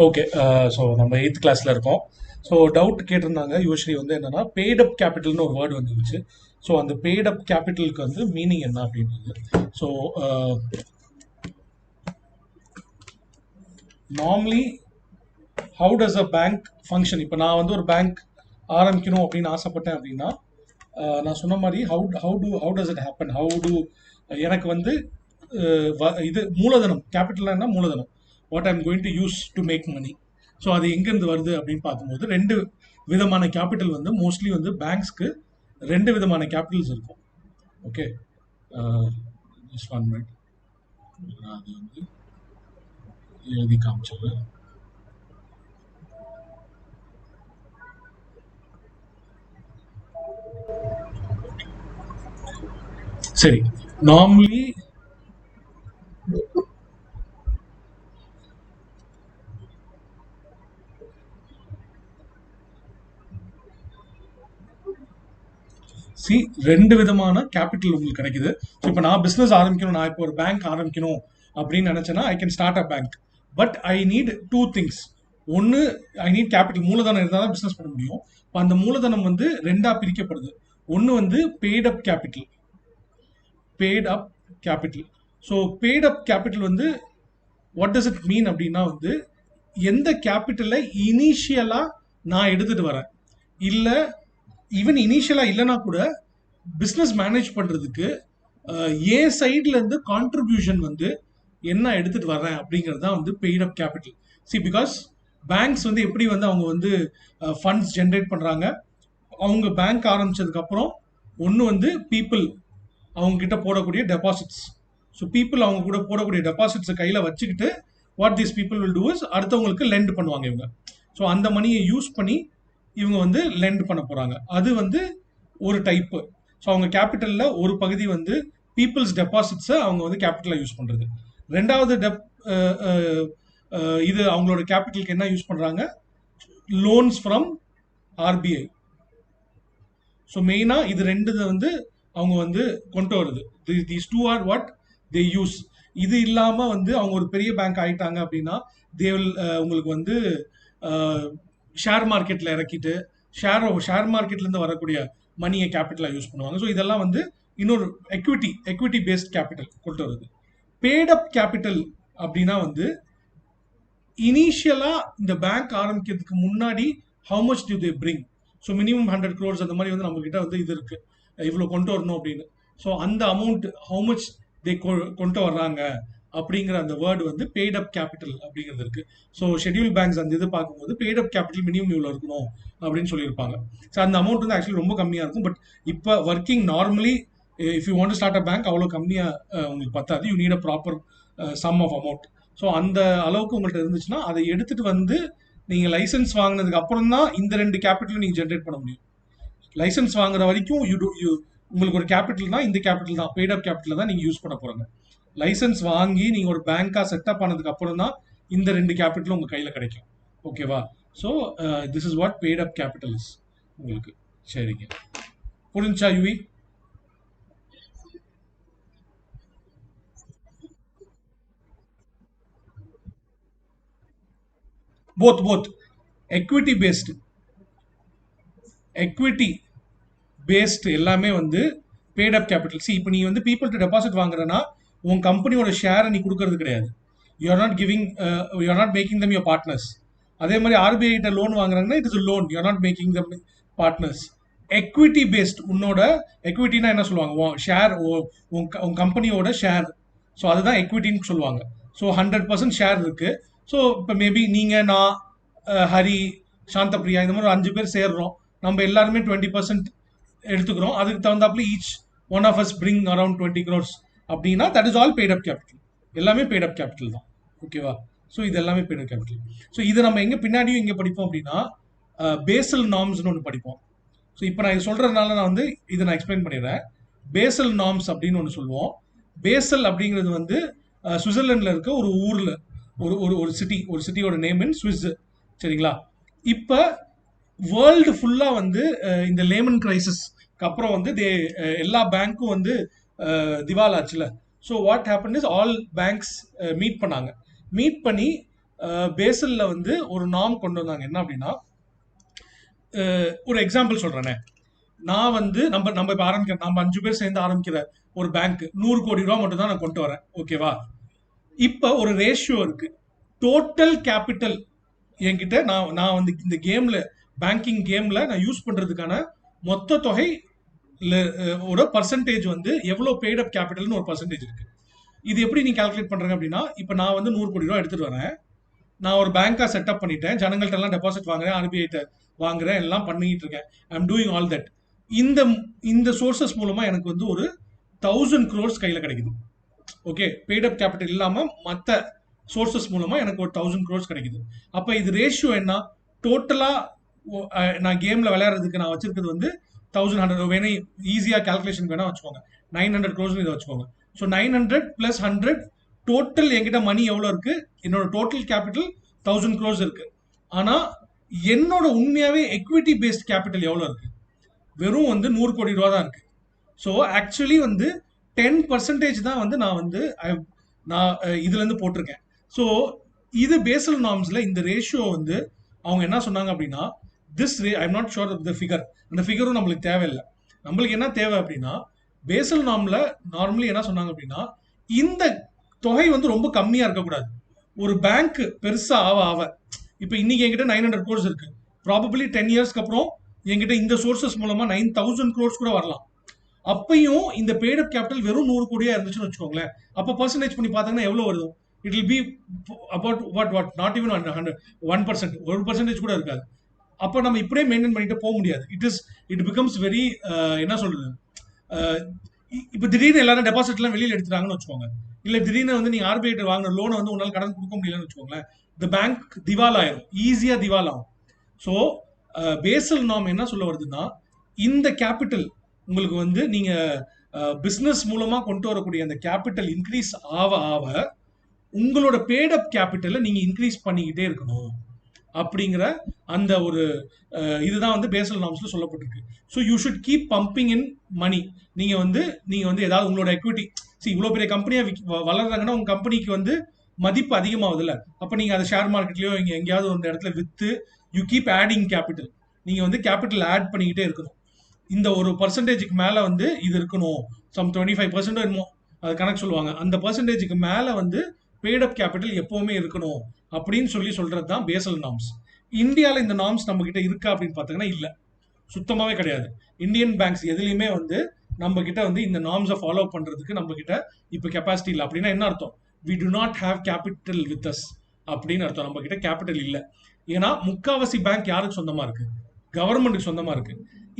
Okay. So நம்ம 8th கிளாஸ்ல இருக்கோம். ஸோ டவுட் கேட்டிருந்தாங்க. யுவஸ்ரீ வந்து என்னன்னா பெய்ட் அப் கேபிட்டல்னு ஒரு வேர்டு வந்துருச்சு. ஸோ அந்த பெய்ட் அப் கேபிட்டலுக்கு வந்து மீனிங் என்ன அப்படின்றது. So normally how does a bank function? இப்போ நான் வந்து ஒரு பேங்க் ஆரம்பிக்கணும் அப்படின்னு ஆசைப்பட்டேன் அப்படின்னா, நான் சொன்ன மாதிரி ஹவு டஸ் இட் ஹேப்பன், எனக்கு வந்து இது மூலதனம், கேபிட்டல் என்ன மூலதனம், what I'm going to use to make money. So அது எங்கேருந்து வருது அப்படின்னு பார்க்கும்போது ரெண்டு விதமான கேபிட்டல் வந்து மோஸ்ட்லி வந்து பேங்க்ஸ்க்கு ரெண்டு விதமான கேபிட்டல்ஸ் இருக்கும். ஓகே, ஜஸ்ட் 1 மினிட், அது வந்து எழுதி காமிச்சிடுறேன். சரி, நார்மலி சி ரெண்டு விதமான கேபிட்டல் உங்களுக்கு கிடைக்குது. ஸோ இப்போ நான் பிஸ்னஸ் ஆரம்பிக்கணும், நான் இப்போ ஒரு பேங்க் ஆரம்பிக்கணும் அப்படின்னு நினைச்சேன்னா I can start a bank. But I need two things. ஒன்று, ஐ நீட் கேபிட்டல், மூலதனம் இருந்தால் தான் பிஸ்னஸ் பண்ண முடியும். இப்போ அந்த மூலதனம் வந்து ரெண்டா பிரிக்கப்படுது. ஒன்று வந்து paid up capital, paid up capital. So paid up capital வந்து வாட் டஸ் இட் மீன் அப்படின்னா வந்து எந்த கேபிட்டலை இனிஷியலா நான் எடுத்துட்டு வரேன், இல்லை ஈவன் இனிஷியலா இல்லைன்னா கூட பிஸ்னஸ் மேனேஜ் பண்றதுக்கு ஏன் சைட்ல இருந்து கான்ட்ரிபியூஷன் வந்து என்ன எடுத்துட்டு வர்றேன் அப்படிங்கிறது தான் வந்து paid up capital. C because banks வந்து எப்படி வந்து அவங்க வந்து ஃபண்ட்ஸ் ஜென்ரேட் பண்றாங்க, அவங்க பேங்க் ஆரம்பிச்சதுக்கு அப்புறம் ஒன்று வந்து பீப்புள் அவங்க கிட்ட போடக்கூடிய டெபாசிட்ஸ். ஸோ பீப்புள் அவங்க கூட போடக்கூடிய டெபாசிட்ஸை கையில் வச்சுக்கிட்டு what these people will do is அடுத்தவங்களுக்கு லெண்ட் பண்ணுவாங்க இவங்க. ஸோ அந்த மணியை யூஸ் பண்ணி இவங்க வந்து லெண்ட் பண்ண போறாங்க. அது வந்து ஒரு டைப்பு. ஸோ அவங்க கேபிட்டலில் ஒரு பகுதி வந்து பீப்புள்ஸ் டெபாசிட்ஸை அவங்க வந்து கேபிட்டலாக யூஸ் பண்ணுறது. ரெண்டாவது இது அவங்களோட கேபிட்டலுக்கு என்ன யூஸ் பண்ணுறாங்க, லோன்ஸ் ஃப்ரம் ஆர்பிஐ. ஸோ மெயினாக இது ரெண்டு வந்து அவங்க வந்து கொண்டு வருது. These two are what they use. இது இல்லாமல் வந்து அவங்க ஒரு பெரிய பேங்க் ஆகிட்டாங்க அப்படின்னா தே வில் உங்களுக்கு வந்து ஷேர் மார்க்கெட்டில் இறக்கிட்டு ஷேர் மார்க்கெட்லேருந்து வரக்கூடிய மணியை கேபிட்டலாக யூஸ் பண்ணுவாங்க. ஸோ இதெல்லாம் வந்து இன்னொரு எக்விட்டி பேஸ்ட் கேபிட்டல் கொண்டு வருது. பேட் அப் கேபிட்டல் அப்படின்னா வந்து இனிஷியலா இந்த பேங்க் ஆரம்பிக்கிறதுக்கு முன்னாடி how much to they bring. So minimum 100 crores அந்த மாதிரி வந்து நம்ம கிட்ட வந்து இது இருக்கு, இவ்வளோ கொண்டு வரணும் அப்படின்னு. ஸோ அந்த அமௌண்ட் ஹவு மச் தே கொண்டு வர்றாங்க அப்படிங்கிற அந்த வேர்டு வந்து பெய்ட் அப் கேபிட்டல் அப்படிங்கிறது இருக்கு. ஸோ ஷெட்யூல் பேங்க்ஸ் அந்த இது பார்க்கும்போது பெய்ட் அப் கேபிட்டல் மினிமம் இவ்வளோ இருக்கணும் அப்படின்னு சொல்லியிருப்பாங்க. ஸோ அந்த அமௌண்ட் வந்து ஆக்சுவலி ரொம்ப கம்மியாக இருக்கும். பட் இப்போ working normally if you want start a bank அவ்வளோ கம்மியாக உங்களுக்கு பத்தாது. You need a proper sum of amount. So அந்த அளவுக்கு உங்கள்கிட்ட இருந்துச்சுன்னா அதை எடுத்துட்டு வந்து நீங்கள் லைசன்ஸ் வாங்கினதுக்கு அப்புறம் தான் இந்த ரெண்டு கேபிட்டலும் நீங்கள் ஜென்ரேட் பண்ண முடியும். லைசன்ஸ் வாங்குற வரைக்கும் உங்களுக்கு ஒரு கேபிட்டல் தான், இந்த கேபிட்டல் தான் பெய்ட் அப் கேபிட்டல் தான் நீங்கள் யூஸ் பண்ண போறாங்க. லைசன்ஸ் வாங்கி நீங்கள் ஒரு பேங்காக செட்டப் ஆனதுக்கு அப்புறம் தான் இந்த ரெண்டு கேபிட்டலும் உங்கள் கையில் கிடைக்கும். ஓகேவா? So this is what paid up capital is உங்களுக்கு. சரிங்க, புரிஞ்சா யுவி? Both equity based, equity based எல்லாமே வந்து பேட் அப் கேபிட்டல். சி இப்போ நீ வந்து பீப்புள்கிட்ட டெபாசிட் வாங்குறனா உன் கம்பெனியோட ஷேரை நீ கொடுக்கறது கிடையாது. You are not giving, you are not making them your partners. அதே மாதிரி ஆர்பிஐ கிட்ட லோன் வாங்குறாங்கன்னா it is loan, you are not making them partners. Equity based, உன்னோட எக்விட்டினா என்ன சொல்லுவாங்க, ஷேர், உன் கம்பெனியோட ஷேர். ஸோ அதுதான் எக்விட்டின்னு சொல்லுவாங்க. ஸோ 100% ஷேர் இருக்கு. ஸோ இப்போ மேபி நீங்க, நான், ஹரி, சாந்தபிரியா இந்த மாதிரி 5 பேர் சேர்றோம். நம்ம எல்லாருமே 20% எடுத்துக்கிறோம். அதுக்கு தகுந்தாப்புல each one of us bring around 20 crores அப்படின்னா that is all paid up capital. எல்லாமே பெய்ட் அப் கேபிட்டல் தான். ஓகேவா? ஸோ இது எல்லாமே பெய்ட் அப் கேபிட்டல். ஸோ இது நம்ம எங்க பின்னாடியும் எங்க படிப்போம் அப்படின்னா பேசல் நார்ம்ஸ்னு ஒன்று படிப்போம். ஸோ இப்போ நான் இது சொல்றதுனால நான் வந்து இதை நான் எக்ஸ்பிளைன் பண்ணிடுறேன். பேசல் நார்ம்ஸ் அப்படின்னு ஒன்று சொல்லுவோம். பேசல் அப்படிங்கிறது வந்து சுவிட்சர்லாண்டில் இருக்க ஒரு ஊர்ல ஒரு சிட்டியோட நேம் இன் சுவிஸ். சரிங்களா? இப்போ வேர்ல்டு ஃபுல்லா வந்து இந்த லேமன் கிரைசிஸ்க்கு அப்புறம் வந்து எல்லா பேங்க்கும் வந்து திவால் ஆச்சுல. So what happen is all banks meet பண்ணாங்க. மீட் பண்ணி பேசல்ல வந்து ஒரு நாம் கொண்டு வந்தாங்க. என்ன அப்படின்னா, ஒரு எக்ஸாம்பிள் சொல்றேனே. நான் வந்து நம்ம நம்ம இப்ப ஆரம்பிக்கிற நம்ம 5 பேர் சேர்ந்து ஆரம்பிக்கிற ஒரு பேங்க் 100 கோடி ரூபா மட்டும் தான் நான் கொண்டு வரேன். ஓகேவா? இப்ப ஒரு ரேஷியோ இருக்கு. டோட்டல் கேபிட்டல் என்கிட்ட நான் நான் வந்து இந்த கேம்ல பேங்கிங் கேம்ல நான் யூஸ் பண்றதுக்கான மொத்த தொகை ஒரு பர்சன்டேஜ் வந்து எவ்வளவு பெய்ட் அப் கேபிட்டல்னு ஒரு பர்சன்டேஜ் இருக்கு. இது எப்படி நீங்க கால்குலேட் பண்றீங்க அப்படின்னா, இப்ப நான் வந்து 100 கோடி ரூபா எடுத்துட்டு வரேன். நான் ஒரு பேங்கா செட்டப் பண்ணிட்டேன். ஜனங்கள்ட்ட எல்லாம் டெபாசிட் வாங்குறேன், ஆர்பிஐ வாங்குறேன், எல்லாம் பண்ணிட்டு இருக்கேன். I am doing all that. இந்த இந்த சோர்சஸ் மூலமா எனக்கு வந்து ஒரு 1000 crores கையில கிடைக்குது. ஓகே, பெய்ட் அப் கேபிட்டல் இல்லாம மத்த சோர்சஸ் மூலமா எனக்கு ஒரு 1000 crores கிடைக்குது. அப்ப இது ரேஷியோ என்ன? டோட்டலா நான் கேம்ல விளையாடுறதுக்கு நான் வச்சிருக்கிறது வந்து 1100. வேணா ஈஸியா கால்குலேஷன் வேணா வச்சுக்கோங்க. 900 crores இதை வச்சுக்கோங்க. ஸோ 900 plus 100 டோட்டல் என்கிட்ட மணி எவ்வளவு இருக்கு? என்னோட டோட்டல் கேபிட்டல் 1000 crores இருக்கு. ஆனா என்னோட உண்மையாவே எக்விட்டி பேஸ்ட் கேபிட்டல் எவ்வளவு இருக்கு? வெறும் வந்து 100 கோடி ரூபா தான் இருக்கு. ஸோ ஆக்சுவலி வந்து 10% தான் வந்து நான் இதுல இருந்து போட்டிருக்கேன். ஸோ இது பேசல் நார்ம்ஸ்ல இந்த ரேஷியோ வந்து அவங்க என்ன சொன்னாங்க அப்படின்னா, I am not sure the figure. அந்த ஃபிகரும் நம்மளுக்கு தேவையில்லை. நம்மளுக்கு என்ன தேவை அப்படின்னா, பேசல் நார்ம்ல நார்மலி என்ன சொன்னாங்க அப்படின்னா, இந்த தொகை வந்து ரொம்ப கம்மியா இருக்கக்கூடாது. ஒரு பேங்க் பெருசா ஆவ ஆவ இப்ப இன்னைக்கு என்கிட்ட 900 crores இருக்கு. ப்ராபபிளி 10 இயர்ஸ்க்கு அப்புறம் என்கிட்ட இந்த சோர்சஸ் மூலமா 9000 crores கூட வரலாம். அப்பையும் இந்த பெய்ட் அப் கேபிட்டல் வெறும் 100 கோடியா இருந்துச்சுன்னு வச்சுக்கோங்களேன். அப்ப பர்சன்டேஜ் பண்ணி பார்த்தாங்கன்னா எவ்வளவு வருது? It will be about what not even 1%. 1% கூட இருக்காது. அப்ப நம்ம இப்படியே மெயின்டைன் பண்ணிட்டு போக முடியாது. இட் பிகம்ஸ் வெரி என்ன சொல்றது, இப்ப திடீர்னு எல்லாரும் டெபாசிட் எல்லாம் வெளியில எடுத்துட்டாங்கன்னு வச்சுக்கோங்க. இல்ல திடீர்னு வந்து நீங்க ஆர்பிஐ வாங்கின லோனை வந்து உன்னால கடன் கொடுக்க முடியலன்னு வச்சுக்கோங்களேன். இந்த பேங்க் திவால் ஆயிரும், ஈஸியா திவால் ஆகும். ஸோ பேசல் நார்ம் என்ன சொல்ல வருதுன்னா, இந்த கேபிட்டல் உங்களுக்கு வந்து நீங்க பிசினஸ் மூலமா கொண்டு வரக்கூடிய அந்த கேபிட்டல் இன்க்ரீஸ் ஆக ஆக உங்களோட பேட் அப் கேபிட்டலை நீங்க இன்க்ரீஸ் பண்ணிக்கிட்டே இருக்கணும் அப்படிங்கிற அந்த ஒரு இதுதான் வந்து பேசல் நார்ம்ஸ்ல சொல்லப்பட்டிருக்கு. So you should keep pumping in money. நீங்க வந்து ஏதாவது உங்களோட எக்விட்டி, இவ்வளோ பெரிய கம்பெனியா வளர்றாங்கன்னா உங்க கம்பெனிக்கு வந்து மதிப்பு அதிகமாகுது இல்ல. அப்ப நீங்க அதை ஷேர் மார்க்கெட்லயோ இங்க எங்கேயாவது ஒரு இடத்துல with you keep adding capital. நீங்க வந்து கேபிட்டல் ஆட் பண்ணிக்கிட்டே இருக்கணும். இந்த ஒரு பர்சன்டேஜுக்கு மேல வந்து இது இருக்கணும். சம் 25% என்னமோ அது கணக்கு சொல்லுவாங்க. அந்த பர்சன்டேஜுக்கு மேல வந்து பெய்ட் அப் கேபிட்டல் எப்பவுமே இருக்கணும் அப்படின்னு சொல்றது தான் பேசல் நார்ம்ஸ். இந்தியாவில் இந்த நார்ம்ஸ் நம்ம கிட்ட இருக்கா அப்படின்னு பார்த்தீங்கன்னா இல்ல, சுத்தமாவே கிடையாது. இந்தியன் பேங்க்ஸ் எதுலையுமே வந்து நம்ம கிட்ட வந்து இந்த நார்ம்ஸை ஃபாலோ பண்றதுக்கு நம்ம கிட்ட இப்ப கெப்பாசிட்டி இல்லை. அப்படின்னா என்ன அர்த்தம்? We do not have capital with us அப்படின்னு அர்த்தம். நம்ம கிட்ட கேபிட்டல் இல்லை. ஏன்னா முக்காவாசி பேங்க் யாருக்கு சொந்தமா இருக்கு? கவர்மெண்ட்டுக்கு சொந்தமா இருக்கு.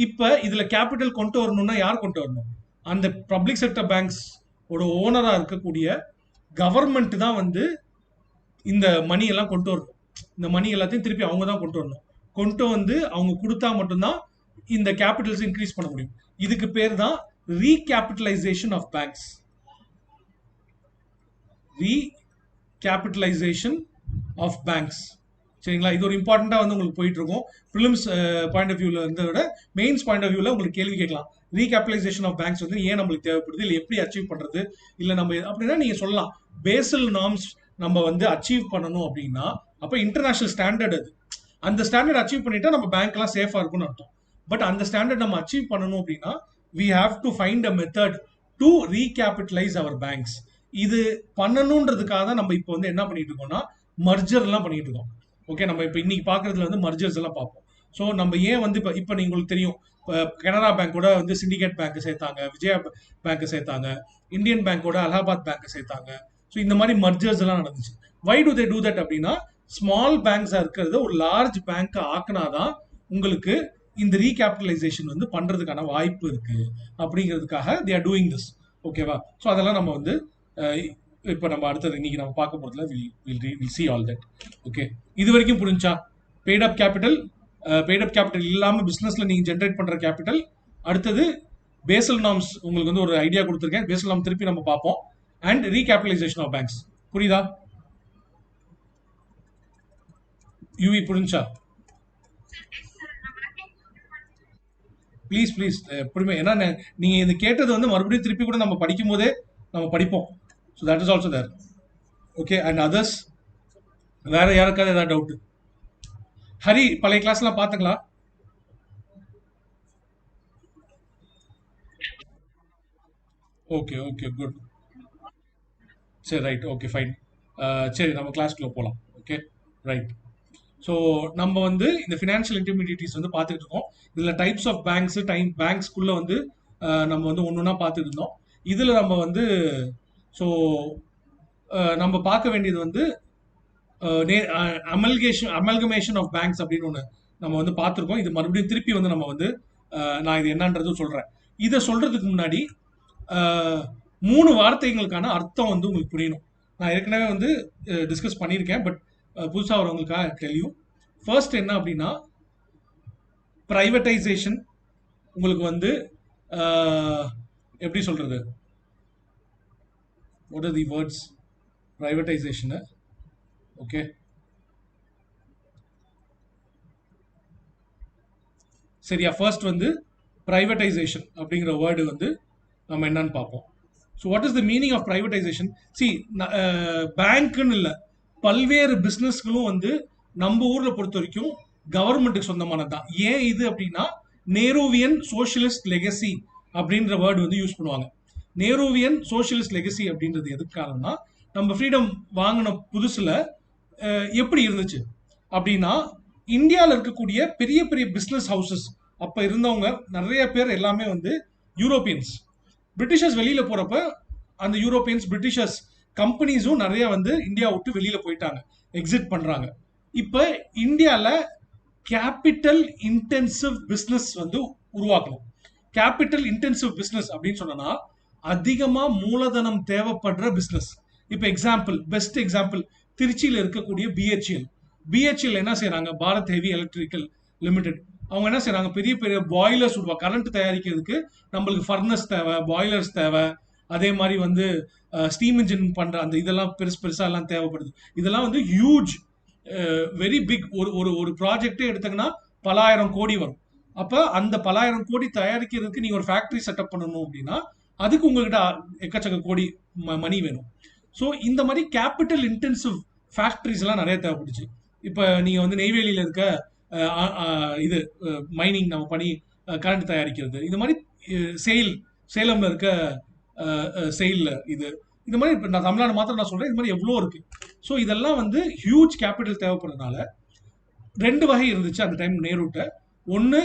இப்ப இதுல கேபிட்டல் கொண்டு வரணும்னா யார் கொண்டு வரணும்? அந்த பப்ளிக் செக்டர் பேங்க்ஸ் ஓனரா இருக்கக்கூடிய கவர்மெண்ட் தான் வந்து இந்த மணி எல்லாம் கொண்டு வரணும். இந்த மணி எல்லாத்தையும் திருப்பி அவங்க தான் கொண்டு வரணும். கொண்டு வந்து அவங்க கொடுத்தா மட்டும்தான் இந்த கேபிட்டல்ஸ் இன்க்ரீஸ் பண்ண முடியும். இதுக்கு பேர் தான் recapitalisation of banks. Recapitalisation of banks. சரிங்களா? இது ஒரு இம்பார்ட்டண்டா வந்து உங்களுக்கு போயிட்டு இருக்கும். ப்ரிலிம்ஸ் பாயிண்ட் ஆஃப் வியூல இருந்த விட மெயின்ஸ் பாயிண்ட் ஆஃப் வியூல உங்களுக்கு கேள்வி கேட்கலாம். ரீகேபிட்டலைசேஷன் ஆஃப் பேங்க்ஸ் வந்து ஏன் நம்மளுக்கு தேவைப்படுது, இல்லை எப்படி அச்சீவ் பண்றது, இல்லை நம்ம அப்படின்னா நீங்க சொல்லலாம் பேசல் நார்ம்ஸ் நம்ம வந்து அச்சீவ் பண்ணணும் அப்படின்னா அப்ப இன்டர்நேஷனல் ஸ்டாண்டர்ட் அது. அந்த ஸ்டாண்டர்ட் அச்சீவ் பண்ணிட்டா நம்ம பேங்க் எல்லாம் சேஃபா இருக்கும்னு அர்த்தம். பட் அந்த ஸ்டாண்டர்ட் நம்ம அச்சீவ் பண்ணணும் அப்படின்னா we have to find a method to recapitalize our banks. இது பண்ணணும்ன்றதுக்காக தான் நம்ம இப்போ வந்து என்ன பண்ணிட்டு இருக்கோம்னா மர்ஜர் எல்லாம் பண்ணிட்டு இருக்கோம். ஓகே, நம்ம இப்போ இன்னைக்கு பாக்குறதுல வந்து மர்ஜர்ஸ் எல்லாம் பார்ப்போம். ஸோ நம்ம ஏன் வந்து இப்போ உங்களுக்கு தெரியும், கனரா பேங்கோட வந்து சிண்டிகேட் பேங்க் சேர்த்தாங்க, விஜயா பேங்க் சேர்த்தாங்க, இந்தியன் பேங்கோட அலகாபாத் பேங்க் சேர்த்தாங்க. ஸோ இந்த மாதிரி மர்ஜர்ஸ் எல்லாம் நடந்துச்சு. Why do they do that அப்படின்னா, ஸ்மால் பேங்க்ஸா இருக்கிறது ஒரு லார்ஜ் பேங்க் ஆக்குனாதான் உங்களுக்கு இந்த ரீகேபிட்டலைசேஷன் வந்து பண்றதுக்கான வாய்ப்பு இருக்கு அப்படிங்கிறதுக்காக தே ஆர் டூயிங் திஸ். ஓகேவா? ஸோ அதெல்லாம் நம்ம வந்து இப்போ நம்ம அடுத்தது இன்னைக்கு நம்ம பார்க்க போறதுல will see all that. Okay, இது வரைக்கும் புரிஞ்சா? பெய்ட் அப் கேபிட்டல் இல்லாம பிசினஸ்ல நீங்க ஜென்ரேட் பண்ற கேபிட்டல். அடுத்தது பேசல் நார்ம்ஸ் உங்களுக்கு வந்து ஒரு ஐடியா கொடுத்துருக்கேன். பேசல் நார்ம் திருப்பி நம்ம பார்ப்போம். And recapitalisation of banks. புரியுதா? யூவி புரிஞ்சா? ப்ளீஸ் எப்படிமே, ஏன்னா நீங்க இது கேட்டது வந்து மறுபடியும் திருப்பி கூட நம்ம படிக்கும் போதே நம்ம படிப்போம். So that is also there. Okay, and others வேற யாருக்காவது ஏதாவது டவுட்? ஹரி பழைய கிளாஸ்லாம் பாத்துங்களா? Okay okay good. சரி ரைட் ஓகே ஃபைன். சரி நம்ம கிளாஸ்க்குள்ள போகலாம். Okay right. ஸோ நம்ம வந்து இந்த ஃபினான்ஷியல் இன்டர்மீடியேட்டிஸ் வந்து பார்த்துட்டு இருக்கோம். இதில் டைப்ஸ் ஆஃப் பேங்க்ஸ் பேங்க்ஸ்குள்ள வந்து நம்ம வந்து ஒன்று ஒன்றா பார்த்துட்டு இருந்தோம். இதில் நம்ம வந்து ஸோ நம்ம பார்க்க வேண்டியது வந்து அமல்கமேஷன் ஆஃப் பேங்க்ஸ் அப்படின்னு ஒன்று நம்ம வந்து பார்த்துருக்கோம். இது மறுபடியும் திருப்பி வந்து நம்ம வந்து நான் இது என்னன்றது சொல்கிறேன். இதை சொல்றதுக்கு முன்னாடி அஹ், 3 வார்த்தைகளுக்கான அர்த்தம் வந்து உங்களுக்கு புரியணும். நான் ஏற்கனவே வந்து டிஸ்கஸ் பண்ணியிருக்கேன், பட் புதுசாக வரவங்களுக்காக டெல்யூ. ஃபர்ஸ்ட் என்ன அப்படின்னா பிரைவேட்டைசேஷன். உங்களுக்கு வந்து அஹ், எப்படி சொல்றது, what are the words privatisation? Okay, சரியா? ஃபர்ஸ்ட் வந்து பிரைவேட்டைசேஷன் அப்படிங்கிற வேர்டு வந்து நம்ம என்னன்னு பார்ப்போம். So what is the meaning of privatisation? See, பேங்க்னு இல்லை, பல்வேறு பிஸ்னஸ்களும் வந்து நம்ம ஊர்ல பொறுத்த வரைக்கும் கவர்மெண்ட்டுக்கு சொந்தமானது தான். ஏன் இது அப்படின்னா நேருவியன் சோஷியலிஸ்ட் லெகசி அப்படின்ற வேர்டு வந்து யூஸ் பண்ணுவாங்க. நேருவியன் சோஷியலிஸ்ட் லெகசி அப்படின்றது எதுக்காகனா, நம்ம ஃப்ரீடம் வாங்கின புதுசுல எப்படி இருந்துச்சு அப்படின்னா, இந்தியாவில் இருக்கக்கூடிய பெரிய பெரிய பிசினஸ் ஹவுசஸ் அப்ப இருந்தவங்க நிறைய பேர் எல்லாமே வந்து யூரோப்பியன்ஸ். பிரிட்டிஷர்ஸ் வெளியில போறப்ப அந்த யூரோப்பியன்ஸ் பிரிட்டிஷர்ஸ் கம்பெனிஸும் நிறைய வந்து இந்தியா விட்டு வெளியில போயிட்டாங்க, எக்ஸிட் பண்றாங்க. இப்ப இந்தியால கேபிட்டல் இன்டென்சிவ் பிசினஸ் வந்து உருவாக்கணும். கேபிட்டல் இன்டென்சிவ் பிசினஸ் அப்படின்னு சொன்னா அதிகமா மூலதனம் தேவைப்படுற பிசினஸ். இப்ப எக்ஸாம்பிள், பெஸ்ட் எக்ஸாம்பிள் திருச்சியில இருக்கக்கூடிய பிஹெச்எல். பிஹெச்எல் என்ன செய்யறாங்க? Bharat heavy electrical limited. அவங்க என்ன செய்யறாங்க? பெரிய பெரிய பாய்லர்ஸ் உருவா கரண்ட் தயாரிக்கிறதுக்கு நம்மளுக்கு ஃபர்னஸ் தேவை, பாய்லர்ஸ் தேவை. அதே மாதிரி வந்து ஸ்டீம் இன்ஜின் பண்ற அந்த இதெல்லாம் பெருசு பெருசா எல்லாம் தேவைப்படுது. இதெல்லாம் வந்து ஹியூஜ், வெரி பிக். ஒரு ஒரு ஒரு ப்ராஜெக்டே எடுத்தீங்கன்னா பலாயிரம் கோடி வரும். அப்ப அந்த பலாயிரம் கோடி தயாரிக்கிறதுக்கு நீங்க ஒரு ஃபேக்டரி செட்டப் பண்ணணும் அப்படின்னா அதுக்கு உங்ககிட்ட எக்கச்சக்க கோடி மணி வேணும். ஸோ இந்த மாதிரி கேபிட்டல் இன்டென்சிவ் ஃபேக்டரிஸ் எல்லாம் நிறைய தேவைப்படுச்சு. இப்போ நீங்க வந்து நெய்வேலியில இருக்க இது மைனிங் நம்ம பண்ணி கரண்ட் தயாரிக்கிறது, இது மாதிரி செயில், சேலம்ல இருக்க செயில் இது, இது மாதிரி இப்போ நான் தமிழ்நாடு மாத்திரம் நான் சொல்றேன், இது மாதிரி எவ்வளோ இருக்கு. ஸோ இதெல்லாம் வந்து ஹியூஜ் கேபிட்டல் தேவைப்படுறதுனால ரெண்டு வகை இருந்துச்சு அந்த டைம் நேருட்ட. ஒன்று,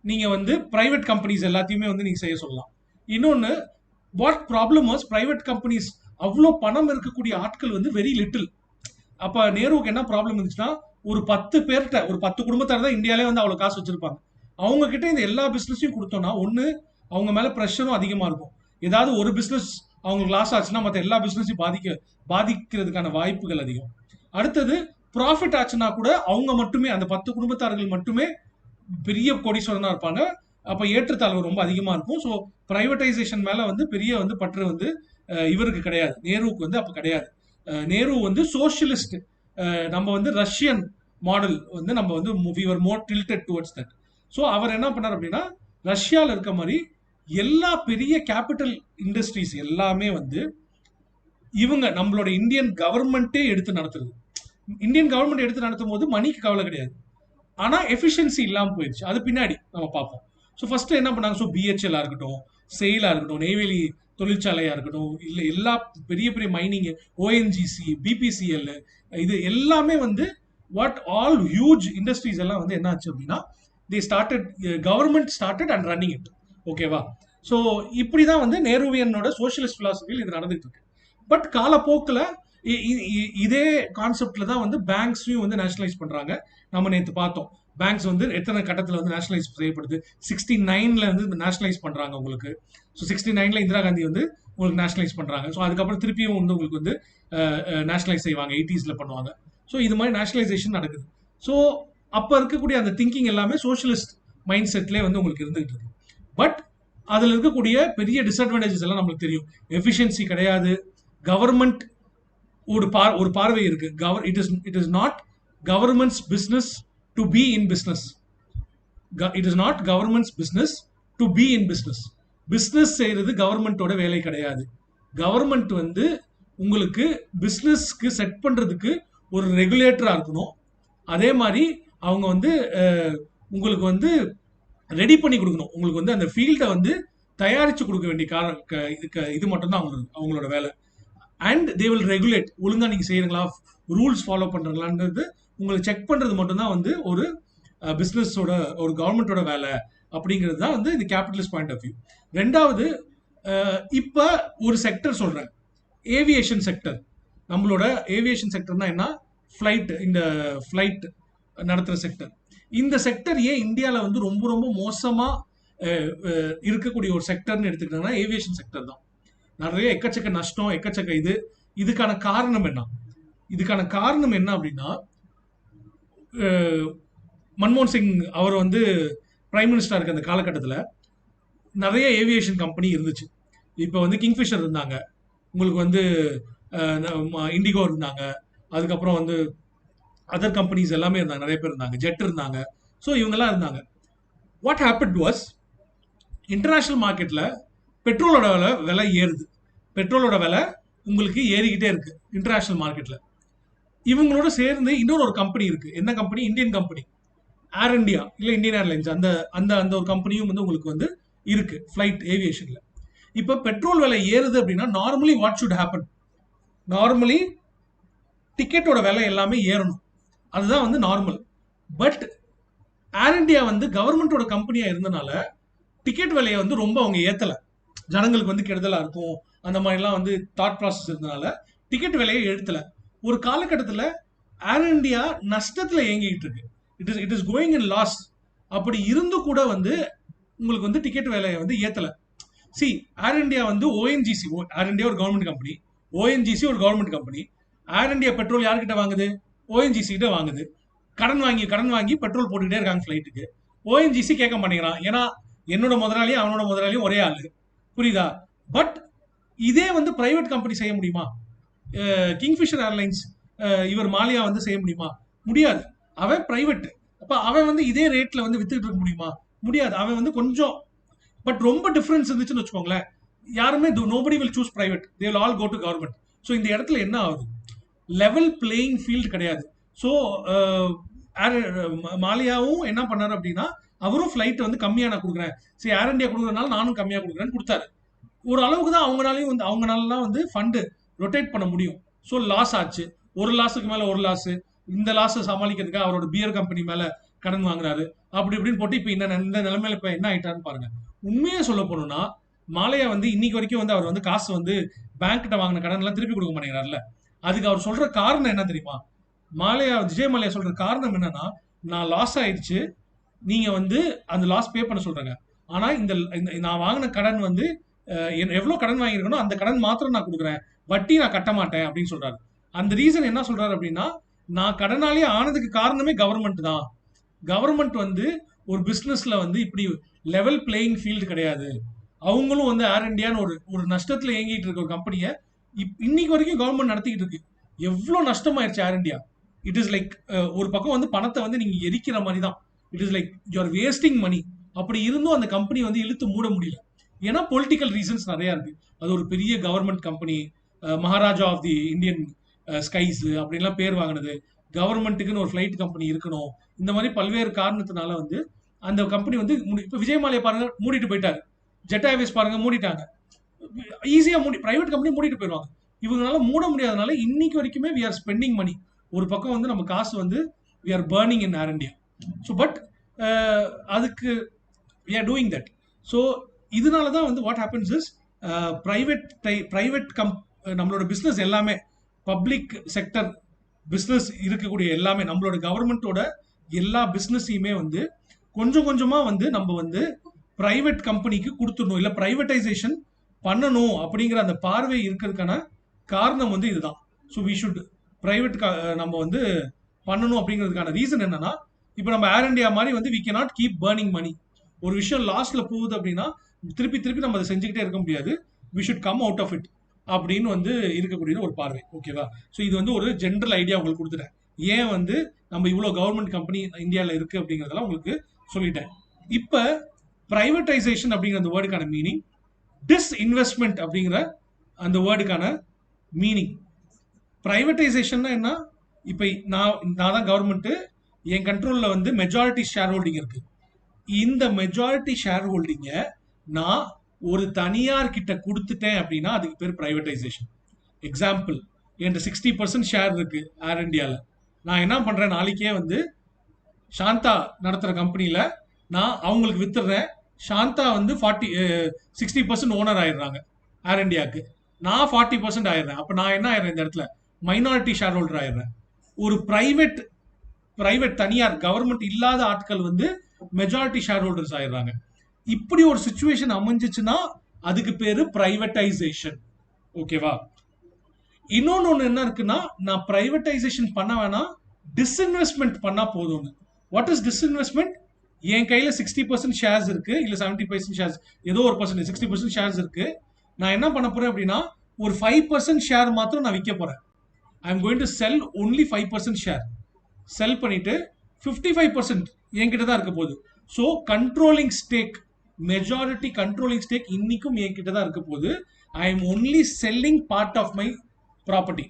நீங்க வந்து பிரைவேட் கம்பெனிஸ் எல்லாத்தையுமே வந்து நீங்க செய்ய சொல்லலாம். இன்னொன்று, what problem was private companies அவ்வளோ பணம் இருக்கக்கூடிய ஆட்கள் வந்து வெரி லிட்டில். அப்ப நேருவுக்கு என்ன ப்ராப்ளம் இருந்துச்சுன்னா, ஒரு 10 பேர்கிட்ட, ஒரு 10 குடும்பத்தார் தான் இந்தியாலே வந்து அவ்வளவு காசு வச்சிருப்பாங்க. அவங்க கிட்ட இந்த எல்லா பிசினஸையும் கொடுத்தோம்னா, ஒண்ணு அவங்க மேல ப்ரெஷரும் அதிகமா இருக்கும். ஏதாவது ஒரு பிசினஸ் அவங்களுக்கு லாஸ் ஆச்சுன்னா மற்ற எல்லா பிசினஸையும் பாதிக்கிறதுக்கான வாய்ப்புகள் அதிகம். அடுத்தது, ப்ராஃபிட் ஆச்சுன்னா கூட அவங்க மட்டுமே, அந்த 10 குடும்பத்தார்கள் மட்டுமே பெரிய கோடீஸ்வரனா இருப்பாங்க. அப்ப ஏற்றத்தாழ்வு ரொம்ப அதிகமா இருக்கும். ஸோ பிரைவேடைசேஷன் மேல வந்து பெரிய வந்து பற்று வந்து இவருக்கு கிடையாது, நேருவுக்கு வந்து அப்ப கிடையாது. நேரு வந்து சோசியலிஸ்ட். நம்ம வந்து ரஷ்யன் மாடல் வந்து நம்ம வந்து we were more tilted towards that. So அவர் என்ன பண்ணார் அப்படின்னா, ரஷ்யாவில் இருக்க மாதிரி எல்லா பெரிய கேபிட்டல் இண்டஸ்ட்ரீஸ் எல்லாமே வந்து இவங்க நம்மளோட இந்தியன் கவர்மெண்ட்டே எடுத்து நடத்துறது. இந்தியன் கவர்மெண்ட் எடுத்து நடத்தும் போது மணிக்கு கவலை கிடையாது, ஆனா எஃபிஷியன்சி இல்லாம போயிடுச்சு. அது பின்னாடி நம்ம பார்ப்போம். ஸோ ஃபர்ஸ்ட் என்ன பண்ணாங்க? ஸோ பிஹெச்எல் இருக்கட்டும், செயலா இருக்கட்டும், நெய்வேலி தொழிற்சாலையா இருக்கட்டும், இல்ல எல்லா பெரிய பெரிய மைனிங், ஓஎன்ஜிசி, பிபிசிஎல், இது எல்லாமே வந்து வாட் ஆல் ஹியூஜ் இண்டஸ்ட்ரீஸ் எல்லாம் வந்து என்ன ஆச்சு அப்படின்னா, the started, government started and running it. ஓகேவா? ஸோ இப்படிதான் வந்து நேருவியனோட சோசியலிஸ்ட் பிலாசபியில் இது நடந்துட்டு இருக்கு. பட் காலப்போக்கில் இதே கான்செப்ட்ல தான் வந்து பேங்க்ஸையும் வந்து நேஷனலைஸ் பண்றாங்க. நம்ம நேற்று பார்த்தோம், பேங்க்ஸ் வந்து எத்தனை கட்டத்தில் வந்து நேஷனலைஸ் செய்யப்படுது. 69ல வந்து நேஷனலைஸ் பண்றாங்க உங்களுக்கு. ஸோ 69ல இந்திரா காந்தி வந்து உங்களுக்கு நேஷனலைஸ் பண்றாங்க. ஸோ அதுக்கப்புறம் திருப்பியும் வந்து உங்களுக்கு வந்து நேஷனலைஸ் செய்வாங்க, 80ஸ்ல பண்ணுவாங்க. ஸோ இது மாதிரி நேஷனலைசேஷன் நடக்குது. ஸோ அப்ப இருக்கக்கூடிய அந்த திங்கிங் எல்லாமே சோஷியலிஸ்ட் மைண்ட் செட்லேயே வந்து உங்களுக்கு இருந்துகிட்டு இருக்கு. பட் அதுல இருக்கக்கூடிய பெரிய டிஸ்அட்வான்டேஜஸ் எல்லாம் நம்மளுக்கு தெரியும். எஃபிஷியன்சி கிடையாது. கவர்மெண்ட் ஒரு பார்வை இருக்கு. It is not governments business to be in business. It is not governments business to be in business. Business செய்யறது கவர்மெண்டோட வேலை கிடையாது. கவர்மெண்ட் வந்து உங்களுக்கு பிசினஸ்க்கு செட் பண்றதுக்கு ஒரு ரெகுலேட்டரா இருக்கணும். அதே மாதிரி அவங்க வந்து உங்களுக்கு வந்து ரெடி பண்ணி கொடுக்கணும். உங்களுக்கு வந்து அந்த ஃபீல்டை வந்து தயாரிச்சு கொடுக்க வேண்டிய இது மட்டும்தான் அவங்களோட வேலை. And they will regulate. ஒழுங்கா நீங்க செய்யறீங்களா, ரூல்ஸ் ஃபாலோ பண்றீங்களான்றது உங்களுக்கு செக் பண்றது மட்டும்தான் வந்து ஒரு பிசினஸோட, ஒரு கவர்மெண்டோட வேலை அப்படிங்கிறது தான் வந்து இந்த கேபிட்டலிஸ்ட் பாயிண்ட் ஆஃப் வியூ. ரெண்டாவது, இப்ப ஒரு செக்டர் சொல்றேன், ஏவியேஷன் செக்டர். நம்மளோட ஏவியேஷன் செக்டர்னா என்ன? இந்த ஃபிளைட் நடத்துற செக்டர். இந்த செக்டர் ஏன் இந்தியாவில் வந்து ரொம்ப ரொம்ப மோசமா இருக்கக்கூடிய ஒரு செக்டர்னு எடுத்துக்கிட்டோம்னா ஏவியேஷன் செக்டர் தான். நிறைய எக்கச்சக்க நஷ்டம், எக்கச்சக்க இதுக்கான காரணம் என்ன? இதுக்கான காரணம் என்ன அப்படின்னா, மன்மோகன் சிங் அவர் வந்து பிரைம் மினிஸ்டரா இருக்க அந்த காலகட்டத்தில் நிறைய ஏவியேஷன் கம்பெனி இருந்துச்சு. இப்போ வந்து கிங்ஃபிஷர் இருந்தாங்க, உங்களுக்கு வந்து இண்டிகோ இருந்தாங்க, அதுக்கப்புறம் வந்து அதர் கம்பெனிஸ் எல்லாமே இருந்தாங்க, நிறைய பேர் இருந்தாங்க, ஜெட் இருந்தாங்க. ஸோ இவங்கெல்லாம் இருந்தாங்க. வாட் ஹேப்பன்ட் வாஸ், இன்டர்நேஷனல் மார்க்கெட்டில் பெட்ரோலோட விலை ஏறுது. பெட்ரோலோட விலை உங்களுக்கு ஏறிக்கிட்டே இருக்கு இன்டர்நேஷனல் மார்க்கெட்டில். இவங்களோட சேர்ந்து இன்னொரு ஒரு கம்பெனி இருக்கு. என்ன company? Indian company, Air India இல்லை இந்தியன் ஏர்லைன்ஸ். அந்த அந்த அந்த ஒரு கம்பெனியும் வந்து உங்களுக்கு வந்து இருக்கு ஃபிளைட் ஏவியேஷன்ல. இப்போ பெட்ரோல் விலை ஏறுது அப்படின்னா normally what should happen? Normally டிக்கெட்டோட விலை எல்லாமே ஏறணும், அதுதான் வந்து நார்மல். பட் ஏர் இந்தியா வந்து கவர்மெண்டோட கம்பெனியா இருந்தனால டிக்கெட் விலையை வந்து ரொம்ப அவங்க ஏத்தல. ஜனங்களுக்கு வந்து கெடுதலா இருக்கும் அந்த மாதிரிலாம் வந்து தாட் ப்ராசஸ் இருந்தனால டிக்கெட் விலையை எழுத்தல. ஒரு காலகட்டத்தில் ஏர் இந்தியா நஷ்டத்துல இயங்கிட்டு இருக்கு. It is going in loss. அப்படி இருந்து கூட வந்து உங்களுக்கு வந்து டிக்கெட் விலையை வந்து ஏத்தல. சி, ஏர் இந்தியா வந்து ஓஎன்ஜிசி, ஏர் இந்தியா ஒரு கவர்மெண்ட் கம்பெனி, ஓஎன்ஜிசி ஒரு government company. Air India petrol யார்கிட்ட வாங்குது? ஓஎன்ஜிசி கிட்ட வாங்குது. கடன் வாங்கி பெட்ரோல் போட்டுக்கிட்டே இருக்காங்க ஃபிளைட்டுக்கு. ஓஎன்ஜிசி கேட்க மாட்டேங்கிறான், ஏன்னா என்னோட முதலாளியும் அவனோட முதலாளியும் ஒரே ஆளு, புரியுதா? பட் இதே வந்து பிரைவேட் கம்பெனி செய்ய முடியுமா? கிங்ஃபிஷர் ஏர்லைன்ஸ் இவர் மாலியா வந்து செய்ய முடியுமா? முடியாது. அவன் பிரைவேட். அப்ப அவன் வந்து இதே ரேட்ல வந்து வித்துக்கிட்டு இருக்க முடியுமா? முடியாது. அவன் வந்து கொஞ்சம், பட் ரொம்ப டிஃபரன்ஸ் இருந்துச்சுன்னு வச்சுக்கோங்களேன், யாருமே nobody will choose private, they will all go to government. So இந்த இடத்துல என்ன ஆகுது? லெவல் பிளேயிங் ஃபீல்டு கிடையாது. ஸோ மாலியாவும் என்ன பண்ணாரு அப்படின்னா, அவரும் ஃபிளைட் வந்து கம்மியா நான் கொடுக்குறேன், சரி ஏர் இந்தியா கொடுக்குறதுனால நானும் கம்மியா கொடுக்குறேன்னு கொடுத்தாரு. ஒரு அளவுக்கு தான் அவங்களால வந்து ஃபண்டு ரொட்டேட் பண்ண முடியும். ஸோ லாஸ் ஆச்சு. ஒரு லாஸுக்கு மேல ஒரு லாஸ். இந்த லாஸை சமாளிக்கிறதுக்காக அவரோட பியர் கம்பெனி மேல கடன் வாங்குறாரு. அப்படி இப்படின்னு போட்டு இப்ப இந்த நிலைமையில இப்ப என்ன ஆயிட்டாருன்னு பாருங்க. உண்மையா சொல்ல போனோம்னா, மாலையா வந்து இன்னைக்கு வரைக்கும் வந்து அவர் வந்து காசு வந்து பேங்க் கிட்ட வாங்கின கடன் எல்லாம் திருப்பி கொடுக்க மாட்டேங்கிறாருல. அதுக்கு அவர் சொல்ற காரணம் என்ன தெரியுமா? விஜய் மாலையா சொல்ற காரணம் என்னன்னா, நான் லாஸ் ஆயிடுச்சு, நீங்க வந்து அந்த லாஸ் பே பண்ண சொல்றாங்க. ஆனா இந்த நான் வாங்கின கடன் வந்து எவ்வளவு கடன் வாங்கியிருக்கணும் அந்த கடன் மாத்திரம் நான் கொடுக்குறேன், வட்டி நான் கட்ட மாட்டேன் அப்படின்னு சொல்றாரு. அந்த ரீசன் என்ன சொல்றாரு அப்படின்னா, நான் கடனாலேயே ஆனதுக்கு காரணமே கவர்மெண்ட் தான். கவர்மெண்ட் வந்து ஒரு பிசினஸ்ல வந்து இப்படி லெவல் பிளேயிங் ஃபீல்டு கிடையாது. அவங்களும் வந்து ஏர் இந்தியான்னு ஒரு நஷ்டத்துல இயங்கிட்டு இருக்க ஒரு கம்பெனியை இன்னைக்கு வரைக்கும் கவர்மெண்ட் நடத்திக்கிட்டு இருக்கு. எவ்வளவு நஷ்டமாயிருச்சு Air India. It is like ஒரு பக்கம் வந்து பணத்தை வந்து நீங்க எரிக்கிற மாதிரி தான். It is like you are wasting money. அப்படி இருந்தும் அந்த கம்பெனி வந்து இழுத்து மூட முடியல. ஏன்னா பொலிட்டிக்கல் ரீசன்ஸ் நிறைய இருக்கு. அது ஒரு பெரிய government company, Maharaja of the Indian skies அப்படின்லாம் பேர் வாங்கினது, கவர்மெண்ட்டுக்குன்னு ஒரு ஃபிளைட் கம்பெனி இருக்கணும், இந்த மாதிரி பல்வேறு காரணத்தினால வந்து அந்த கம்பெனி வந்து இப்போ விஜய் மாலையா பாருங்க மூடிட்டு போயிட்டாரு. ஜெட் ஏர்வேஸ் பாருங்க மூடிட்டாங்க. ஈஸியா பிரைவேட் கம்பெனி மூடிட்டு போயிடுவாங்க. இவங்களால மூட முடியாதனால இன்னைக்கு வரைக்குமே வி ஆர் ஸ்பெண்டிங் மணி. ஒரு பக்கம் வந்து நம்ம காசு வந்து we are burning in Air India. So but அதுக்கு we are doing that. So இதனால தான் வந்து வாட் ஹேப்பன்ஸ் இஸ் பிரைவேட் நம்மளோட பிஸ்னஸ் எல்லாமே, பப்ளிக் செக்டர் பிஸ்னஸ் இருக்கக்கூடிய எல்லாமே, நம்மளோட கவர்மெண்டோட எல்லா பிஸ்னஸையுமே வந்து கொஞ்சம் கொஞ்சமா வந்து நம்ம வந்து பிரைவேட் கம்பெனிக்கு கொடுத்துடணும், இல்லை பிரைவேட்டைசேஷன் பண்ணணும் அப்படிங்கிற அந்த பார்வை இருக்கிறதுக்கான காரணம் வந்து இதுதான். ஸோ வி ஷுட் பிரைவேட் நம்ம வந்து பண்ணணும் அப்படிங்கிறதுக்கான ரீசன் என்னன்னா, இப்போ நம்ம ஏர் இந்தியா மாதிரி வந்து வி கேனாட் கீப் பர்னிங் மணி. ஒரு விஷயம் லாஸ்ட்ல போகுது அப்படின்னா திருப்பி நம்ம அதை செஞ்சுக்கிட்டே இருக்க முடியாது. We should come out of it அப்படின்னு வந்து இருக்கக்கூடிய ஒரு பார்வை. ஓகேவா? ஸோ இது வந்து ஒரு ஜென்ரல் ஐடியா உங்களுக்கு கொடுத்துட்டேன். ஏன் வந்து நம்ம இவ்வளோ கவர்மெண்ட் கம்பெனி இந்தியாவில் இருக்கு அப்படிங்கிறதெல்லாம் உங்களுக்கு சொல்லிட்டேன். இப்போ பிரைவேட்டைசேஷன் அப்படிங்கிற அந்த வேர்டுக்கான மீனிங், டிஸ்இன்வெஸ்ட்மெண்ட் அப்படிங்கிற அந்த வேர்டுக்கான மீனிங். பிரைவேட்டைசேஷன் என்ன? இப்போ நான் தான் கவர்மெண்ட், என் கண்ட்ரோல்ல வந்து மெஜாரிட்டி ஷேர் ஹோல்டிங் இருக்கு. இந்த மெஜாரிட்டி ஷேர் ஹோல்டிங்கை நான் ஒரு தனியார் கிட்ட கொடுத்துட்டேன் அப்படின்னா அதுக்கு பேர் பிரைவேடைசேஷன். எக்ஸாம்பிள், என்கிட்ட 60% ஷேர் இருக்கு ஏர் இந்தியாவில். நான் என்ன பண்றேன், நாளைக்கே வந்து சாந்தா நடத்துற கம்பெனியில நான் அவங்களுக்கு வித்துடுறேன். சாந்தா வந்து 60% ஓனர் ஆயிடுறாங்க ஏர் இந்தியாவுக்கு, நான் 40% ஆயிடுறேன். அப்ப நான் என்ன ஆயிடுறேன், இந்த இடத்துல மைனாரிட்டி ஷேர் ஹோல்டர் ஆயிடுறேன். ஒரு பிரைவேட் தனியார் கவர்மெண்ட் இல்லாத ஆட்கள் வந்து மெஜாரிட்டி ஷேர் ஹோல்டர்ஸ் ஆயிடுறாங்க. இப்படி ஒரு சுச்சுவேஷன் அமைஞ்சிச்சுன்னா அதுக்கு பேரு பிரைவேடைசேஷன். ஓகேவா? இன்னொன்னு என்ன இருக்குன்னா, நான் பிரைவேடைசேஷன் பண்ண வேணாம், டிஸ்இன்வெஸ்ட்மெண்ட் பண்ணா போதும். What is disinvestment? என் கையில 60% ஷேர்ஸ் இருக்கு, இல்ல 70% ஷேர்ஸ், ஏதோ ஒரு பர்சன்ட் 60% ஷேர்ஸ் இருக்கு. நான் என்ன பண்ண போறேன் அப்படின்னா, ஒரு 5% ஷேர் மாத்திரம் நான் விற்க போறேன். I am going to sell only 5% share. Sell பண்ணிட்டு 55% என்கிட்ட தான் இருக்க போகுது. So controlling stake, majority controlling stake இன்னைக்கும் என்கிட்ட தான் இருக்க போகுது. I am only selling part of my property.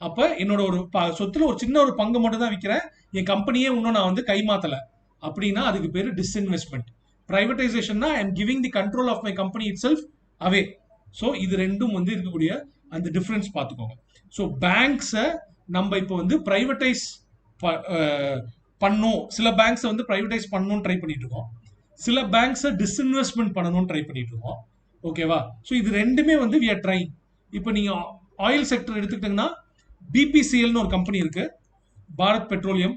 அப்ப என்னோட ஒரு சொத்துல ஒரு சின்ன ஒரு பங்கு மட்டும் தான் விற்கிறேன், என் கம்பெனியே இன்னும் நான் வந்து கைமாத்தல அப்படின்னா அதுக்கு பேரு டிஸ்இன்வெஸ்ட்மெண்ட். பிரைவேடைசேஷன்னா I am giving the control of my company itself away. So இது ரெண்டும் வந்து இருக்கக்கூடிய அந்த டிஃபரன்ஸ் பார்த்துக்கோங்க. ஸோ பேங்க்ஸை நம்ம இப்போ வந்து பிரைவேடைஸ் பண்ணும், சில பேங்க்ஸை வந்து பிரைவேடைஸ் பண்ணணும்னு ட்ரை பண்ணிட்டு இருக்கோம், சில பேங்க்ஸை டிஸ்இன்வெஸ்ட்மெண்ட் பண்ணணும்னு ட்ரை பண்ணிட்டு இருக்கோம். ஓகேவா? ஸோ இது ரெண்டுமே வந்து வி ஆர் ட்ரைங். இப்போ நீங்க ஆயில் செக்டர் எடுத்துக்கிட்டீங்கன்னா பிபிசிஎல்னு ஒரு கம்பெனி இருக்கு, பாரத் பெட்ரோலியம்,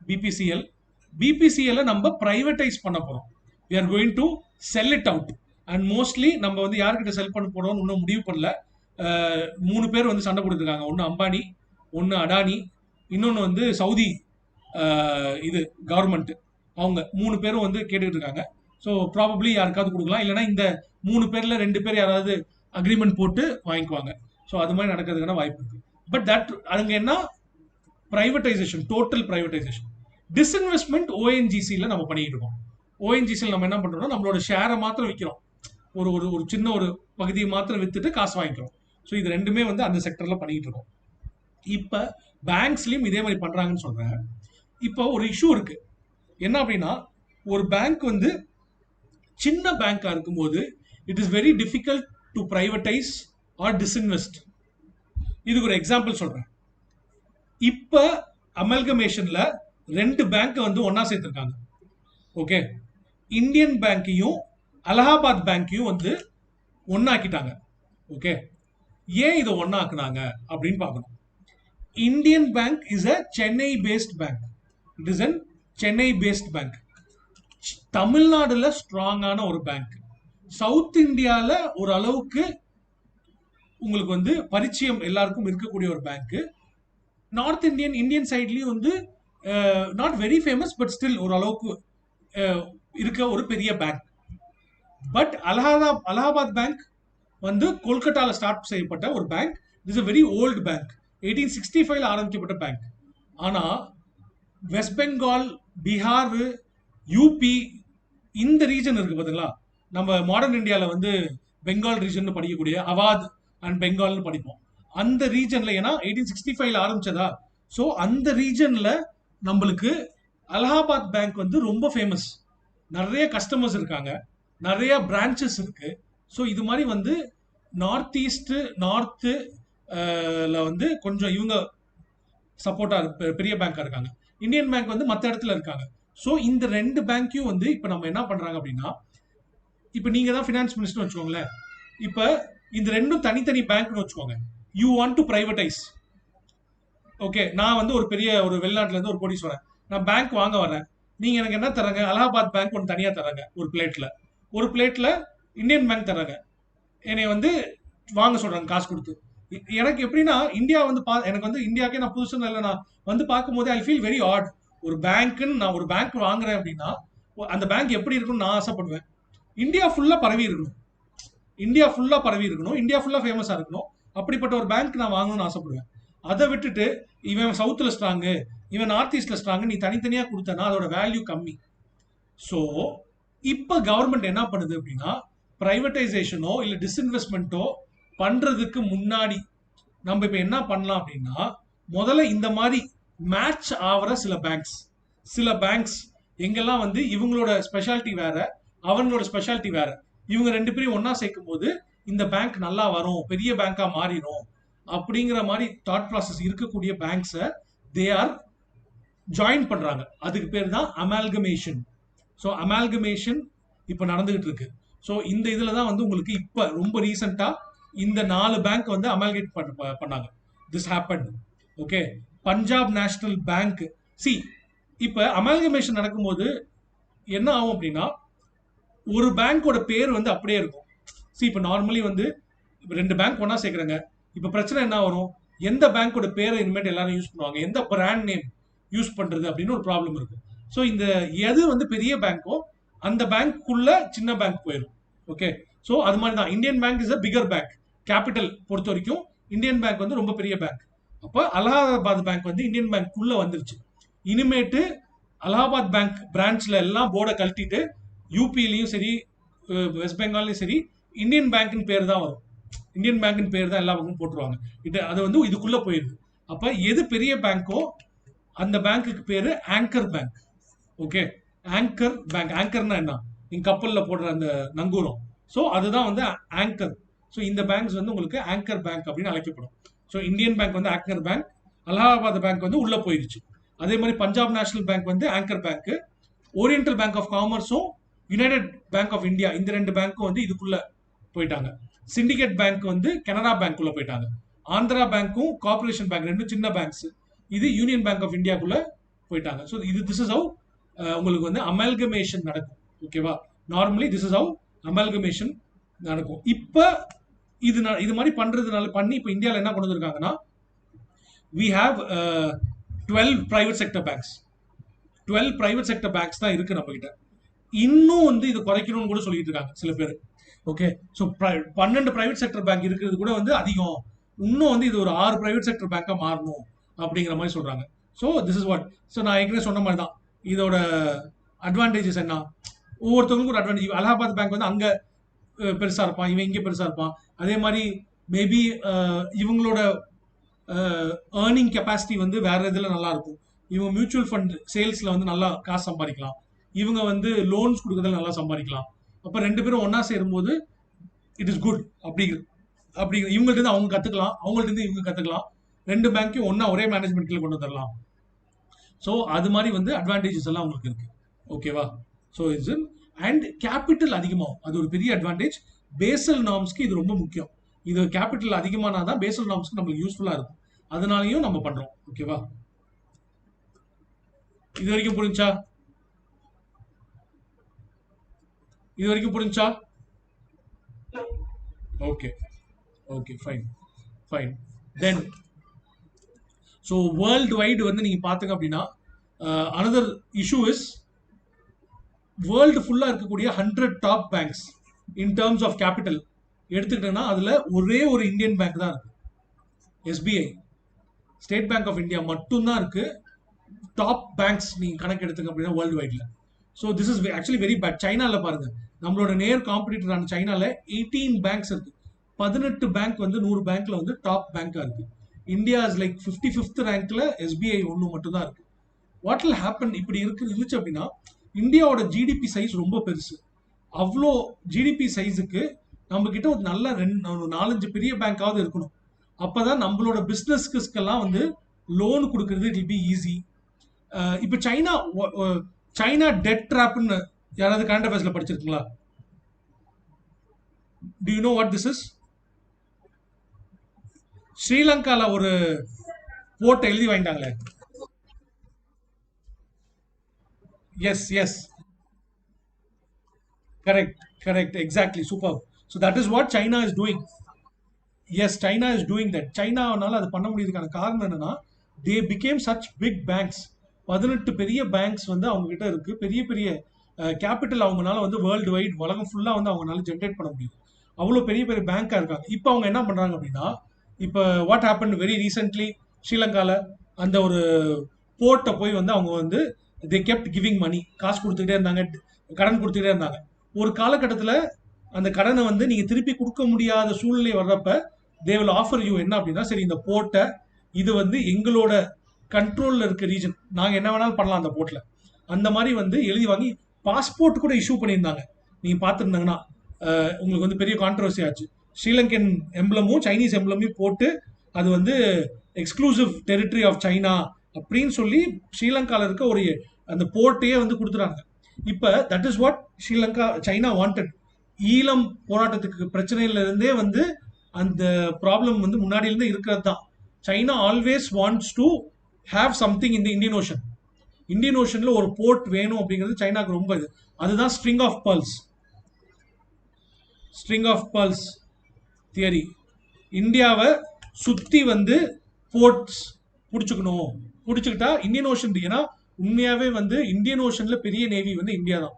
பிபிசிஎல். பிபிசிஎல் நம்ம பிரைவேடைஸ் பண்ண போறோம். we are going to sell it out and mostly நம்ம வந்து யார்கிட்ட செல் பண்ண போறோம் இன்னும் முடிவு பண்ணல. 3 பேர் வந்து சண்டை போட்டுருக்காங்க. ஒன்னு அம்பானி, ஒன்னு அடானி, இன்னொன்னு வந்து சவுதி இது கவர்மெண்ட். அவங்க 3 பேரும் வந்து கேட்டுக்கிட்டு இருக்காங்க. ஸோ ப்ராபப்ளி யாருக்காவது கொடுக்கலாம், இல்லைன்னா இந்த 3 பேர்ல 2 பேர் யாராவது அக்ரிமெண்ட் போட்டு வாங்கிக்குவாங்க. ஸோ அது மாதிரி நடக்கிறதுக்கான வாய்ப்பு இருக்கு. பட் தட் அங்க என்ன, பிரைவேடைசேஷன், டோட்டல் பிரைவேடைசேஷன். டிஸ்இன்வெஸ்ட்மெண்ட் ஓஎன்ஜிசியில் நம்ம பண்ணிட்டு இருக்கோம். ஓஎன்ஜிசியில் நம்ம என்ன பண்றோம்னா நம்மளோட ஷேரை மாத்திரம் விற்கிறோம், ஒரு ஒரு ஒரு சின்ன ஒரு பகுதியை மாத்திரம் வித்துட்டு காசு வாங்கிக்கிறோம். ஸோ இது ரெண்டுமே வந்து அந்த செக்டர்ல பண்ணிட்டு இருக்கோம். இப்ப பேங்க்ஸ்லயும் இதே மாதிரி பண்றாங்கன்னு சொல்றேன். இப்போ ஒரு இஷ்யூ இருக்கு என்ன அப்படின்னா, ஒரு பேங்க் வந்து சின்ன பேங்கா இருக்கும்போது it is very difficult to privatise or disinvest. இதுக்கு ஒரு எக்ஸாம்பிள் சொல்றேன். இப்ப அமல்கமேஷன்ல 2 பேங்க் வந்து ஒன்னா சேர்த்திருக்காங்க. ஓகே, இந்தியன் பேங்கையும் அலகாபாத் பேங்கையும் வந்து ஒன்னாக்கிட்டாங்க. ஓகே, ஏன் இதை ஒன்னாக்குனாங்க அப்படின்னு பார்க்கணும். Indian bank is a Chennai based bank. It is an Chennai based bank. தமிழ்நாடுல ஸ்ட்ராங்கான ஒரு பேங்க், சவுத் இந்தியால ஒரு அளவுக்கு உங்களுக்கு வந்து பரிச்சயம் எல்லாருக்கும் இருக்கக்கூடிய ஒரு பேங்க், நார்த் இந்தியன் சைட்லயும் வந்து not very famous but still ஒரு அளவுக்கு இருக்க ஒரு பெரிய பேங்க். பட் அலகாபாத் பேங்க் வந்து கொல்கட்டால ஸ்டார்ட் செய்யப்பட்ட ஒரு bank. It is a very old bank. 1865 ஆரம்பிக்கப்பட்ட பேங்க். ஆனா வெஸ்ட் பெங்கால், பீகார், யூபி இந்த ரீஜன் இருக்கு பாத்தீங்களா, நம்ம மாடர்ன் இந்தியால வந்து பெங்கால் ரீஜன் படிக்கக்கூடிய அவாத் அண்ட் பெங்கால்னு படிப்போம். அந்த ரீஜன்ல, ஏன்னா 1865 ஆரம்பிச்சதா, ஸோ அந்த ரீஜன்ல நம்மளுக்கு அலகாபாத் பேங்க் வந்து ரொம்ப ஃபேமஸ். நிறைய கஸ்டமர்ஸ் இருக்காங்க, நிறைய பிரான்ச்சஸ் இருக்கு. ஸோ இது மாதிரி வந்து நார்த் ஈஸ்ட், நார்த்து வந்து கொஞ்சம் இவங்க சப்போர்ட்டா பெரிய பேங்கா இருக்காங்க. இந்தியன் பேங்க் வந்து மற்ற இடத்துல இருக்காங்க. ஸோ இந்த 2 பேங்க்கையும் வந்து இப்போ நம்ம என்ன பண்றாங்க அப்படின்னா, இப்போ நீங்க தான் ஃபினான்ஸ் மினிஸ்டர் வச்சுக்கோங்களேன். இப்போ இந்த ரெண்டும் தனித்தனி பேங்க்னு வச்சுக்கோங்க. You want to privatise. Okay, நான் வந்து ஒரு பெரிய ஒரு வெளிநாட்டுல இருந்து ஒரு கோடீஸ்வரன், நான் பேங்க் வாங்க வரேன். நீங்க எனக்கு என்ன தராங்க, அலகாபாத் பேங்க் ஒன்று தனியா தராங்க ஒரு பிளேட்ல இந்தியன் பேங்க் தராங்க, என்னை வந்து வாங்க சொல்றாங்க காசு கொடுத்து. எனக்கு எப்படின்னா, இந்தியா வந்து எனக்கு வந்து இந்தியாக்கே நான் புதுசுன்னு இல்லை, நான் வந்து பார்க்கும்போது ஐ ஃபீல் வெரி ஆட். ஒரு பேங்க்னு நான் ஒரு பேங்க் வாங்குறேன் அப்படின்னா அந்த பேங்க் எப்படி இருக்கும்னு நான் ஆசைப்படுவேன். இந்தியா ஃபுல்லா பரவி இருக்கணும், இந்தியா ஃபுல்லா ஃபேமஸா இருக்கணும். அப்படிப்பட்ட ஒரு பேங்க் நான் வாங்கணும்னு ஆசைப்படுவேன். அதை விட்டுட்டு இவன் சவுத்துல ஸ்ட்ராங்கு, இவன் நார்த் ஈஸ்ட்ல ஸ்ட்ராங்கு, நீ தனித்தனியா கொடுத்தனா அதோட வேல்யூ கம்மி. ஸோ இப்ப கவர்மெண்ட் என்ன பண்ணுது அப்படின்னா, பிரைவேடைசேஷனோ இல்ல டிஸ்இன்வெஸ்ட்மெண்ட்டோ பண்றதுக்கு முன்னாடி நம்ம இப்ப என்ன பண்ணலாம் அப்படின்னா, முதல்ல இந்த மாதிரி மேட்ச் ஆகிற சில பேங்க்ஸ் எங்கெல்லாம் வந்து இவங்களோட ஸ்பெஷாலிட்டி வேற, அவங்களோட ஸ்பெஷாலிட்டி வேற, இவங்க ரெண்டு பேரையும் ஒன்னா சேர்க்கும் போது இந்த பேங்க் நல்லா வரும், பெரிய பேங்கா மாறிடும் அப்படிங்கிற மாதிரி தாட் ப்ராசஸ் இருக்கக்கூடிய பேங்க்ஸை தே ஆர் ஜாயின் பண்றாங்க. அதுக்கு பேர் தான் அமால்கமேஷன். ஸோ அமால்கமேஷன் இப்போ நடந்துகிட்டு இருக்கு. ஸோ இந்த இதில் தான் வந்து உங்களுக்கு இப்போ ரொம்ப ரீசெண்டாக இந்த 4 பேங்க் வந்து அமால்கேட் பண்ணாங்க. This happen. Okay, Punjab national bank. C இப்போ அமால்கமேஷன் நடக்கும்போது என்ன ஆகும் அப்படின்னா, ஒரு பேங்கோட பேர் வந்து அப்படியே இருக்கும். சி இப்போ நார்மலி வந்து 2 பேங்க் ஒன்றா சேர்க்குறாங்க. இப்போ பிரச்சனை என்ன வரும், எந்த பேங்கோட பேரை இனிமேட்டு எல்லாரும் யூஸ் பண்ணுவாங்க, எந்த பிராண்ட் நேம் யூஸ் பண்ணுறது அப்படின்னு ஒரு ப்ராப்ளம் இருக்கும். ஸோ இந்த எது வந்து பெரிய பேங்கோ அந்த பேங்க்குள்ள சின்ன பேங்க் போயிடும். ஓகே, ஸோ அது மாதிரி தான் Indian bank is a bigger bank. Capital பொறுத்த வரைக்கும் இந்தியன் பேங்க் வந்து ரொம்ப பெரிய பேங்க். அப்போ அலகாபாத் பேங்க் வந்து இந்தியன் பேங்க் உள்ள வந்துருச்சு. இனிமேட்டு அலகாபாத் பேங்க் பிரான்ச்ல எல்லாம் போர்டை கழட்டிட்டு யூபிலையும் சரி வெஸ்ட் பெங்கால்லையும் சரி இந்தியன் பேங்க்னு பேர் தான் வரும். இந்தியன் பேங்க்னு பேர் தான் எல்லா பக்கமும் போட்டுருவாங்க. அது வந்து இதுக்குள்ள போயிடுது. அப்ப எது பெரிய பேங்கோ அந்த பேங்க்குக்கு பேரு anchor bank. Okay, anchor bank. ஆங்கர்னா என்ன, நீங்க கப்பல்ல போடுற அந்த நங்கூரம். ஸோ அதுதான் வந்து ஆங்கர். ஸோ இந்த பேங்க்ஸ் வந்து உங்களுக்கு ஆங்கர் பேங்க் அப்படின்னு அழைக்கப்படும். ஸோ இந்தியன் பேங்க் வந்து ஆங்கர் பேங்க், அலகாபாத் பேங்க் வந்து உள்ள போயிடுச்சு. அதே மாதிரி பஞ்சாப் நேஷனல் பேங்க் வந்து anchor bank, oriental bank of காமர்ஸும் யுனைடெட் பேங்க் ஆஃப் இந்தியா இந்த 2 பேங்க்கும் வந்து இதுக்குள்ள போயிட்டாங்க. சிண்டிகேட் பேங்க் வந்து கனரா பேங்க் உள்ள போயிட்டாங்க. ஆந்திரா பேங்க்கும் கார்பரேஷன் பேங்க் ரெண்டும் சின்ன பேங்க்ஸ், இது யூனியன் பேங்க் ஆஃப் இந்தியாக்குள்ள போயிட்டாங்க. ஸோ இது திஸ் இஸ் ஹவ் உங்களுக்கு வந்து அமால்கமேஷன் நடக்கும். ஓகேவா, normally this is how amalgamation நடக்கும். இப்போ இது மாதிரி பண்றதுனால பண்ணி இப்போ இந்தியாவில் என்ன கொண்டு வந்திருக்காங்கன்னா, we have 12 private sector banks. 12 private sector banks தான் இருக்கு நம்ம கிட்ட. இன்னும் வந்து இது குறைக்கணும்னு கூட சொல்லிட்டு இருக்காங்க சில பேர். Okay, so 12 private sector bank இருக்கிறது கூட வந்து அதிகம், இன்னும் வந்து இது ஒரு 6 பிரைவேட் செக்டர் பேங்காக மாறணும் அப்படிங்கிற மாதிரி சொல்றாங்க. So this is what. So நான் ஏற்கனவே சொன்ன மாதிரி தான் இதோட அட்வான்டேஜஸ் என்ன, ஒவ்வொருத்தவங்களுக்கும் ஒரு அட்வான்டேஜ். அலகாபாத் பேங்க் வந்து அங்கே பெருசாக இருப்பான், இவன் இங்கே பெருசாக இருப்பான். அதே மாதிரி மேபி இவங்களோட ஏர்னிங் கெப்பாசிட்டி வந்து வேற இதில் நல்லா இருக்கும். இவங்க மியூச்சுவல் ஃபண்ட் சேல்ஸில் வந்து நல்லா காசு சம்பாதிக்கலாம், இவங்க வந்து லோன்ஸ் கொடுக்கறதுல நல்லா சம்பாதிக்கலாம். அப்போ 2 பேரும் ஒன்னா சேரும்போது இட் இஸ் குட். அப்படிங்கிற இவங்கள்ட்ட இருந்து அவங்க கற்றுக்கலாம், அவங்கள்ட்ட இருந்து இவங்க கற்றுக்கலாம், 2 பேங்க்கையும் ஒன்னா ஒரே மேனேஜ்மெண்ட்ல கொண்டு வந்துடலாம். ஸோ அது மாதிரி வந்து அட்வான்டேஜஸ் எல்லாம் உங்களுக்கு இருக்கு. ஓகேவா, ஸோ இட்ஸ் அண்ட் கேபிட்டல் அதிகமாகும், அது ஒரு பெரிய அட்வான்டேஜ். பேசல் நார்ம்ஸ்க்கு இது ரொம்ப முக்கியம். இது கேபிட்டல் அதிகமானா தான் பேசல் நார்ம்ஸ்க்கு நம்மளுக்கு யூஸ்ஃபுல்லா இருக்கும். அதனாலையும் நம்ம பண்றோம். ஓகேவா, இது வரைக்கும் புரிஞ்சா? இது வரைக்கும் புரிஞ்சா? Okay okay, fine fine. தென் ஸோ வேர்ல்டு வைடு வந்து நீங்க பாத்துங்க அப்படின்னா, அனதர் இஷ்யூ இஸ் வேர்ல்டு ஃபுல்லா இருக்கக்கூடிய 100 top banks in terms of capital எடுத்துக்கிட்டோம்னா அதுல ஒரே ஒரு இந்தியன் பேங்க் தான் இருக்கு, SBI. State bank of India மட்டும்தான் இருக்கு டாப் பேங்க்ஸ் நீங்க கணக்கு எடுத்துங்க அப்படின்னா வேர்ல்டு வைட்ல. So this is actually very bad. சைனால பாருங்க, நம்மளோட நேர் காம்படிட்டரான சைனால 18 பேங்க்ஸ் இருக்கு. 18 பேங்க் வந்து 100 பேங்க்ல வந்து டாப் பேங்கா இருக்கு. இந்தியா இஸ் லைக் 55th ரேங்க்ல எஸ்பிஐ ஒன்று மட்டும் தான் இருக்கு. வாட் வில் ஹேப்பன், இப்படி இருந்துச்சு அப்படின்னா இந்தியாவோட ஜிடிபி சைஸ் ரொம்ப பெருசு. அவ்வளோ ஜிடிபி சைஸுக்கு நம்ம கிட்ட ஒரு நல்ல 4-5 பெரிய பேங்காவது இருக்கணும். அப்பதான் நம்மளோட பிசினஸ்க்கெல்லாம் வந்து லோன் கொடுக்கறது இட் வில் பி ஈஸி. இப்போ சைனா டெட் ட்ராப்னு யாராவது கரண்ட் அஃபேர்ஸ்ல படிச்சிருக்கீங்களா? Do you know what this is? ஸ்ரீலங்கால ஒரு போர்ட் எழுதி வாங்கிட்டாங்களே. Yes yes, correct correct, exactly, super. So that is what China is doing. Yes, China is doing that. சைனானால அது பண்ண முடியுதுக்கான காரணம் என்னன்னா, they become such big banks. 18 பெரிய பேங்க்ஸ் வந்து அவங்க கிட்ட இருக்கு. பெரிய பெரிய கேபிட்டல் அவங்களால வந்து வேர்ல்டு வைட் உலகம் ஃபுல்லா வந்து அவங்களால ஜென்ரேட் பண்ண முடியுது. அவ்வளோ பெரிய பெரிய பேங்கா இருக்காங்க. இப்போ அவங்க என்ன பண்றாங்க அப்படின்னா, இப்போ வாட் ஹேப்பன் வெரி ரீசென்ட்லி ஸ்ரீலங்கால அந்த ஒரு போர்ட்டை போய் வந்து அவங்க வந்து தே கெப்ட் கிவிங் மணி, காசு கொடுத்துக்கிட்டே இருந்தாங்க, கடன் கொடுத்துக்கிட்டே இருந்தாங்க. ஒரு காலகட்டத்தில் அந்த கடனை வந்து நீங்க திருப்பி கொடுக்க முடியாத சூழ்நிலை வர்றப்ப தே வில் ஆஃபர் யூ என்ன அப்படின்னா, சரி இந்த போர்ட்டை இது வந்து எங்களோட கண்ட்ரோல்ல இருக்க ரீஜன், நாங்க என்ன வேணாலும் பண்ணலாம் அந்த போர்ட்ல. அந்த மாதிரி வந்து எழுதி வாங்கி பாஸ்போர்ட் கூட இஷ்யூ பண்ணியிருந்தாங்க. நீங்க பார்த்துருந்தாங்கன்னா உங்களுக்கு வந்து பெரிய கான்ட்ரவர்சி ஆச்சு. ஸ்ரீலங்கன் எம்ப்ளமும் சைனீஸ் எம்ப்ளமையும் போட்டு அது வந்து எக்ஸ்க்ளூசிவ் டெரிட்டரி ஆஃப் சைனா அப்படின்னு சொல்லி ஸ்ரீலங்கால இருக்க ஒரு அந்த போர்ட்டையே வந்து கொடுத்துறாங்க. இப்ப that is what Sri Lanka China wanted. Eelam போராட்டத்துக்கு பிரச்சனையில இருந்தே வந்து அந்த ப்ராப்ளம் வந்து முன்னாடியிலிருந்து இருக்கிறது தான். China always wants to have something in the Indian ocean. Indian ஓஷன்ல ஒரு போர்ட் வேணும் அப்படிங்கிறது சைனாக்கு ரொம்ப இது. அதுதான் string of pearls. String of pearls theory. இந்தியாவை சுத்தி வந்து போர்ட்ஸ் பிடிச்சுக்கணும். பிடிச்சுக்கிட்டா இந்தியன் ஓஷன், ஏன்னா உண்மையாவே வந்து இந்தியன் ஓஷன்ல பெரிய நேவி வந்து இந்தியா தான்.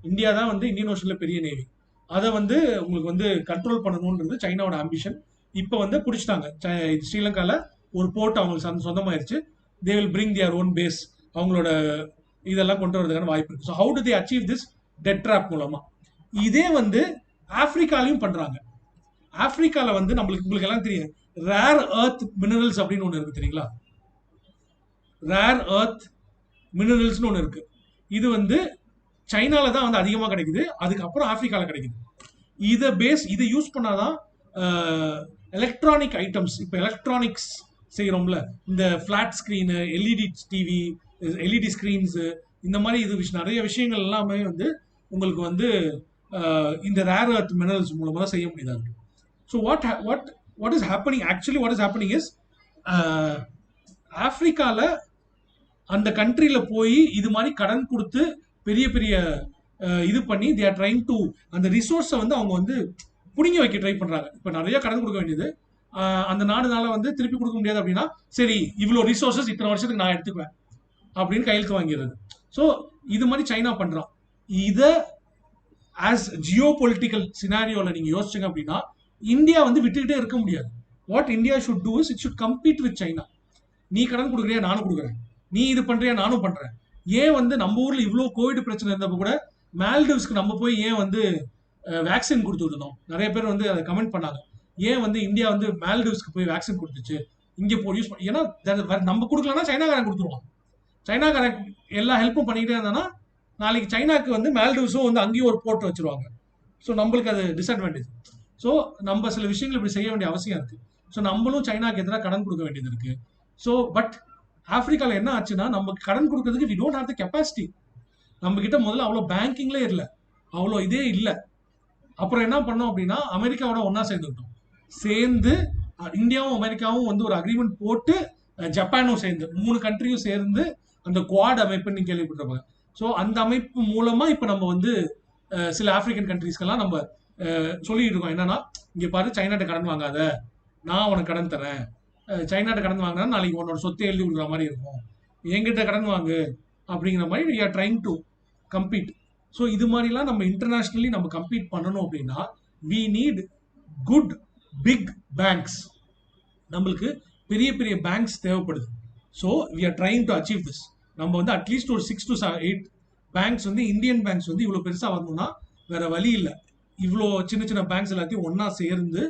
இந்தியா தான் வந்து இந்தியன் ஓஷன்ல பெரிய நேவி. அதை வந்து உங்களுக்கு வந்து கண்ட்ரோல் பண்ணணும்ன்றது சைனாவோட ஆம்பிஷன். இப்போ வந்து பிடிச்சிட்டாங்க. ஸ்ரீலங்கால ஒரு போர்ட் அவங்களுக்கு சொந்தமாயிருச்சு. They will bring their own base. அவங்களோட இதெல்லாம் கொண்டு வரதுக்கான வாய்ப்பு இருக்கு. So how do they achieve this? Debt trap மூலமா. இதே வந்து ஆப்பிரிக்காலையும் பண்றாங்க. ஆப்பிரிக்கால வந்து உங்களுக்கு எல்லாம் தெரியும், ரேர் எர்த் மினரல்ஸ் அப்படின்னு ஒன்று இருக்கு, தெரியுங்களா? ரேர் எர்த் மினரல்ஸ்னு ஒன்று இருக்கு. இது வந்து சைனால தான் வந்து அதிகமாக கிடைக்குது, அதுக்கப்புறம் ஆப்பிரிக்கால கிடைக்குது. இதை யூஸ் பண்ணாதான் எலக்ட்ரானிக் ஐட்டம்ஸ், இப்போ எலக்ட்ரானிக்ஸ் செய்யறோம்ல, இந்த flat screen, LED TV, LED screens, இந்த மாதிரி இது நிறைய விஷயங்கள் எல்லாமே வந்து உங்களுக்கு வந்து இந்த ரேர் எர்த் மினரல்ஸ் மூலமா தான் செய்ய முடியுது. So what is happening, actually what is happening is ஆப்பிரிக்கால அந்த கண்ட்ரியில போய் இது மாதிரி கடன் கொடுத்து பெரிய பெரிய இது பண்ணி they are trying to அந்த ரிசோர்ஸை வந்து அவங்க வந்து புடுங்கி வைக்க ட்ரை பண்றாங்க. இப்போ நிறைய கடன் கொடுக்க வேண்டியது, அந்த நாடுனால வந்து திருப்பி கொடுக்க முடியாது அப்படின்னா, சரி இவ்வளோ ரிசோர்ஸஸ் இத்தனை வருஷத்துக்கு நான் எடுத்துக்குவேன் அப்படின்னு கையெழுத்து வாங்கிடுறது. ஸோ இது மாதிரி சைனா பண்றான். இதை ஆஸ் ஜியோ பொலிட்டிக்கல் சினாரியோல நீங்க யோசிச்சீங்க அப்படின்னா இந்தியா வந்து விட்டுக்கிட்டே இருக்க முடியாது. What India should do is it should compete with China. நீ கடன் கொடுக்குறியா, நானும் கொடுக்குறேன். நீ இது பண்றியா, நானும் பண்றேன். ஏன் வந்து நம்ம ஊர்ல இவ்வளோ கோவிட் பிரச்சனை இருந்தப்ப கூட மால்டிவ்ஸ்க்கு நம்ம போய் ஏன் வந்து வேக்சின் கொடுத்து விடணும்? நிறைய பேர் வந்து அதை கமெண்ட் பண்ணாங்க. ஏன் வந்து இந்தியா வந்து மால்டிவ்ஸ்க்கு போய் வேக்சின் கொடுத்துச்சு, இங்கே போய் யூஸ் பண்ண? ஏன்னா நம்ம கொடுக்கலன்னா சைனாக்காரன் கொடுத்துருவான். சைனாக்காரன் எல்லா ஹெல்ப்பும் பண்ணிக்கிட்டே இருந்தானா நாளைக்கு சைனாக்கு வந்து மால்டிவ்ஸும் வந்து அங்கேயும் ஒரு போர்ட் வச்சிருவாங்க. ஸோ நம்மளுக்கு அது டிஸ்அட்வான்டேஜ். ஸோ நம்ம சில விஷயங்கள் இப்படி செய்ய வேண்டிய அவசியம் இருக்கு. ஸோ நம்மளும் சைனாக்கு எதிராக கடன் கொடுக்க வேண்டியது இருக்கு. ஸோ பட் ஆப்பிரிக்காவில் என்ன ஆச்சுன்னா, நமக்கு கடன் கொடுக்கறதுக்கு we don't have the capacity. நம்ம கிட்ட முதல்ல அவ்வளோ பேங்கிங்லே இல்லை, அவ்வளோ இதே இல்லை. அப்புறம் என்ன பண்ணோம் அப்படின்னா அமெரிக்காவோட ஒன்னா சேர்ந்துக்கிட்டோம். சேர்ந்து இந்தியாவும் அமெரிக்காவும் வந்து ஒரு அக்ரிமெண்ட் போட்டு, ஜப்பானும் சேர்ந்து, 3 கண்ட்ரியும் சேர்ந்து அந்த குவாட் அமைப்புன்னு கேள்விப்பட்டிருப்பாங்க. ஸோ அந்த அமைப்பு மூலமா இப்போ நம்ம வந்து சில ஆப்பிரிக்கன் கண்ட்ரீஸ்க்கெல்லாம் நம்ம சொல்லிட்டு இருக்கோம் என்னன்னா, இங்க பாரு சைனாட்ட கடன் வாங்காத, நான் உனக்கு கடன் தரேன். சைனாட்ட கடன் வாங்கினா நாளைக்கு உன்னோட சொத்தை எழுதி கொடுக்குற மாதிரி இருக்கும், என்கிட்ட கடன் வாங்கு அப்படிங்கிற மாதிரி we are trying to compete. So இது மாதிரிலாம் நம்ம இன்டர்நேஷ்னலி நம்ம கம்பீட் பண்ணணும் அப்படின்னா we need good big banks. நம்மளுக்கு பெரிய பெரிய பேங்க்ஸ் தேவைப்படுது. So we are trying to achieve this. நம்ம வந்து அட்லீஸ்ட் ஒரு 6 to 8 பேங்க்ஸ் வந்து, இந்தியன் பேங்க்ஸ் வந்து இவ்வளோ பெருசாக வரணும்னா வேற வழி இல்லை. இவ்வளோ சின்ன சின்ன பேங்க்ஸ் எல்லாத்தையும் ஒன்னா சேர்ந்து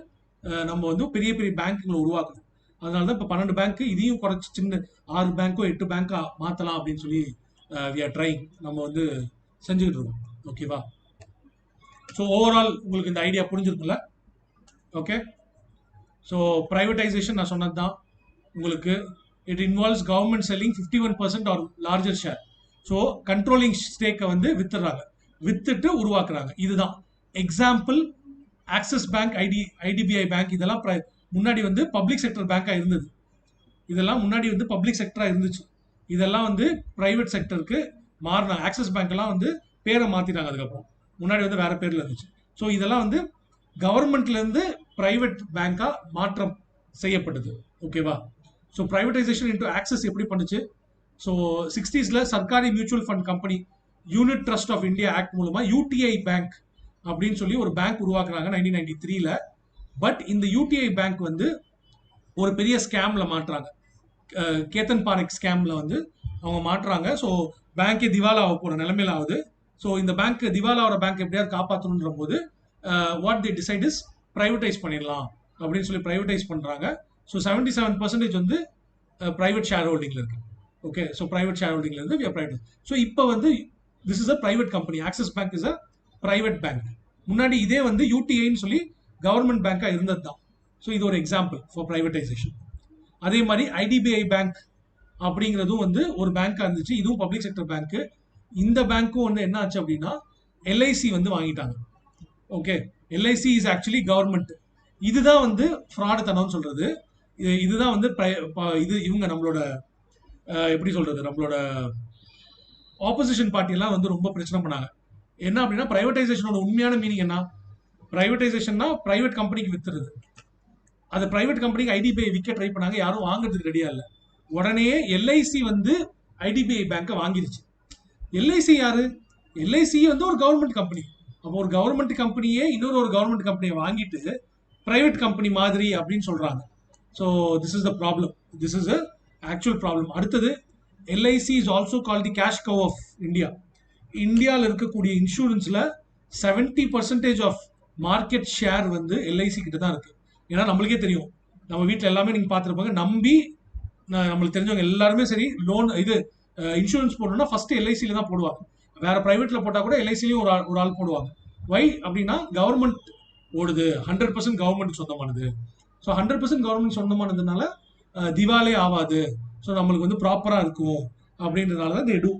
நம்ம வந்து பெரிய பெரிய பேங்க்குகளை உருவாக்குது. அதனால தான் இப்போ 12 பேங்க், இதையும் குறைச்சி சின்ன 6 பேங்கோ 8 பேங்கா மாற்றலாம் அப்படின்னு சொல்லி we are trying, நம்ம வந்து செஞ்சுக்கிட்டு இருக்கோம். ஓகேவா? ஸோ ஓவரால் உங்களுக்கு இந்த ஐடியா புரிஞ்சிருக்குல்ல? ஓகே. ஸோ ப்ரைவேட்டைசேஷன் நான் சொன்னது தான் உங்களுக்கு. It involves government selling 51% or larger share. So controlling ஸ்டேக்கை வந்து வித்துடுறாங்க, வித்துட்டு உருவாக்குறாங்க. இதுதான் example. Axis bank, IDBI bank, இதெல்லாம் முன்னாடி வந்து பப்ளிக் செக்டர் பேங்காக இருந்தது. இதெல்லாம் முன்னாடி வந்து பப்ளிக் செக்டராக இருந்துச்சு. இதெல்லாம் வந்து பிரைவேட் செக்டருக்கு மாறினாங்க. ஆக்சிஸ் பேங்க் எல்லாம் வந்து பேரை மாற்றிட்டாங்க. அதுக்கப்புறம் முன்னாடி வந்து வேற பேரில் இருந்துச்சு. ஸோ இதெல்லாம் வந்து கவர்மெண்ட்லேருந்து பிரைவேட் பேங்காக மாற்றம் செய்யப்பட்டது. ஓகேவா? ஸோ ப்ரைவேட்டைசேஷன் இன்டு ஆக்சிஸ் எப்படி பண்ணுச்சு? ஸோ 60s சர்க்காரி mutual fund company Unit Trust of India Act மூலமா யூடிஐ பேங்க் அப்படின்னு சொல்லி ஒரு பேங்க் உருவாக்குறாங்க 1993. பட் இந்த யூடிஐ பேங்க் வந்து ஒரு பெரிய ஸ்கேம்ல மாட்டுறாங்க. கேத்தன் பாரெக் ஸ்கேம்ல வந்து அவங்க மாட்டுறாங்க. ஸோ பேங்கே திவாலா ஆக போற நிலைமையில ஆகுது. ஸோ இந்த பேங்க் திவாலா ஆகிற பேங்க் எப்படியாவது காப்பாற்றணுன்ற போது what the decide is privatise பண்ணிடலாம் அப்படின்னு சொல்லி பிரைவேட்டைஸ் பண்றாங்க. ஸோ 77% வந்து ப்ரைவேட் ஷேர் ஹோல்டிங்ல இருக்கு. ஓகே, ஸோ ப்ரைவேட் ஷேர் ஹோல்டிங்ல இருந்து ப்ரைவேட். ஸோ இப்போ வந்து this is a private company. Axis bank is a private bank. முன்னாடி இதே வந்து யூடிஐன்னு சொல்லி கவர்மெண்ட் பேங்காக இருந்தது தான். ஸோ இது ஒரு எக்ஸாம்பிள் ஃபார் பிரைவேடைசேஷன். அதே மாதிரி ஐடிபிஐ பேங்க் அப்படிங்கிறதும் வந்து ஒரு பேங்காக இருந்துச்சு. இதுவும் பப்ளிக் செக்டர் பேங்க்கு. இந்த பேங்க்கும் வந்து என்ன ஆச்சு அப்படின்னா எல்ஐசி வந்து வாங்கிட்டாங்க. Okay, LIC is actually government. இதுதான் வந்து ஃப்ராடு தனம்னு சொல்றது. இதுதான் வந்து இது இவங்க நம்மளோட எப்படி சொல்றது, நம்மளோட ஆப்போசிஷன் பார்ட்டி எல்லாம் வந்து ரொம்ப பிரச்சனை பண்ணாங்க. என்ன அப்படின்னா பிரைவேடைசேஷனோட உண்மையான மீனிங் என்ன? பிரைவேடைசேஷன்னா பிரைவேட் கம்பெனிக்கு வித்துறது. அது பிரைவேட் கம்பெனிக்கு ஐடிபிஐ விற்க ட்ரை பண்ணாங்க, யாரும் வாங்குறதுக்கு ரெடியா இல்லை. உடனே எல்ஐசி வந்து ஐடிபிஐ பேங்கை வாங்கிருச்சு. எல்ஐசி யாரு? எல்ஐசி வந்து ஒரு கவர்மெண்ட் கம்பெனி. அப்போ ஒரு கவர்மெண்ட் கம்பெனியே இன்னொரு கவர்மெண்ட் கம்பெனியை வாங்கிட்டு பிரைவேட் கம்பெனி மாதிரி அப்படின்னு சொல்றாங்க. So this is the problem. This is a actual problem. அடுத்தது, LIC is also call the cash cow of India. இந்தியாவில் இருக்கக்கூடிய இன்சூரன்ஸ்ல 70% ஆஃப் மார்க்கெட் ஷேர் வந்து எல்ஐசி கிட்ட தான் இருக்கு. ஏன்னா நம்மளுக்கே தெரியும், நம்ம வீட்டில் எல்லாமே நீங்க பார்த்துருப்பாங்க, நம்பி நம்மளுக்கு தெரிஞ்சவங்க எல்லாருமே சரி லோன் இது இன்சூரன்ஸ் போடணும்னா ஃபர்ஸ்ட் எல்ஐசியில தான் போடுவாங்க. வேற பிரைவேட்ல போட்டா கூட எல்ஐசிலையும் ஒரு ஆள் போடுவாங்க. வை அப்படின்னா கவர்மெண்ட் ஓடுது, 100% கவர்மெண்ட் சொந்தமானது. ஸோ 100% கவர்மெண்ட் சொந்தமானதுனால திவாலே ஆகாது. ஸோ நம்மளுக்கு வந்து ப்ராப்பரா இருக்கும் அப்படின்றதுனால தான் எடு.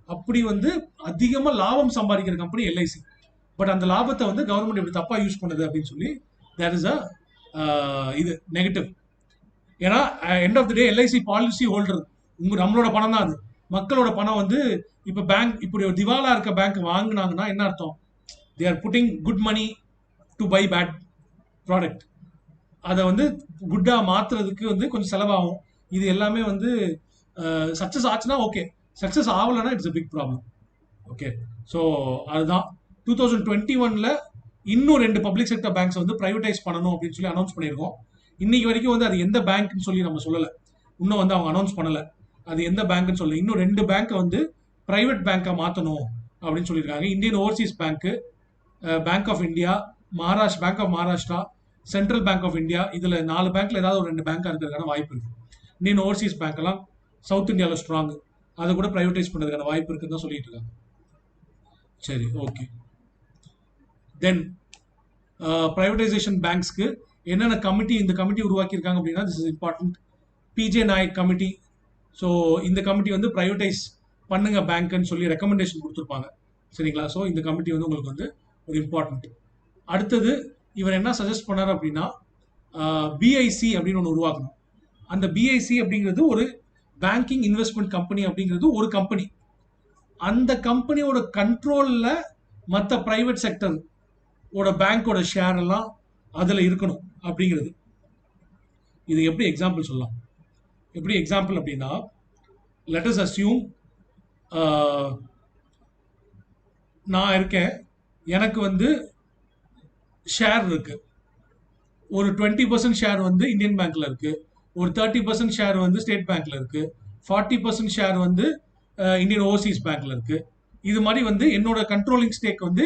அப்படி வந்து அதிகமா லாபம் சம்பாதிக்கிற கம்பெனி எல்ஐசி. பட் அந்த லாபத்தை வந்து கவர்மெண்ட் எப்படி தப்பா யூஸ் பண்ணுது அப்படின்னு சொல்லி தேர் இஸ் அ இது நெகட்டிவ். ஏன்னா end of the day LIC policy holder நம்மளோட பணம் தான் அது. மக்களோட பணம் வந்து இப்போ பேங்க் இப்படி ஒரு திவாலா இருக்க பேங்க் வாங்கினாங்கன்னா என்ன அர்த்தம்? They are putting good money to buy bad product. அதை வந்து குட்டா மாத்துறதுக்கு வந்து கொஞ்சம் செலவாகும். இது எல்லாமே வந்து சக்சஸ் ஆச்சுன்னா ஓகே, சக்சஸ் ஆகலைன்னா it's a big problem. Okay, so அதுதான் 2021 இன்னும் 2 பப்ளிக் செக்டர் பேங்க்ஸ் வந்து பிரைவேடைஸ் பண்ணணும் அப்படின்னு சொல்லி அனௌன்ஸ் பண்ணியிருக்கோம். இன்னைக்கு வரைக்கும் வந்து அது எந்த பேங்க்னு சொல்லி நம்ம சொல்லலை. இன்னும் வந்து அவங்க அனௌன்ஸ் பண்ணலை அது எந்த பேங்க்னு சொல்லி. இன்னும் 2 பேங்க்கை வந்து பிரைவேட் பேங்காக மாற்றணும் அப்படின்னு சொல்லியிருக்காங்க. Indian Overseas bank, bank of India, bank of Maharashtra, central bank of India. இதில் 4 பேங்க்ல ஏதாவது ஒரு 2 பேங்காக இருக்கிறதுக்கான வாய்ப்பு இருக்கு. இந்தியன் ஓவர்சீஸ் பேங்க் எல்லாம் சவுத் இந்தியாவில் ஸ்ட்ராங், அதை கூட பிரைவேடைஸ் பண்ணுறதுக்கான வாய்ப்பு இருக்குன்னு தான் சொல்லிட்டு இருக்காங்க. சரி, ஓகே. தென் பிரைவேடைசேஷன் பேங்க்ஸ்க்கு என்னென்ன கமிட்டி இந்த கமிட்டி உருவாக்கியிருக்காங்க அப்படின்னா, this is important. P J Nayak committee. So இந்த கமிட்டி வந்து பிரைவேடைஸ் பண்ணுங்க பேங்க்னு சொல்லி ரெக்கமெண்டேஷன் கொடுத்துருப்பாங்க. சரிங்களா? ஸோ இந்த கமிட்டி வந்து உங்களுக்கு வந்து ஒரு இம்பார்ட்டன்ட். அடுத்தது இவர் என்ன சஜஸ்ட் பண்ணார் அப்படின்னா, பிஐசி அப்படின்னு ஒன்று உருவாக்கணும். அந்த பிஐசி அப்படிங்கிறது ஒரு பேங்கிங் இன்வெஸ்ட்மெண்ட் கம்பெனி அப்படிங்கிறது ஒரு கம்பெனி. அந்த கம்பெனியோட கண்ட்ரோல்ல மற்ற பிரைவேட் செக்டர் ஓட பேங்கோட ஷேர் எல்லாம் அதுல இருக்கணும் அப்படிங்கிறது. இது எப்படி எக்ஸாம்பிள் சொல்லலாம்? எப்படி எக்ஸாம்பிள் அப்படின்னா, லெட் அஸ் அஸ்யூம் நான் இருக்கேன், எனக்கு வந்து ஷேர் இருக்கு. ஒரு 20% ஷேர் வந்து இந்தியன் பேங்க்ல இருக்கு, ஒரு 30% ஷேர் வந்து ஸ்டேட் பேங்க்ல இருக்கு, 40% ஷேர் வந்து இந்தியன் ஓவர்சீஸ் பேங்க்ல இருக்கு. இது மாதிரி வந்து என்னோட கண்ட்ரோலிங் ஸ்டேக் வந்து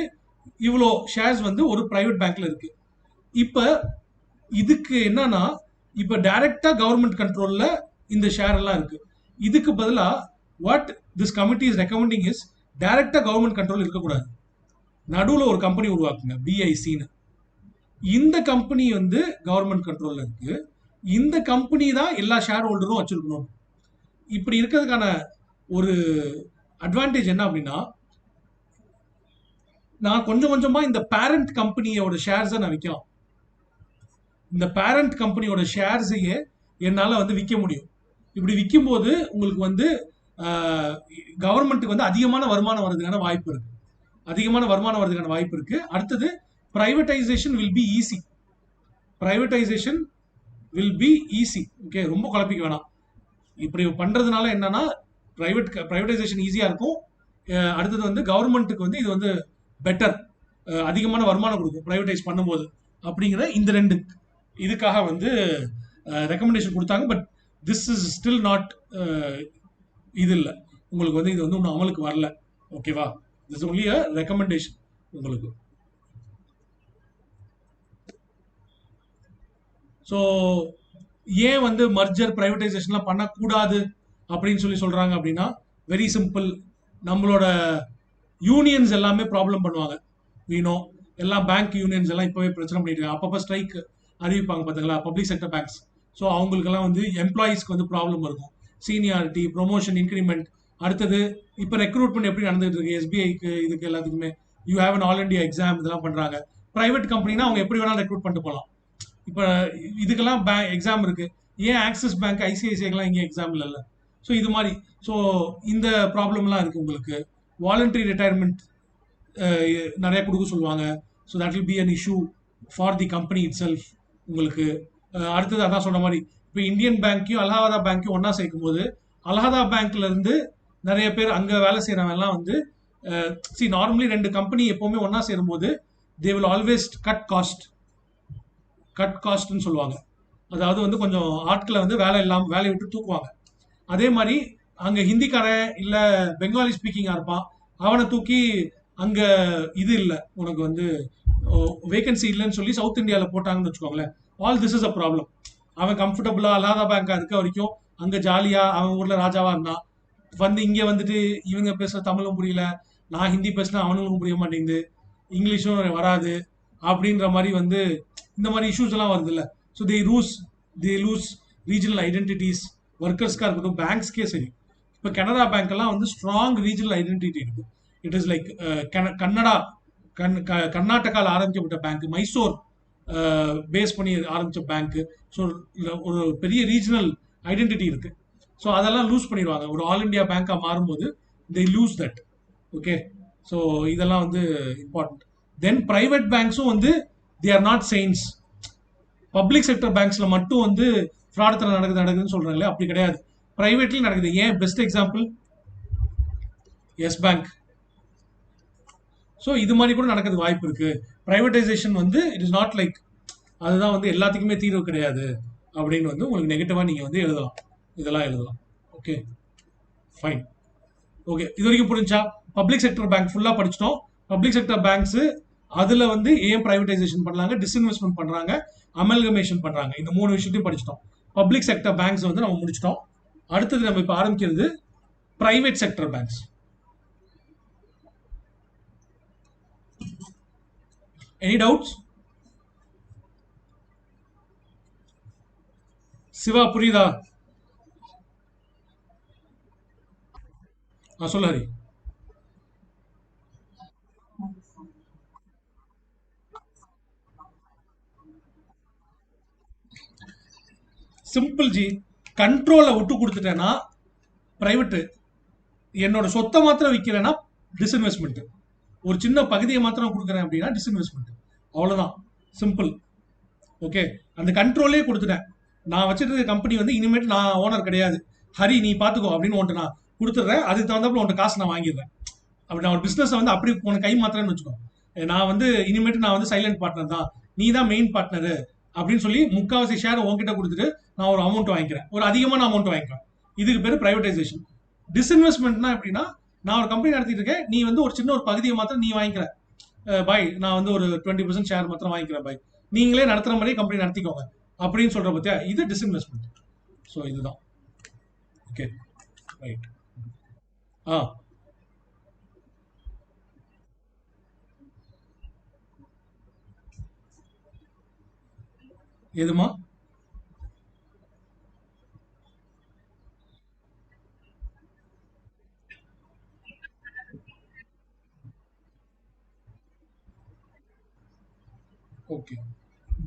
இவ்வளோ ஷேர்ஸ் வந்து ஒரு பிரைவேட் பேங்க்ல இருக்கு. இப்ப இதுக்கு என்னன்னா, இப்ப டைரக்டா கவர்மெண்ட் கண்ட்ரோல்ல இந்த ஷேர் எல்லாம் இருக்கு. இதுக்கு பதிலா what this committee is recommending is டைரக்டா கவர்மெண்ட் கண்ட்ரோல் இருக்கக்கூடாது. நடுவுல ஒரு கம்பெனி உருவாக்குங்க, பிஐசின்னு. இந்த கம்பெனி வந்து கவர்மெண்ட் கண்ட்ரோல்ல இருக்கு. இந்த கம்பெனி தான் எல்லா ஷேர் ஹோல்டரும் வச்சிருக்கணும். இப்படி இருக்கிறதுக்கான ஒரு அட்வான்டேஜ் என்ன அப்படின்னா, நான் கொஞ்சம் கொஞ்சமா இந்த பேரண்ட் கம்பெனியோட ஷேர்ஸை நான் விற்கலாம். இந்த பேரண்ட் கம்பெனியோட ஷேர்ஸையே என்னால் வந்து விற்க முடியும். இப்படி விற்கும் போது உங்களுக்கு வந்து கவர்மெண்ட்டுக்கு வந்து அதிகமான வருமானம் வர்றதுக்கான வாய்ப்பு இருக்கு. அடுத்தது, privatisation will be easy. Okay, ரொம்ப குழப்பிக்க வேணாம். இப்படி பண்றதுனால என்னன்னா, பிரைவேடைசேஷன் ஈஸியா இருக்கும். அடுத்தது வந்து கவர்மெண்ட்டுக்கு வந்து இது வந்து பெட்டர், அதிகமான வருமானம் கொடுக்கும் பிரைவேடைஸ் பண்ணும்போது அப்படிங்கிற இந்த 2 இதுக்காக வந்து ரெக்கமெண்டேஷன் கொடுத்தாங்க. But this is still not இது இல்லை, உங்களுக்கு வந்து இது வந்து இன்னும் அமலுக்கு வரல. ஓகேவா? திஸ் ஒன்லி அ ரெக்கமெண்டேஷன் உங்களுக்கு. ஸோ ஏன் வந்து மர்ஜர் பிரைவேடைசேஷன்லாம் பண்ணக்கூடாது அப்படின்னு சொல்றாங்க அப்படின்னா, வெரி சிம்பிள். நம்மளோட யூனியன்ஸ் எல்லாமே ப்ராப்ளம் பண்ணுவாங்க. வீணோ எல்லாம் பேங்க் யூனியன்ஸ் எல்லாம் இப்பவே பிரச்சனை பண்ணிட்டு இருக்காங்க. அப்பப்போ ஸ்ட்ரைக் அறிவிப்பாங்க பார்த்தீங்களா, பப்ளிக் செக்டர் பேங்க்ஸ். ஸோ அவங்களுக்கெல்லாம் வந்து எம்ப்ளாயீஸ்க்கு வந்து ப்ராப்ளம் இருக்கும். Seniority, promotion, increment. அடுத்தது இப்போ ரெக்ரூட்மெண்ட் எப்படி நடந்துட்டு இருக்கு எஸ்பிஐக்கு, இதுக்கு எல்லாத்துக்குமே you have an all India exam இதெல்லாம் பண்றாங்க. பிரைவேட் கம்பெனினா அவங்க எப்படி வேணாலும் ரெக்ரூட் பண்ணிட்டு போகலாம். இப்போ இதுக்கெல்லாம் எக்ஸாம் இருக்கு. ஏன் ஆக்சிஸ் பேங்க், ஐசிஐசிஐக்கெல்லாம் இங்கே எக்ஸாம் இல்லைல்ல? ஸோ இது மாதிரி. ஸோ இந்த ப்ராப்ளம்லாம் இருக்கு உங்களுக்கு. வாலண்டரி ரிட்டையர்மெண்ட் நிறைய கொடுக்க சொல்லுவாங்க. So that will be an issue for the company it self. உங்களுக்கு அடுத்தது அதான் சொன்ன மாதிரி, இப்போ இந்தியன் பேங்க்கையும் அலகாபாத் பேங்க்கையும் ஒன்னா சேர்க்கும் போது அலகாபாத் பேங்க்ல இருந்து நிறைய பேர் அங்க வேலை செய்யறவங்க எல்லாம் வந்து நார்மலி ரெண்டு கம்பெனி எப்பவுமே ஒன்னா சேரும்போது தே வில் ஆல்வேஸ் கட் காஸ்ட்னு சொல்லுவாங்க. அதாவது வந்து கொஞ்சம் ஆட்களை வந்து வேலையை விட்டு தூக்குவாங்க. அதே மாதிரி அங்க ஹிந்திக்காரன் இல்ல பெங்காலி ஸ்பீக்கிங்கா இருப்பான், அவனை தூக்கி அங்க இது இல்லை உனக்கு வந்து வேகன்சி இல்லைன்னு சொல்லி சவுத் இந்தியால போட்டாங்கன்னு வச்சுக்கோங்களேன். All this is a problem. அவன் கம்ஃபர்டபுளா அலகாபாத் பேங்கா இருக்க வரைக்கும் அங்க ஜாலியா அவன் ஊர்ல ராஜாவா இருந்தான். வந்து இங்க வந்துட்டு இவங்க பேசுற தமிழும் புரியல, நான் ஹிந்தி பேசினா அவனுங்களும் புரிய மாட்டேங்குது, இங்கிலீஷும் வராது அப்படின்ற மாதிரி வந்து இந்த மாதிரி இஷ்யூஸ் எல்லாம் வருது இல்ல. So they lose regional identities. ஒர்க்கர்ஸ்க்கா இருக்கட்டும், பேங்க்ஸ்க்கே சரி. இப்போ கனரா பேங்க் எல்லாம் வந்து ஸ்ட்ராங் ரீஜனல் ஐடென்டிட்டி இருக்கு. இட் இஸ் லைக் கர்நாடகால ஆரம்பிக்கப்பட்ட பேங்க், மைசூர் பேஸ் பண்ணி ஆரம்பிச்ச பேங்க். ஸோ ஒரு பெரிய ரீஜனல் ஐடென்டிட்டி இருக்கு. ஸோ அதெல்லாம் லூஸ் பண்ணிடுவாங்க. ஒரு ஆல் இண்டியா பேங்கா மாறும்போது they lose that. Okay. So இதெல்லாம் வந்து இம்பார்ட்டன்ட். தென் பிரைவேட் பேங்க்ஸும் வந்து they are not saints. Public sector பேங்க்ஸ்ல மட்டும் வந்து ஃப்ராடத்தனம் நடக்குதுன்னு சொல்றாங்களே, அப்படி கிடையாது. பிரைவேட்லயும் நடக்குது. ஏன் best example Yes bank. So இது மாதிரி கூட நடக்கிறது வாய்ப்பு இருக்கு. பிரைவேடைசேஷன் வந்து இட் இஸ் நாட் லைக் அதுதான் வந்து எல்லாத்துக்குமே தீர்வு கிடையாது அப்படின்னு வந்து உங்களுக்கு நெகட்டிவா நீங்க வந்து எழுதலாம். இதெல்லாம் எழுதலாம். Okay, fine. ஓகே, இது வரைக்கும் புரிஞ்சா? பப்ளிக் செக்டர் பேங்க் ஃபுல்லா படிச்சிட்டோம். பப்ளிக் செக்டர் பேங்க்ஸ் அதுல வந்து ஏன் பிரைவேடைசேஷன் பண்ணாங்க, டிஸ்இன்வெஸ்ட்மெண்ட் பண்றாங்க, அமல்கமேஷன் பண்றாங்க, இந்த மூணு விஷயத்தையும் படிச்சிட்டோம். பப்ளிக் செக்டர் பேங்க்ஸ் வந்து நம்ம முடிச்சிட்டோம். அடுத்தது நம்ம இப்ப ஆரம்பிக்கிறது private sector banks. Any doubts? Shiva புரியுதா? சொல்லு ஹரி. Simple G. கண்ட்ரோலை விட்டு கொடுத்துட்டேன்னா பிரைவேட், என்னோட சொத்தை மாத்திரம் விற்கிறேன்னா டிஸ்இன்வெஸ்ட்மெண்ட், ஒரு சின்ன பகுதியை மாத்திரம் கொடுக்குறேன் அப்படின்னா டிஸ்இன்வெஸ்ட்மெண்ட். அவ்வளவுதான், சிம்பிள். ஓகே, அந்த கண்ட்ரோலே கொடுத்துட்டேன். நான் வச்சிட்டு இருக்க கம்பெனி வந்து இனிமேட்டு நான் ஓனர் கிடையாது, ஹரி நீ பாத்துக்கோ அப்படின்னு ஒன்று நான் கொடுத்துட்றேன். அதுக்கு தகுந்தாப்புல உன்ட்ட காசு நான் வாங்கிடுறேன். அப்படி நான் ஒரு பிசினஸ் வந்து அப்படி உனக்கு கை மாத்திரன்னு வச்சுக்கோ. நான் வந்து இனிமேட்டு நான் வந்து சைலண்ட் பார்ட்னர் தான், நீ தான் மெயின் பார்ட்னர் அப்படின்னு சொல்லி முக்காவாசி ஷேர் உன்கிட்ட கொடுத்துட்டு நான் ஒரு அமௌண்ட் வாங்கிக்கிறேன், ஒரு அதிகமான அமௌண்ட் வாங்கிக்கிறேன். இதுக்கு பேரு பிரைவேடைசேஷன். டிஸ்இன்வெஸ்ட்மெண்ட்னா எப்படின்னா, நான் ஒரு கம்பெனி நடத்திட்டு இருக்கேன், நீ வந்து ஒரு சின்ன ஒரு பகுதியை மாத்திரம் நீ வாங்கிக்கிற. பாய் நான் வந்து ஒரு 20% ஷேர் மாத்திரம் வாங்கிக்கிறேன் பாய், நீங்களே நடத்துற மாதிரி கம்பெனி நடத்திக்கோங்க அப்படின்னு சொல்ற பத்தியா, இது டிஸ்இன்வெஸ்ட்மெண்ட். ஸோ இதுதான். Okay, right. ஆ எதுமா? ஓகே,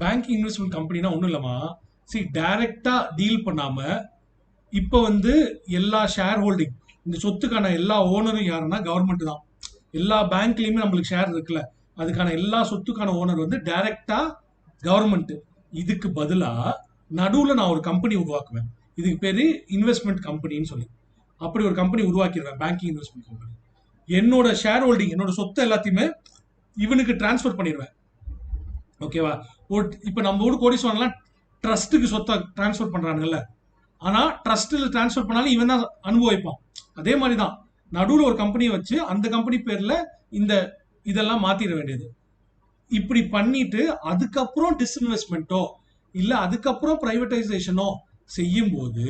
பேங்கிங் இன்வெஸ்ட்மெண்ட் கம்பெனினா ஒன்றும் இல்லைம்மா. டைரக்டா டீல் பண்ணாம இப்போ வந்து எல்லா ஷேர் ஹோல்டிங், இந்த சொத்துக்கான எல்லா ஓனரும் யாருன்னா கவர்மெண்ட் தான். எல்லா பேங்க்லயுமே நம்மளுக்கு ஷேர் இருக்குல்ல, அதுக்கான எல்லா சொத்துக்கான ஓனர் வந்து டைரக்டா கவர்மெண்ட். இதுக்கு பதிலா நடுவுல நான் ஒரு கம்பெனி உருவாக்குவேன், இதுக்கு பேரு இன்வெஸ்ட்மெண்ட் கம்பெனின்னு சொல்லி. அப்படி ஒரு கம்பெனி உருவாக்கிடுவேன், பேங்கிங் இன்வெஸ்ட்மெண்ட் கம்பெனி. என்னோட ஷேர் ஹோல்டிங், என்னோட சொத்து எல்லாத்தையுமே இவனுக்கு டிரான்ஸ்ஃபர் பண்ணிடுவேன். ஓகேவா? இப்ப நம்ம ஊர் கோடீஸ்வரன்லாம் ட்ரஸ்ட்டுக்கு சொத்தை டிரான்ஸ்ஃபர் பண்றாங்கல்ல, ஆனா ட்ரஸ்ட்ல டிரான்ஸ்ஃபர் பண்ணாலும் இவன் தான் அனுபவிப்பான். அதே மாதிரி தான் நடுவில் ஒரு கம்பெனியை வச்சு அந்த கம்பெனி பேர்ல இந்த இதெல்லாம் மாத்திட வேண்டியது. இப்படி பண்ணிட்டு அதுக்கப்புறம் டிஸ்இன்வெஸ்ட்மெண்ட்டோ இல்லை அதுக்கப்புறம் ப்ரைவேட்டைசேஷனோ செய்யும் போது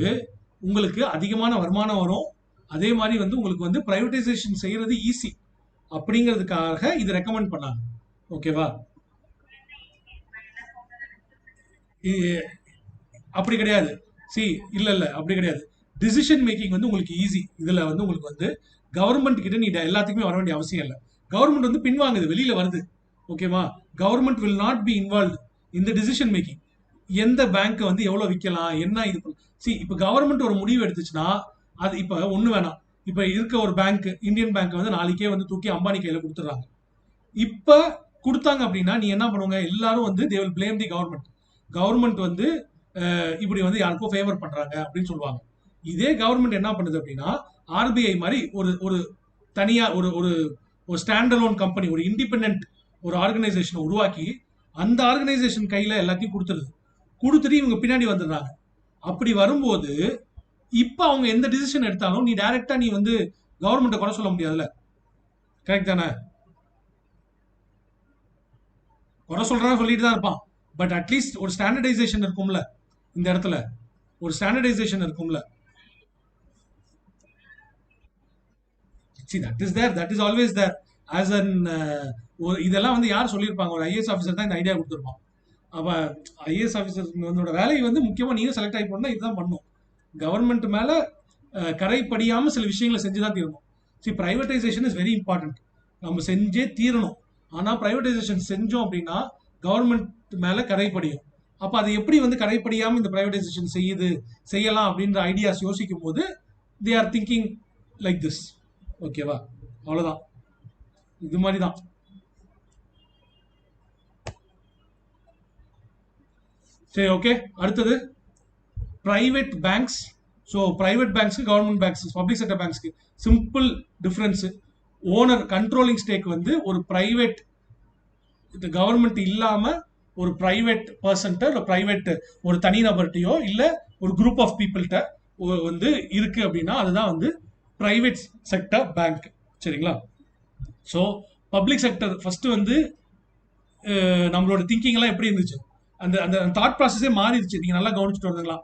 உங்களுக்கு அதிகமான வருமானம் வரும். அதே மாதிரி வந்து உங்களுக்கு வந்து ப்ரைவேட்டைசேஷன் செய்யறது ஈஸி அப்படிங்கிறதுக்காக இது ரெக்கமெண்ட் பண்ணாங்க. ஓகேவா? அப்படி கிடையாது. சி இல்ல இல்ல அப்படி கிடையாது. டிசிஷன் மேக்கிங் வந்து உங்களுக்கு ஈஸி. இதுல வந்து உங்களுக்கு வந்து கவர்மெண்ட் கிட்ட நீ எல்லாத்துக்குமே வர வேண்டிய அவசியம் இல்லை. கவர்மெண்ட் வந்து பின்வாங்குது, வெளியில வருது. ஓகேவா? Government will not be involve இந்த டிசிஷன் மேக்கிங். எந்த பேங்க் வந்து எவ்வளவு விற்கலாம், என்ன இது சி இப்ப கவர்மெண்ட் ஒரு முடிவு எடுத்துச்சுன்னா அது இப்ப ஒண்ணு வேணாம். இப்ப இருக்க ஒரு பேங்க், இந்தியன் பேங்க் வந்து நாளைக்கே வந்து தூக்கி அம்பானி கையில கொடுத்துறாங்க. இப்ப கொடுத்தாங்க அப்படின்னா நீ என்ன பண்ணுவாங்க, எல்லாரும் வந்து they will blame the government. Government வந்து இப்படி வந்து யாருக்கும் ஃபேவர் பண்றாங்க அப்படின்னு சொல்லுவாங்க. இதே கவர்மெண்ட் என்ன பண்ணுது அப்படின்னா ஆர்பிஐ மாதிரி ஒரு ஒரு தனியா ஒரு ஒரு ஒரு ஸ்டாண்ட் அலோன் கம்பெனி, ஒரு இண்டிபெண்டன்ட் ஒரு ஆர்கனைசேஷனை உருவாக்கி அந்த ஆர்கனைசேஷன் கையில எல்லாத்தையும் கொடுத்துருது. கொடுத்துட்டு இவங்க பின்னாடி வந்துடுறாங்க. அப்படி வரும்போது இப்ப அவங்க எந்த டிசிஷன் எடுத்தாலும் நீ டைரக்டா நீ வந்து கவர்மெண்ட்டை குறை சொல்ல முடியாதுல்ல. கரெக்ட் தானே? குறை சொல்றான்னு சொல்லிட்டு தான் இருப்பான். பட் அட்லீஸ்ட் ஒரு ஸ்டாண்டர்டைசேஷன் இருக்கும்ல இந்த இடத்துல, ஒரு ஸ்டாண்டர்டைசேஷன் இருக்கும்ல. See, that is there, that is always there. As an இதெல்லாம் வந்து யார் சொல்லியிருப்பாங்க, ஒரு ஐஏஎஸ் ஆஃபீஸர் தான் இந்த ஐடியா கொடுத்துருப்பான். அப்ப ஐஏஎஸ் ஆஃபீஸர் வேலையை வந்து முக்கியமா நீயும் செலக்ட் ஆகி போனா இதுதான் பண்ணும். கவர்மெண்ட் மேல கரை படியாம சில விஷயங்களை செஞ்சுதான் தீரணும். சரி, பிரைவேடைசேஷன் இஸ் வெரி இம்பார்ட்டன்ட், நம்ம செஞ்சே தீரணும். ஆனா பிரைவேடைசேஷன் செஞ்சோம் அப்படின்னா கவர்மெண்ட் மேல கரைப்படியும். அப்ப அது எப்படி வந்து கரைப்படியாம இந்த பிரைவேடைசேஷன் செய்யலாம் அப்படின்ற ஐடியாஸ் யோசிக்கும் போது they are thinking like this. ஓகேவா? அவ்வளவுதான், இது மாதிரி தான். சரி, ஓகே. அடுத்தது பிரைவேட் பேங்க்ஸ். ஸோ பிரைவேட் பேங்க்ஸ்க்கு கவர்மெண்ட் பேங்க்ஸ், பப்ளிக் செக்டர் பேங்க்ஸ்க்கு simple difference. Owner controlling stake வந்து ஒரு பிரைவேட், கவர்மெண்ட் இல்லாம ஒரு பிரைவேட் பர்சன்ட்ட, இல்லை பிரைவேட் ஒரு தனிநபர்கிட்டயோ இல்லை ஒரு குரூப் ஆஃப் பீப்புள்கிட்ட வந்து இருக்கு அப்படின்னா அதுதான் வந்து பிரைவேட் செக்டர் பேங்க். சரிங்களா? ஸோ பப்ளிக் செக்டர் ஃபர்ஸ்ட் வந்து நம்மளோட திங்கிங் எல்லாம் எப்படி இருந்துச்சு, அந்த அந்த தாட் ப்ராசஸே மாறிடுச்சு. நீங்க நல்லா கவனிச்சுட்டு வருதுங்களா?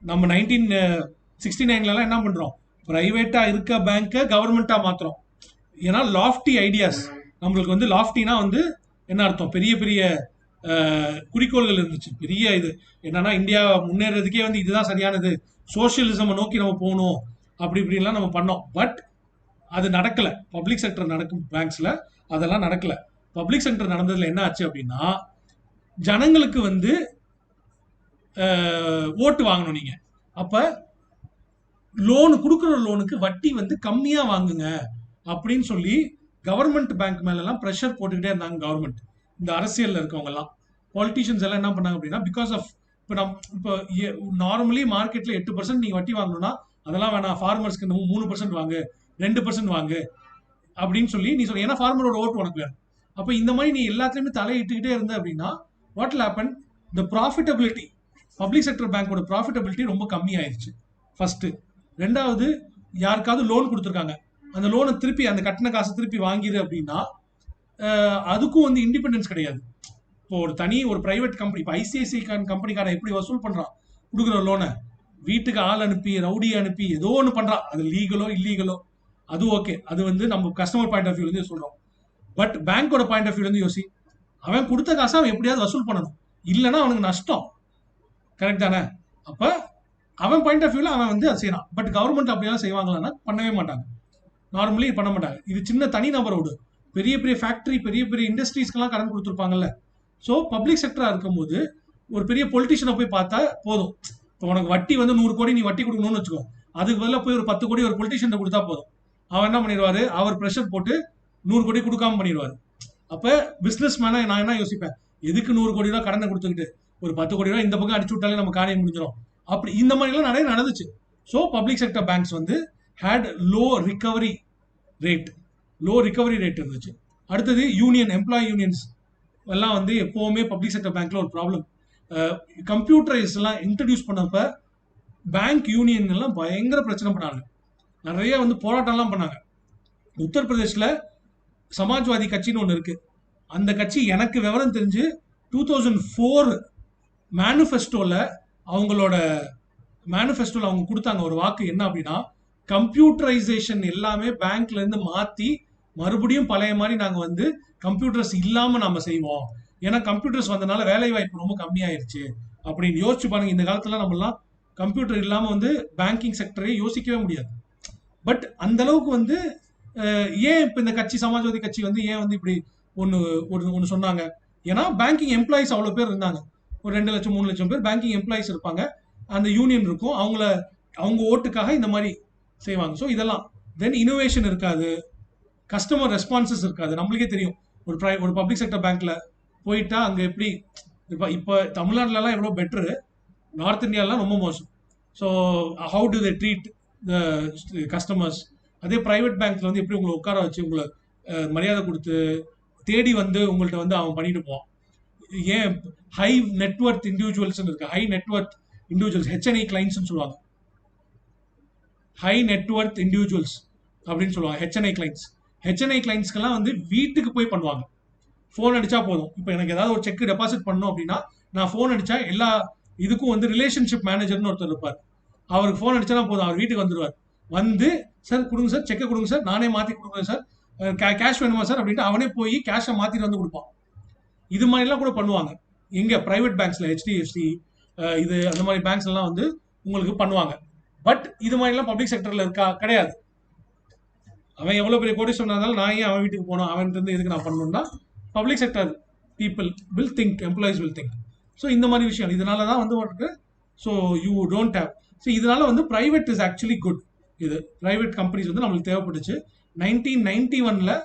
நம்ம 1969 என்ன பண்றோம், பிரைவேட்டா இருக்க பேங்கை கவர்மெண்டா மாத்துறோம். ஏன்னா லாஃப்டி ஐடியாஸ், நம்மளுக்கு வந்து லாஃப்டினா வந்து என்ன அர்த்தம், பெரிய பெரிய குறிக்கோள்கள் இருந்துச்சு. பெரிய இது என்னன்னா இந்தியா முன்னேறதுக்கே வந்து இதுதான் சரியானது, சோசியலிசம் நோக்கி நம்ம போகணும், அப்படி இப்படிலாம் நம்ம பண்ணோம். பட் அது நடக்கல. பப்ளிக் செக்டர் நடக்கும் பேங்க்ஸ்ல அதெல்லாம் நடக்கல. பப்ளிக் செக்டர் நடந்ததுல என்ன ஆச்சு அப்படின்னா ஜனங்களுக்கு வந்து ஓட்டு வாங்கணும் நீங்க. அப்ப லோனு கொடுக்குற லோனுக்கு வட்டி வந்து கம்மியா வாங்குங்க அப்படின்னு சொல்லி கவர்மெண்ட் பேங்க் மேல எல்லாம் ப்ரெஷர் போட்டுக்கிட்டே இருந்தாங்க கவர்மெண்ட். இந்த அரசியல்ல இருக்கவங்க எல்லாம், பாலிட்டிஷியன்ஸ் எல்லாம் என்ன பண்ணாங்க அப்படின்னா, பிகாஸ் ஆஃப் இப்போ நார்மலி மார்க்கெட்ல 8% நீங்க வட்டி வாங்கணும்னா அதெல்லாம் வேணாம், ஃபார்மர்ஸ்க்கு 3% வாங்கு, 2% வாங்கு அப்படின்னு சொல்லி நீ சொல்ல. ஏன்னா ஃபார்மரோட ஓட்டு உனக்கு வேணும். அப்ப இந்த மாதிரி நீ எல்லாத்துலயுமே தலையிட்டுக்கிட்டே இருந்த அப்படின்னா what will happen, the profitability, public sector பேங்கோட ப்ராஃபிட்டபிலிட்டி ரொம்ப கம்மி ஆயிடுச்சு ஃபர்ஸ்ட். ரெண்டாவது, யாருக்காவது லோன் கொடுத்துருக்காங்க, அந்த லோனை திருப்பி அந்த கட்டின காசை திருப்பி வாங்கிடு அப்படின்னா அதுக்கும் வந்து இண்டிபெண்டன்ஸ் கிடையாது. இப்போ ஒரு பிரைவேட் கம்பெனி, இப்போ ஐசிஐசிஐ கம்பெனிக்காரன் எப்படி வசூல் பண்றான் கொடுக்குற லோனை, வீட்டுக்கு ஆள் அனுப்பி ரவுடி அனுப்பி ஏதோ ஒன்று பண்றான். அது லீகலோ இல்லீகலோ அது ஓகே, அது வந்து நம்ம கஸ்டமர் பாயிண்ட் ஆஃப் வியூல இருந்து சொல்றோம். பட் பேங்கோட பாயிண்ட் ஆஃப் வியூல இருந்து யோசி, அவன் கொடுத்த காசை அவன் எப்படியாவது வசூல் பண்ணணும், இல்லைன்னா அவனுக்கு நஷ்டம். கரெக்ட் தானே? அப்ப அவன் பாயிண்ட் ஆஃப் வியூல அவன் வந்து அதை செய்யறான். பட் கவர்மெண்ட் அப்படியெல்லாம் செய்வாங்களான்னா பண்ணவே மாட்டாங்க, நார்மலி பண்ண மாட்டாங்க. இது சின்ன தனிநபரோடு, பெரிய பெரிய ஃபேக்டரி, பெரிய பெரிய இண்டஸ்ட்ரீஸ்க்கெல்லாம் கடன் கொடுத்துருப்பாங்கல்ல. ஸோ பப்ளிக் செக்டரா இருக்கும்போது ஒரு பெரிய பொலிட்டிஷியனை போய் பார்த்தா போதும். இப்போ உனக்கு வட்டி வந்து 100 கோடி நீ வட்டி கொடுக்கணும்னு வச்சுக்கோ, அதுக்கு பதிலாக போய் ஒரு 10 கோடி ஒரு பொலிட்டிஷியன் கொடுத்தா போதும். அவன் என்ன பண்ணிடுவாரு, அவர் ப்ரெஷர் போட்டு 100 கோடி கொடுக்காம பண்ணிடுவாரு. அப்ப பிசினஸ் மேனா நான் என்ன யோசிப்பேன், எதுக்கு 100 கோடி ரூபாய் கடனை கொடுத்துக்கிட்டு ஒரு 10 கோடி ரூபாய் இந்த பக்கம் அடிச்சு விட்டாலே நம்ம காரியம் முடிஞ்சிடும். அப்படி இந்த மாதிரி எல்லாம் நிறைய நடந்துச்சு. ஸோ பப்ளிக் செக்டர் பேங்க்ஸ் வந்து ஹேட் லோ ரிகவரி ரேட் இருந்துச்சு. அடுத்தது யூனியன், எம்ப்ளாயி யூனியன்ஸ் எல்லாம் வந்து எப்பவுமே பப்ளிக் செக்டர் பேங்க்ல ஒரு ப்ராப்ளம். கம்ப்யூட்டரைஸ் எல்லாம் இன்ட்ரடியூஸ் பண்ணப்ப பேங்க் யூனியன் எல்லாம் பயங்கர பிரச்சனை பண்ணாங்க, நிறைய வந்து போராட்டம்லாம் பண்ணாங்க. உத்தரப்பிரதேஷ்ல சமாஜ்வாதி கட்சின்னு ஒன்று இருக்கு. அந்த கட்சி எனக்கு விவரம் தெரிஞ்சு 2004 மேனிஃபெஸ்டோல அவங்களோட மேனிஃபெஸ்டோல அவங்க கொடுத்தாங்க ஒரு வாக்கு என்ன அப்படின்னா, கம்ப்யூட்டரைசேஷன் எல்லாமே பேங்க்ல இருந்து மாத்தி மறுபடியும் பழைய மாதிரி நாங்க வந்து கம்ப்யூட்டர்ஸ் இல்லாம நாம செய்வோம். ஏன்னா கம்ப்யூட்டர்ஸ் வந்தனால வேலை வாய்ப்பு ரொம்ப கம்மியாயிருச்சு அப்படின்னு யோசிச்சு பாருங்க. இந்த காலத்துல நம்மலாம் கம்ப்யூட்டர் இல்லாம வந்து பேங்கிங் செக்டரை யோசிக்கவே முடியாது. பட் அந்த அளவுக்கு வந்து ஏன் இப்ப இந்த கட்சி சமாஜ்வாதி கட்சி வந்து ஏன் வந்து இப்படி ஒன்னு ஒன்னு சொன்னாங்க? ஏன்னா பேங்கிங் எம்ப்ளாயிஸ் அவ்வளவு பேர் இருந்தாங்க. ஒரு 2 லட்சம் 3 லட்சம் பேர் பேங்கிங் எம்ப்ளாயிஸ் இருப்பாங்க. அந்த யூனியன் இருக்கும். அவங்க ஓட்டுக்காக இந்த மாதிரி செய்வாங்க. ஸோ இதெல்லாம் தென் இனோவேஷன் இருக்காது, கஸ்டமர் ரெஸ்பான்சஸ் இருக்காது. நம்மளுக்கே தெரியும் ஒரு பப்ளிக் செக்டர் பேங்க்ல போயிட்டா அங்க எப்படி இப்போ தமிழ்நாட்டிலலாம் எவ்வளோ பெட்ரு, நார்த் இந்தியாலாம் ரொம்ப மோசம். So how do they treat the customers. அதே பிரைவேட் பேங்க்ல வந்து எப்படி உங்களை உட்கார வச்சு உங்களை மரியாதை கொடுத்து தேடி வந்து உங்கள்கிட்ட வந்து அவன் பண்ணிட்டு போவான். ஏன் ஹை நெட்வொர்த் இண்டிவிஜுவல்ஸ் இருக்கு, high net worth individuals HNI clients சொல்லுவாங்க. ஹை நெட்வொர்த் இண்டிவிஜுவல்ஸ் அப்படின்னு சொல்லுவாங்க ஹெச்என்ஐ கிளைண்ட்ஸ். ஹெச்என்ஐ கிளைண்ட்ஸ்க்கெல்லாம் வந்து வீட்டுக்கு போய் பண்ணுவாங்க. ஃபோன் அடிச்சா போதும். இப்போ எனக்கு ஏதாவது ஒரு செக் டெபாசிட் பண்ணணும் அப்படின்னா நான் ஃபோன் அடிச்சா எல்லா இதுக்கும் வந்து ரிலேஷன்ஷிப் மேனேஜர்னு ஒருத்தர் இருப்பார். அவருக்கு ஃபோன் அடிச்சா போதும், அவர் வீட்டுக்கு வந்துடுவார். வந்து சார் கொடுங்க சார், செக்கை கொடுங்க சார், நானே மாற்றி கொடுக்குறேன் சார், கேஷ் வேணுமா சார் அப்படின்ட்டு அவனே போய் கேஷை மாற்றிட்டு வந்து கொடுப்பான். இது மாதிரிலாம் கூட பண்ணுவாங்க. எங்க பிரைவேட் பேங்க்ஸ்ல ஹெச்டிஎஃப்சி இது அந்த மாதிரி பேங்க்ஸ் எல்லாம் வந்து உங்களுக்கு பண்ணுவாங்க. பட் இது மாதிரிலாம் பப்ளிக் செக்டர்ல இருக்கா? கிடையாது. அவன் எவ்வளவு பெரிய கோடீஸ்வரன் இருந்தாலும் நான் ஏன் அவன் வீட்டுக்கு போனோம், அவன் இருந்து எதுக்கு நான் பண்ணணும்னா public sector people will think, employees will think. So இந்த மாதிரி விஷயம் இதனால தான் வந்து இருக்கு. So you don't have. So இதனால வந்து பிரைவேட் இஸ் ஆக்சுவலி குட். இது பிரைவேட் கம்பெனிஸ் வந்து நம்மளுக்கு தேவைப்பட்டுச்சு. 1991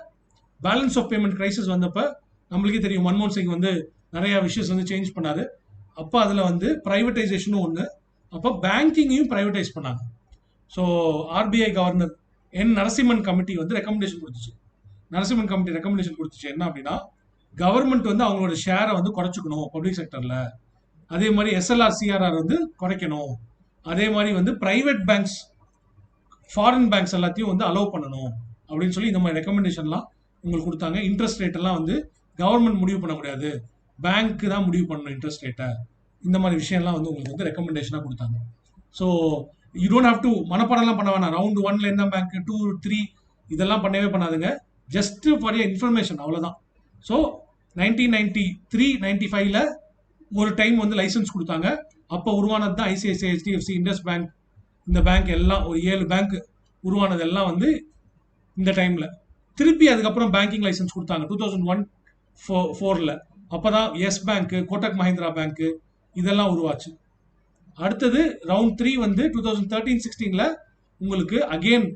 பேலன்ஸ் ஆஃப் பேமெண்ட் கிரைசிஸ் வந்தப்ப நம்மளுக்கே தெரியும் மன்மோகன் சிங் வந்து நிறைய விஷயஸ் வந்து சேஞ்ச் பண்ணாரு. அப்போ அதுல வந்து பிரைவேட்டைசேஷனும் ஒன்று, அப்போ பேங்கிங்கையும் பிரைவேட்டைஸ் பண்ணாங்க. So RBI governor Narasimhan committee வந்து ரெக்கமெண்டேஷன் கொடுத்துச்சு. நரசிம்மன் கமிட்டி ரெக்கமெண்டேஷன் கொடுத்துச்சு என்ன அப்படின்னா, கவர்மெண்ட் வந்து அவங்களோட ஷேரை வந்து குறைச்சிக்கணும் பப்ளிக் செக்டர்ல. அதே மாதிரி எஸ்எல்ஆர் சிஆர்ஆர் வந்து குறைக்கணும். அதே மாதிரி வந்து பிரைவேட் பேங்க்ஸ், ஃபாரின் பேங்க்ஸ் எல்லாத்தையும் வந்து அலோவ் பண்ணணும் அப்படின்னு சொல்லி இந்த மாதிரி ரெக்கமெண்டேஷன்லாம் உங்களுக்கு கொடுத்தாங்க. இன்ட்ரெஸ்ட் ரேட் எல்லாம் வந்து கவர்மெண்ட் முடிவு பண்ண முடியாது, பேங்க் தான் முடிவு பண்ணணும் இன்ட்ரெஸ்ட் ரேட்டை. இந்த மாதிரி விஷயம்லாம் வந்து உங்களுக்கு வந்து ரெக்கமெண்டேஷனாக கொடுத்தாங்க. So you don't have to மனப்பாடம்லாம் பண்ண வேணாம். ரவுண்ட் 1ல என்ன பேங்க், 2, 3 இதெல்லாம் பண்ணவே பண்ணாதுங்க. ஜஸ்ட் ஃபார் இன்ஃபர்மேஷன், அவ்வளோதான். ஸோ 1993-95ல ஒரு டைம் வந்து லைசன்ஸ் கொடுத்தாங்க. அப்போ உருவானது தான் ஐசிஐசிஐ, ஹெச்டிஎஃப்சி, இண்டஸ் பேங்க். இந்த பேங்க் எல்லாம் ஒரு 7 பேங்க் உருவானது எல்லாம் வந்து இந்த டைம்ல. திருப்பி அதுக்கப்புறம் பேங்கிங் லைசன்ஸ் கொடுத்தாங்க 2001-4ல. அப்பதான் Yes bank, Kotak Mahindra bank இதெல்லாம் உருவாச்சு. அடுத்தது ரவுண்ட் 3 வந்து 2013-16ல உங்களுக்கு அகெயின்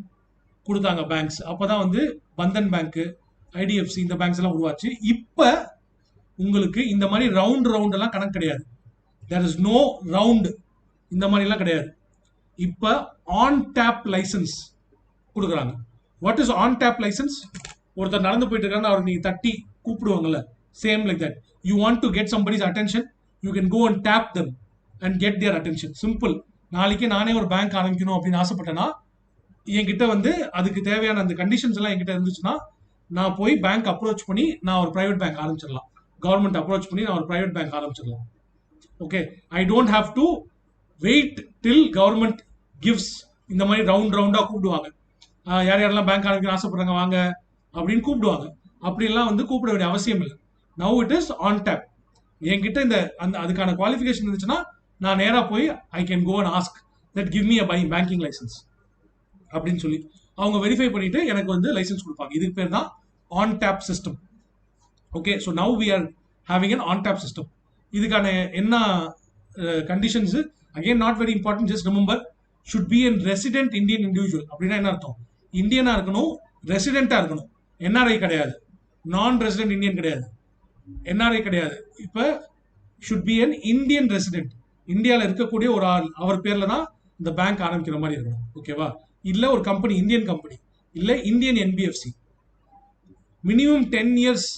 கொடுத்தாங்க பேங்க்ஸ். அப்பதான் வந்து பந்தன் பேங்க், ஐடிஎஃப்சி இந்த பேங்க்ஸ் எல்லாம் உருவாச்சு. இப்ப உங்களுக்கு இந்த மாதிரி ரவுண்ட் எல்லாம் கணக்கு கிடையாது. தேர் இஸ் நோ ரவுண்ட், இந்த மாதிரி எல்லாம் கிடையாது. இப்ப ஆன் டேப் லைசன்ஸ் கொடுக்குறாங்க. What is on tap licence? ஒருத்தர் நடந்து போயிட்டு இருக்காங்க, அவர் நீங்க தட்டி கூப்பிடுவாங்கல்ல, same like that. You want to get somebody's attention, you can go and tape them and get their attention. Simple. நாளைக்கு நானே ஒரு பேங்க் ஆரம்பிக்கணும் அப்படின்னு ஆசைப்பட்டேன்னா என்கிட்ட வந்து அதுக்கு தேவையான அந்த கண்டிஷன்ஸ் எல்லாம் என்கிட்ட இருந்துச்சுன்னா நான் போய் பேங்க் அப்ரோச் பண்ணி நான் ஒரு பிரைவேட் பேங்க் ஆரம்பிச்சிடலாம். கவர்மெண்ட் அப்ரோச் பண்ணி நான் ஒரு பிரைவேட் பேங்க் ஆரம்பிச்சிடலாம். Okay, I don't have to wait till government gives. இந்த மாதிரி ரவுண்டா கூப்பிடுவாங்க. யார் யாரெல்லாம் பேங்க் ஆரம்பிக்க ஆசைப்படுறாங்க வாங்க அப்படின்னு கூப்பிடுவாங்க. அப்படிலாம் வந்து கூப்பிட வேண்டிய அவசியம் இல்லை. Now it is on tap. என்கிட்ட இந்த அதுக்கான குவாலிஃபிகேஷன் இருந்துச்சுன்னா நான் நேராக போய் I can go and ask that give me a banking licence அப்படின்னு சொல்லி அவங்க வெரிஃபை பண்ணிட்டு எனக்கு வந்து லைசன்ஸ் கொடுப்பாங்க. இதுக்கு பேர் தான் on tap system. Okay, so now we are having an on tap system. இதுக்கான என்ன conditions? Again not very important, just remember should be an resident Indian individual. அப்படின்னா என்ன அர்த்தம்? இந்தியனா இருக்கணும், ரெசிடென்டா இருக்கணும். என்ஆர்ஐ கிடையாது, நான் ரெசிடென்ட் இந்தியன் கிடையாது, என்ஆர்ஐ கிடையாது. இப்போ should be an Indian resident. இந்தியாவில் இருக்கக்கூடிய ஒரு ஆள், அவர் பேர்ல தான் இந்த பேங்க் ஆரம்பிக்கிற மாதிரி இருக்கணும். ஓகேவா? இல்ல ஒரு கம்பெனி, இந்தியன் கம்பெனி, இல்ல Indian NBFC. Minimum 10 years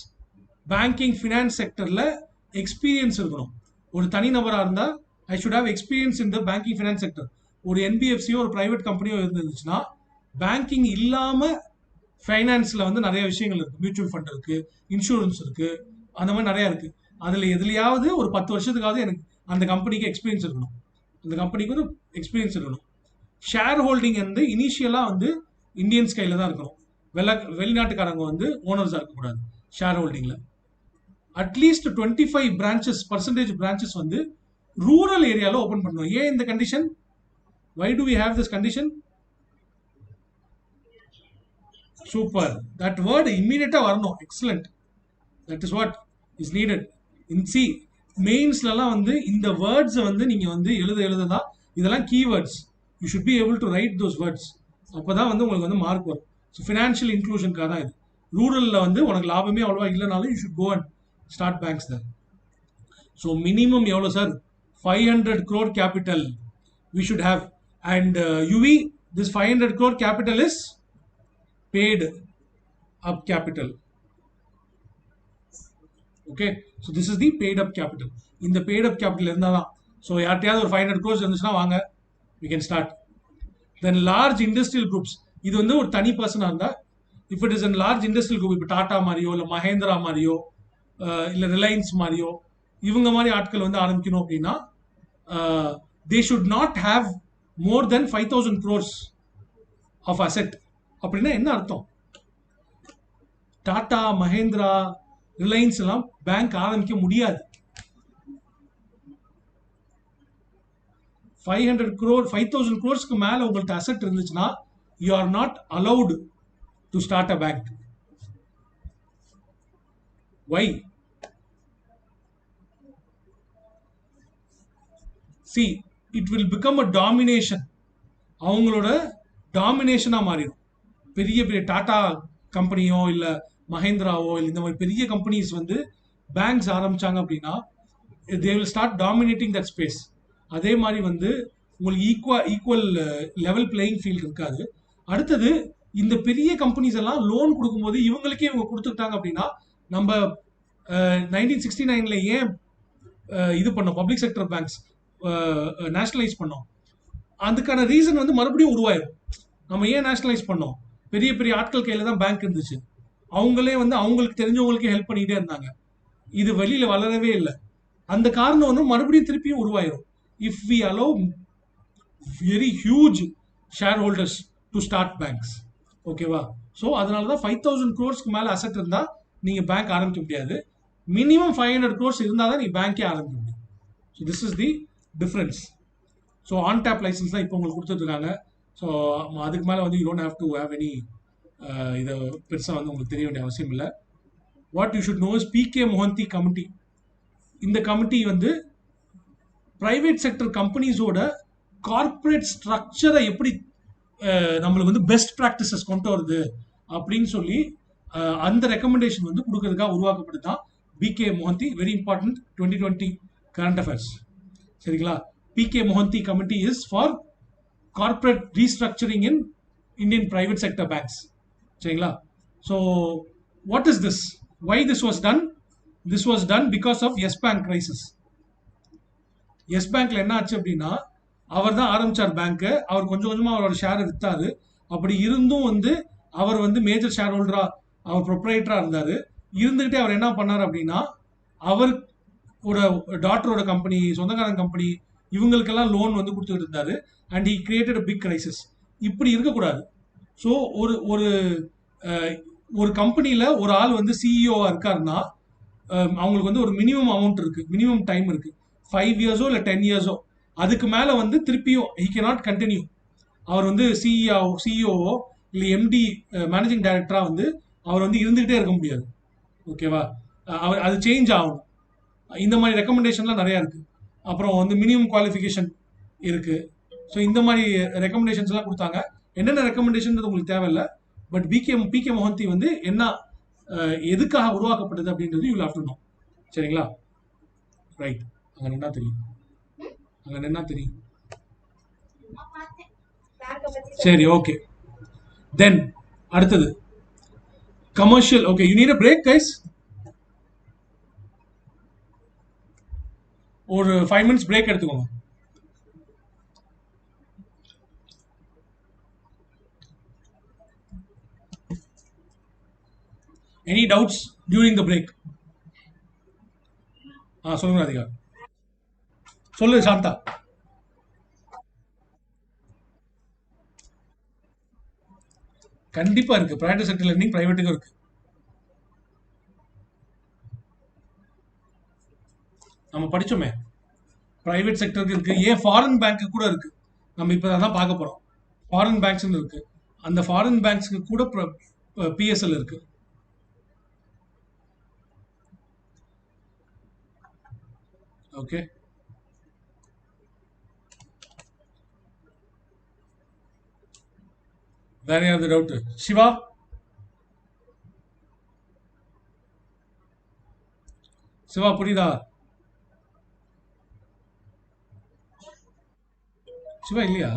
banking finance செக்டர்ல எக்ஸ்பீரியன்ஸ் இருக்கணும். ஒரு தனிநபரா இருந்தா I should have experience in the banking finance sector. ஒரு என்பிஎஃப்சியோ ஒரு பிரைவேட் கம்பெனியோ இருந்துச்சுன்னா பேங்கிங் இல்லாம ஃபைனான்ஸ்ல வந்து நிறைய விஷயங்கள் இருக்கு. மியூச்சுவல் ஃபண்ட் இருக்கு, இன்சூரன்ஸ் இருக்கு, அந்த மாதிரி நிறைய இருக்கு. அதுல எதுலையாவது ஒரு 10 வருஷத்துக்காவது எனக்கு அந்த கம்பெனிக்கு எக்ஸ்பீரியன்ஸ் இருக்கணும், அந்த கம்பெனிக்கு ஒரு எக்ஸ்பீரியன்ஸ் இருக்கணும். ஷேர் ஹோல்டிங் வந்து இனிஷியலாக வந்து இந்தியன்ஸ் கையில் தான் இருக்கணும். வெளிநாட்டுக்காரங்க வந்து ஓனர்ஸாக இருக்கக்கூடாது ஷேர் ஹோல்டிங்கில். அட்லீஸ்ட் 25% பிரான்ச்சஸ் வந்து ரூரல் ஏரியாவில் ஓப்பன் பண்ணணும். ஏன் இந்த condition? Why do we have this condition? Super, that word இம்மீடியட்டாக வரணும். Excellent, that is what is needed. In சி மெயின்ஸ்லாம் வந்து இந்த வேர்ட்ஸை வந்து நீங்கள் வந்து எழுதுதான் இதெல்லாம் கீவேர்ட்ஸ். You should be able to write those words. அப்போ தான் வந்து உங்களுக்கு வந்து மார்க் வரும். ஸோ ஃபினான்ஷியல் இன்க்ளூஷனுக்காக தான் இது. ரூரலில் வந்து உனக்கு லாபமே அவ்வளோவா இல்லைனாலும் you should go and start banks தான். ஸோ மினிமம் எவ்வளோ sir? 500 crore capital we should have. And UV, this 500 crore capital is paid up capital. Okay, so this is the paid up capital. இந்த paid up capital இருந்தால் தான். So யார்ட்டையாவது ஒரு 500 crores இருந்துச்சுன்னா வாங்க, we can start. Then large industrial groups, இது வந்து ஒரு தனி பர்சனாக இருந்தால், if it is an large industrial group, இப்போ டாடா மாதிரியோ இல்லை மஹேந்திரா மாதிரியோ இல்லை ரிலையன்ஸ் மாதிரியோ இவங்க மாதிரி ஆட்கள் வந்து ஆரம்பிக்கணும் அப்படின்னா they should not have more than 5,000 crores of asset. அப்படின்னா என்ன அர்த்தம்? டாடா, மஹேந்திரா, ரிலையன்ஸ் எல்லாம் பேங்க் ஆரம்பிக்க முடியாது. 500 crore 5,000 crores மேல உங்கள்ட்ட அசெட் இருந்துச்சுன்னா you are not allowed to start a bank. Why? See, it will become a domination. அவங்களோட டாமினேஷனாக மாறிடும். பெரிய பெரிய டாடா கம்பெனியோ இல்லை மஹேந்திராவோ இல்லை இந்த மாதிரி பெரிய கம்பெனிஸ் வந்து பேங்க்ஸ் ஆரம்பிச்சாங்க அப்படின்னா they will start dominating that space. அதே மாதிரி வந்து உங்களுக்கு ஈக்குவல் லெவல் பிளேயிங் ஃபீல்ட் இருக்காது. அடுத்தது, இந்த பெரிய கம்பெனிஸ் எல்லாம் லோன் கொடுக்கும்போது இவங்களுக்கே இவங்க கொடுத்துக்கிட்டாங்க அப்படின்னா, நம்ம 1969 ஏன் இது பண்ணோம், பப்ளிக் செக்டர் பேங்க்ஸ் நேஷனலைஸ் பண்ணோம், அதுக்கான ரீசன் வந்து மறுபடியும் உருவாயிரும். நம்ம ஏன் நேஷனலைஸ் பண்ணோம்? பெரிய பெரிய ஆட்கள் கையில் தான் பேங்க் இருந்துச்சு, அவங்களே வந்து அவங்களுக்கு தெரிஞ்சவங்களுக்கே ஹெல்ப் பண்ணிக்கிட்டே இருந்தாங்க, இது வெளியில் வளரவே இல்லை. அந்த காரணம் வந்து மறுபடியும் திருப்பியும் உருவாயிரும். If we allow very huge share holders to start banks, ஓகேவா? ஸோ அதனால தான் 5,000 crores மேலே அசெட் இருந்தால் நீங்கள் பேங்க் ஆரம்பிக்க முடியாது. மினிமம் 500 crores இருந்தால் தான் நீங்கள் பேங்க்கே ஆரம்பிக்க முடியும். So this is the difference. So on tap licence தான் இப்போ உங்களுக்கு கொடுத்துட்ருக்காங்க. ஸோ அதுக்கு மேலே வந்து you don't have to have any இதை பெருசாக வந்து உங்களுக்கு தெரிய வேண்டிய அவசியம் இல்லை. What you should know is P K Mohanty committee. இந்த கமிட்டி வந்து பிரைவேட் செக்டர் கம்பெனிஸோட கார்பரேட் ஸ்ட்ரக்சரை எப்படி நம்மளுக்கு வந்து பெஸ்ட் ப்ராக்டிசஸ் கொண்டு வருது அப்படின்னு சொல்லி அந்த ரெக்கமெண்டேஷன் வந்து கொடுக்கறதுக்காக உருவாக்கப்பட்டு தான் PK Mohanty. Very important 2020 current affairs, சரிங்களா? PK Mohanty committee is for corporate restructuring in Indian private sector banks, சரிங்களா? So what is this? Why this was done? This was done because of yes bank crisis. Yes பேங்க்ல என்ன ஆச்சு அப்படின்னா, அவர் தான் ஆரம்பிச்சார் பேங்க்கு, அவர் கொஞ்சம் கொஞ்சமாக அவரோட ஷேரை விற்றாரு. அப்படி இருந்தும் வந்து அவர் வந்து மேஜர் ஷேர் ஹோல்டரா, அவர் ப்ரொப்ரைட்டரா இருந்தார். இருந்துகிட்டே அவர் என்ன பண்ணார் அப்படின்னா, அவரோட டாக்டரோட கம்பெனி, சொந்தக்காரன் கம்பெனி, இவங்களுக்கெல்லாம் லோன் வந்து கொடுத்துட்டு இருந்தாரு. And he created a big crisis. இப்படி இருக்கக்கூடாது. ஸோ ஒரு ஒரு கம்பெனியில் ஒரு ஆள் வந்து சிஇஓவாக இருக்காருன்னா அவங்களுக்கு வந்து ஒரு மினிமம் அமௌண்ட் இருக்குது, மினிமம் டைம் இருக்குது, 5 years இல்லை 10 years. அதுக்கு மேலே வந்து திருப்பியும் ஹி கேனாட் கண்டினியூ. அவர் வந்து சிஇஓவோ இல்லை எம்டி மேனேஜிங் டைரக்டராக வந்து அவர் வந்து இருந்துக்கிட்டே இருக்க முடியாது, ஓகேவா? அவர் அது சேஞ்ச் ஆகணும். இந்த மாதிரி ரெக்கமெண்டேஷன்லாம் நிறையா இருக்குது. அப்புறம் வந்து மினிமம் குவாலிஃபிகேஷன் இருக்குது. ஸோ இந்த மாதிரி ரெக்கமெண்டேஷன்ஸ்லாம் கொடுத்தாங்க. என்னென்ன ரெக்கமெண்டேஷன் உங்களுக்கு தேவையில்லை. பட் பிகே மொஹந்தி வந்து என்ன எதுக்காக உருவாக்கப்பட்டது அப்படின்றது you will have to know, சரிங்களா? ரைட். அங்கே என்ன தெரியும், அங்கே என்ன தெரியும்? சரி, ஓகே. தென் அடுத்தது commercial. Okay, you need a break guys. ஒரு 5 minutes பிரேக் எடுத்துக்கோங்க. Any doubts during the break? சொல்லுங்க ராதிகா. சொல்லு சாந்தா. கண்டிப்பா இருக்கு. பிரைவேட் செக்டர் லெண்டிங் பிரைவேட்டுக்கும் இருக்கு. நம்ம படிச்சோமே. பிரைவேட் செக்டருக்கு இருக்கு. ஏன் ஃபாரின் பேங்க் கூட இருக்கு. நம்ம இப்ப அதான் பார்க்க போறோம். ஃபாரின் பேங்க்ஸ்னு இருக்கு. அந்த ஃபாரின் பேங்க்ஸ்க்கு கூட பிஎஸ்எல் இருக்கு. ஓகே. வேற யாராவது டவுட்? சிவா, சிவா புரியுதா? சிவா இல்லையா?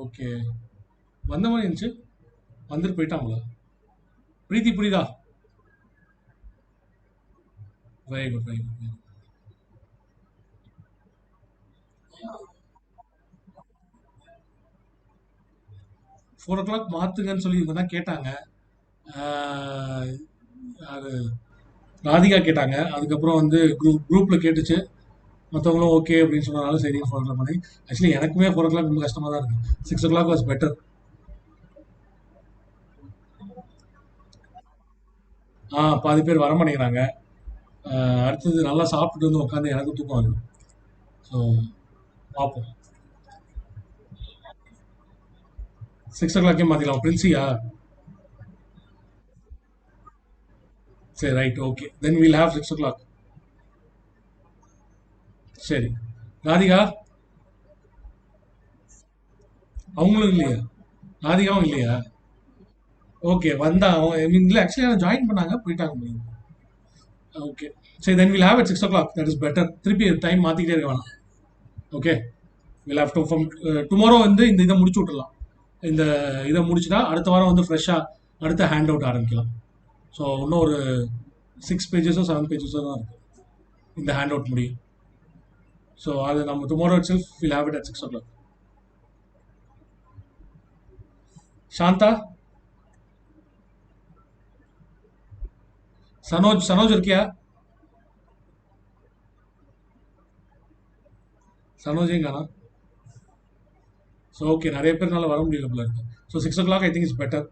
ஓகே. வந்த மாதிரி இருந்துச்சு. வந்துட்டு போயிட்டாங்களா? பிரீத்தி புரியுதா? Very good, very good. 4 o'clock மாத்துங்கன்னு சொல்லி இவங்க தான் கேட்டாங்க. ஆஹ், அது ராதிகா கேட்டாங்க. அதுக்கப்புறம் வந்து குரூப்ல கேட்டுச்சு. மற்றவங்களும் ஓகே அப்படின்னு சொன்னனால சரி 4 o'clock பண்ணி. ஆக்சுவலி எனக்குமே 4 o'clock ரொம்ப கஷ்டமா தான் இருக்கு. 6 o'clock வாஸ் பெட்டர். பாதி பேர் வர மாட்டேங்கிறாங்க. அடுத்தது நல்லா சாப்பிட்டுட்டு வந்து உட்காந்து எனக்கு தூக்கம் வருது. ஸோ பார்ப்போம். 6 o'clock மாத்திக்கலாம். பிரின்சியா? சரி, right, okay. Then we'll have 6 o'clock. சரி. ராதிகா அவங்களும் இல்லையா? ராதிகாவும் இல்லையா? ஓகே, வந்தா அவங்க இல்லை ஆக்சுவலி ஜாயின் பண்ணாங்க போயிட்டாங்க. ஓகே. சரி, then will have at 6 o'clock. That is better. திருப்பி டைம் மாத்திக்கிட்டே இருக்க வேணாம். Okay. Will have to from tomorrow வந்து இந்த இதை முடிச்சு விட்டுறலாம். இந்த இதை முடிச்சுட்டா அடுத்த வாரம் வந்து ஃப்ரெஷ்ஷாக அடுத்த ஹேண்ட் அவுட் ஆரம்பிக்கலாம். ஸோ இன்னும் ஒரு 6 பேஜஸோ 7 பேஜஸோ தான் இருக்கு இந்த ஹேண்ட் அவுட் முடியும். ஸோ அது நம்ம tomorrow itself will have it at 6 o'clock. Shanta, Sanoj, Sanoj இருக்கியா? சனோஜையும் காணா. ஸோ ஓகே, நிறைய பேர்னால வர முடியல போல இருக்கு. So 6 o'clock I think is better.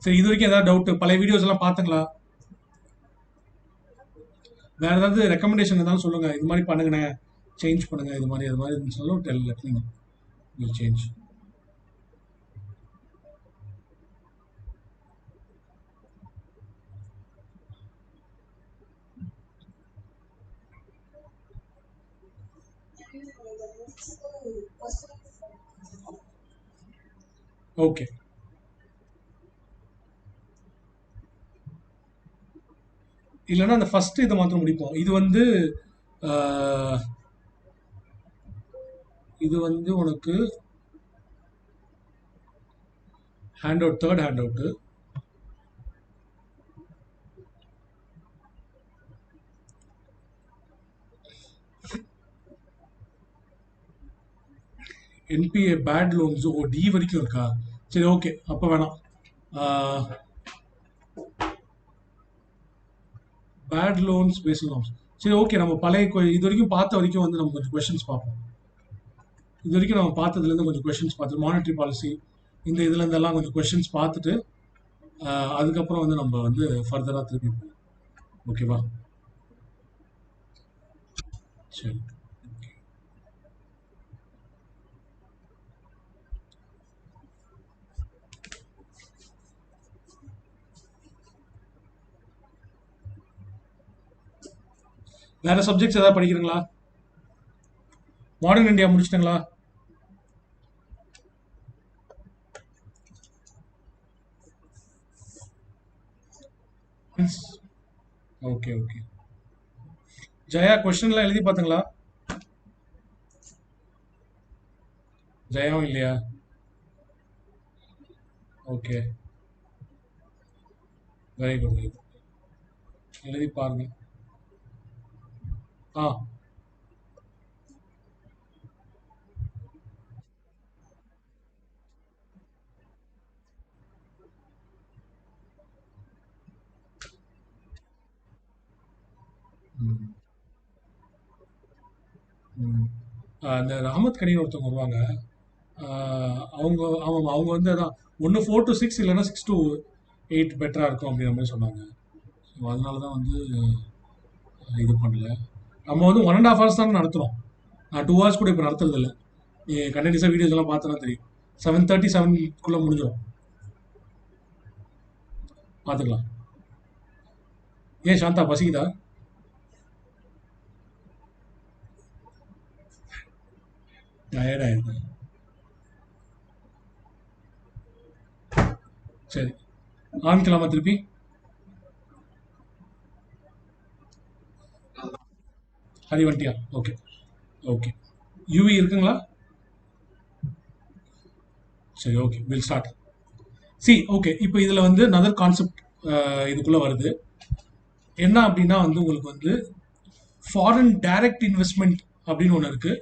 சரி, இது வரைக்கும் ஏதாவது டவுட்? பழைய வீடியோஸ் எல்லாம் பார்த்துங்களா? வேற ஏதாவது ரெக்கமெண்டேஷன் இருந்தாலும் சொல்லுங்க. இது மாதிரி பண்ணுங்கண்ணே, சேஞ்ச் பண்ணுங்க, இது மாதிரி அது மாதிரி இருந்துச்சுனாலும் tell let me know. Will change. Okay. இல்லைன்னா அந்த ஃபர்ஸ்ட் இதை மாத்திரம் முடிப்போம். ஆஹ், இது வந்து உனக்கு hand out, third hand out. NPA bad loans டி வரைக்கும் இருக்கா? சரி, ஓகே, அப்போ வேணாம். Bad loans basic loans. சரி, ஓகே. நம்ம பழைய இது வரைக்கும் பார்த்த வரைக்கும் வந்து நம்ம கொஞ்சம் கொஷின்ஸ் பார்ப்போம். இது வரைக்கும் நம்ம பார்த்ததுலேருந்து கொஞ்சம் கொஷின்ஸ் பார்த்து மானிட்டரி பாலிசி இந்த இதுல இருந்தெல்லாம் கொஞ்சம் கொஷின்ஸ் பார்த்துட்டு அதுக்கப்புறம் வந்து நம்ம வந்து ஃபர்தராக திருப்பி போவோம். ஓகேவா? சரி. வேற சப்ஜெக்ட்ஸ் ஏதாவது படிக்கிறீங்களா? மாடர்ன் இந்தியா முடிச்சிட்டீங்களா? Okay, okay. ஜெயா கொஸ்டின்லாம் எழுதி பார்த்தீங்களா? ஜெயாவும் இல்லையா? Okay, very good, very good. எழுதி பாருங்க. ஆ அந்த ரஹமத் கனின்னு ஒருத்தவங்க வருவாங்க. அவங்க அவங்க அவங்க வந்து அதான் ஒன்று 4 to 6 இல்லைன்னா 6 to 8 பெட்டராக இருக்கும் அப்படிங்கிற மாதிரி சொன்னாங்க. ஸோ அதனால தான் வந்து இது பண்ணல. நம்ம வந்து 1.5 hours தான் நடத்துகிறோம். நான் 2 hours கூட இப்போ நடத்துறது இல்லை. நீ கண்டினியூஸாக வீடியோஸ் எல்லாம் பார்த்தனா தெரியும். 7:30 7 முடிஞ்சிடும். பார்த்துக்கலாம். ஏன் சாந்தா பசிக்குதா? டயர்ட் ஆயிருக்கு. சரி, ஆரம்பிக்கலாமா திருப்பி? ஹரிவண்டியா? Okay okay. யூவி இருக்குங்களா? சரி, okay, will start. C okay, இப்போ இதில் வந்து நதர் கான்செப்ட் இதுக்குள்ளே வருது. என்ன அப்படின்னா வந்து உங்களுக்கு வந்து ஃபாரின் டைரக்ட் இன்வெஸ்ட்மெண்ட் அப்படின்னு ஒன்று இருக்குது,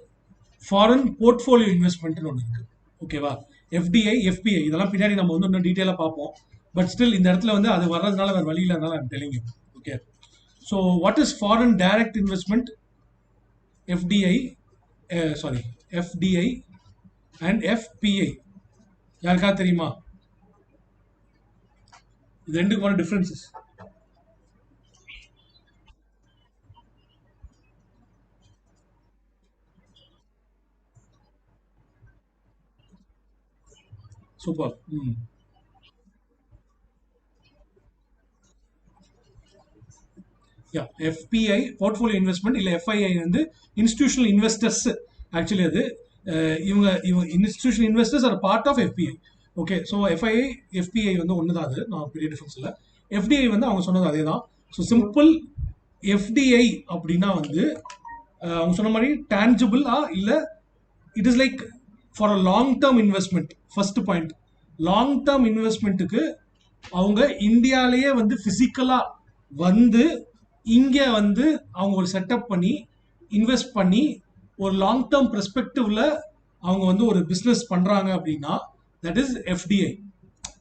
ஃபாரின் போர்ட்ஃபோலியோ இன்வெஸ்ட்மெண்ட்னு ஒன்று இருக்குது. ஓகேவா? எஃப்டிஐ, எஃபிஐ இதெல்லாம் பின்னாடி நம்ம வந்து இன்னும் டீட்டெயிலாக பார்ப்போம். பட் ஸ்டில் இந்த இடத்துல வந்து அது வர்றதுனால வேறு வழி இல்லாதனால I'm telling you. Okay, so what is foreign direct investment? FDI, sorry, FDI and FPI யாருக்காவது தெரியுமா? இது ரெண்டுக்குமான differences. Super. Yeah, FPI portfolio investment, இல்லை எஃப்ஐஐ வந்து இன்ஸ்டிடியூஷனல் இன்வெஸ்டர்ஸ். ஆக்சுவலி அது இவங்க இவங்க institutional investors are part of FPI. Okay, so FII FPI வந்து ஒன்று தான். அது நான் பெரிய டிஃபரன்ஸ் இல்லை. எஃப்டிஐ வந்து அவங்க சொன்னது அதே தான். ஸோ சிம்பிள் எஃப்டிஐ அப்படின்னா வந்து அவங்க சொன்ன மாதிரி டேஞ்சபிளா இல்லை, it is like for a long term investment. First point, long term இன்வெஸ்ட்மெண்ட்டுக்கு அவங்க இந்தியாலேயே வந்து ஃபிசிக்கலாக வந்து இங்கே வந்து அவங்க ஒரு செட்டப் பண்ணி இன்வெஸ்ட் பண்ணி ஒரு லாங் டேர்ம் பெர்ஸ்பெக்டிவ்ல அவங்க வந்து ஒரு பிஸ்னஸ் பண்ணுறாங்க அப்படின்னா that is FDI.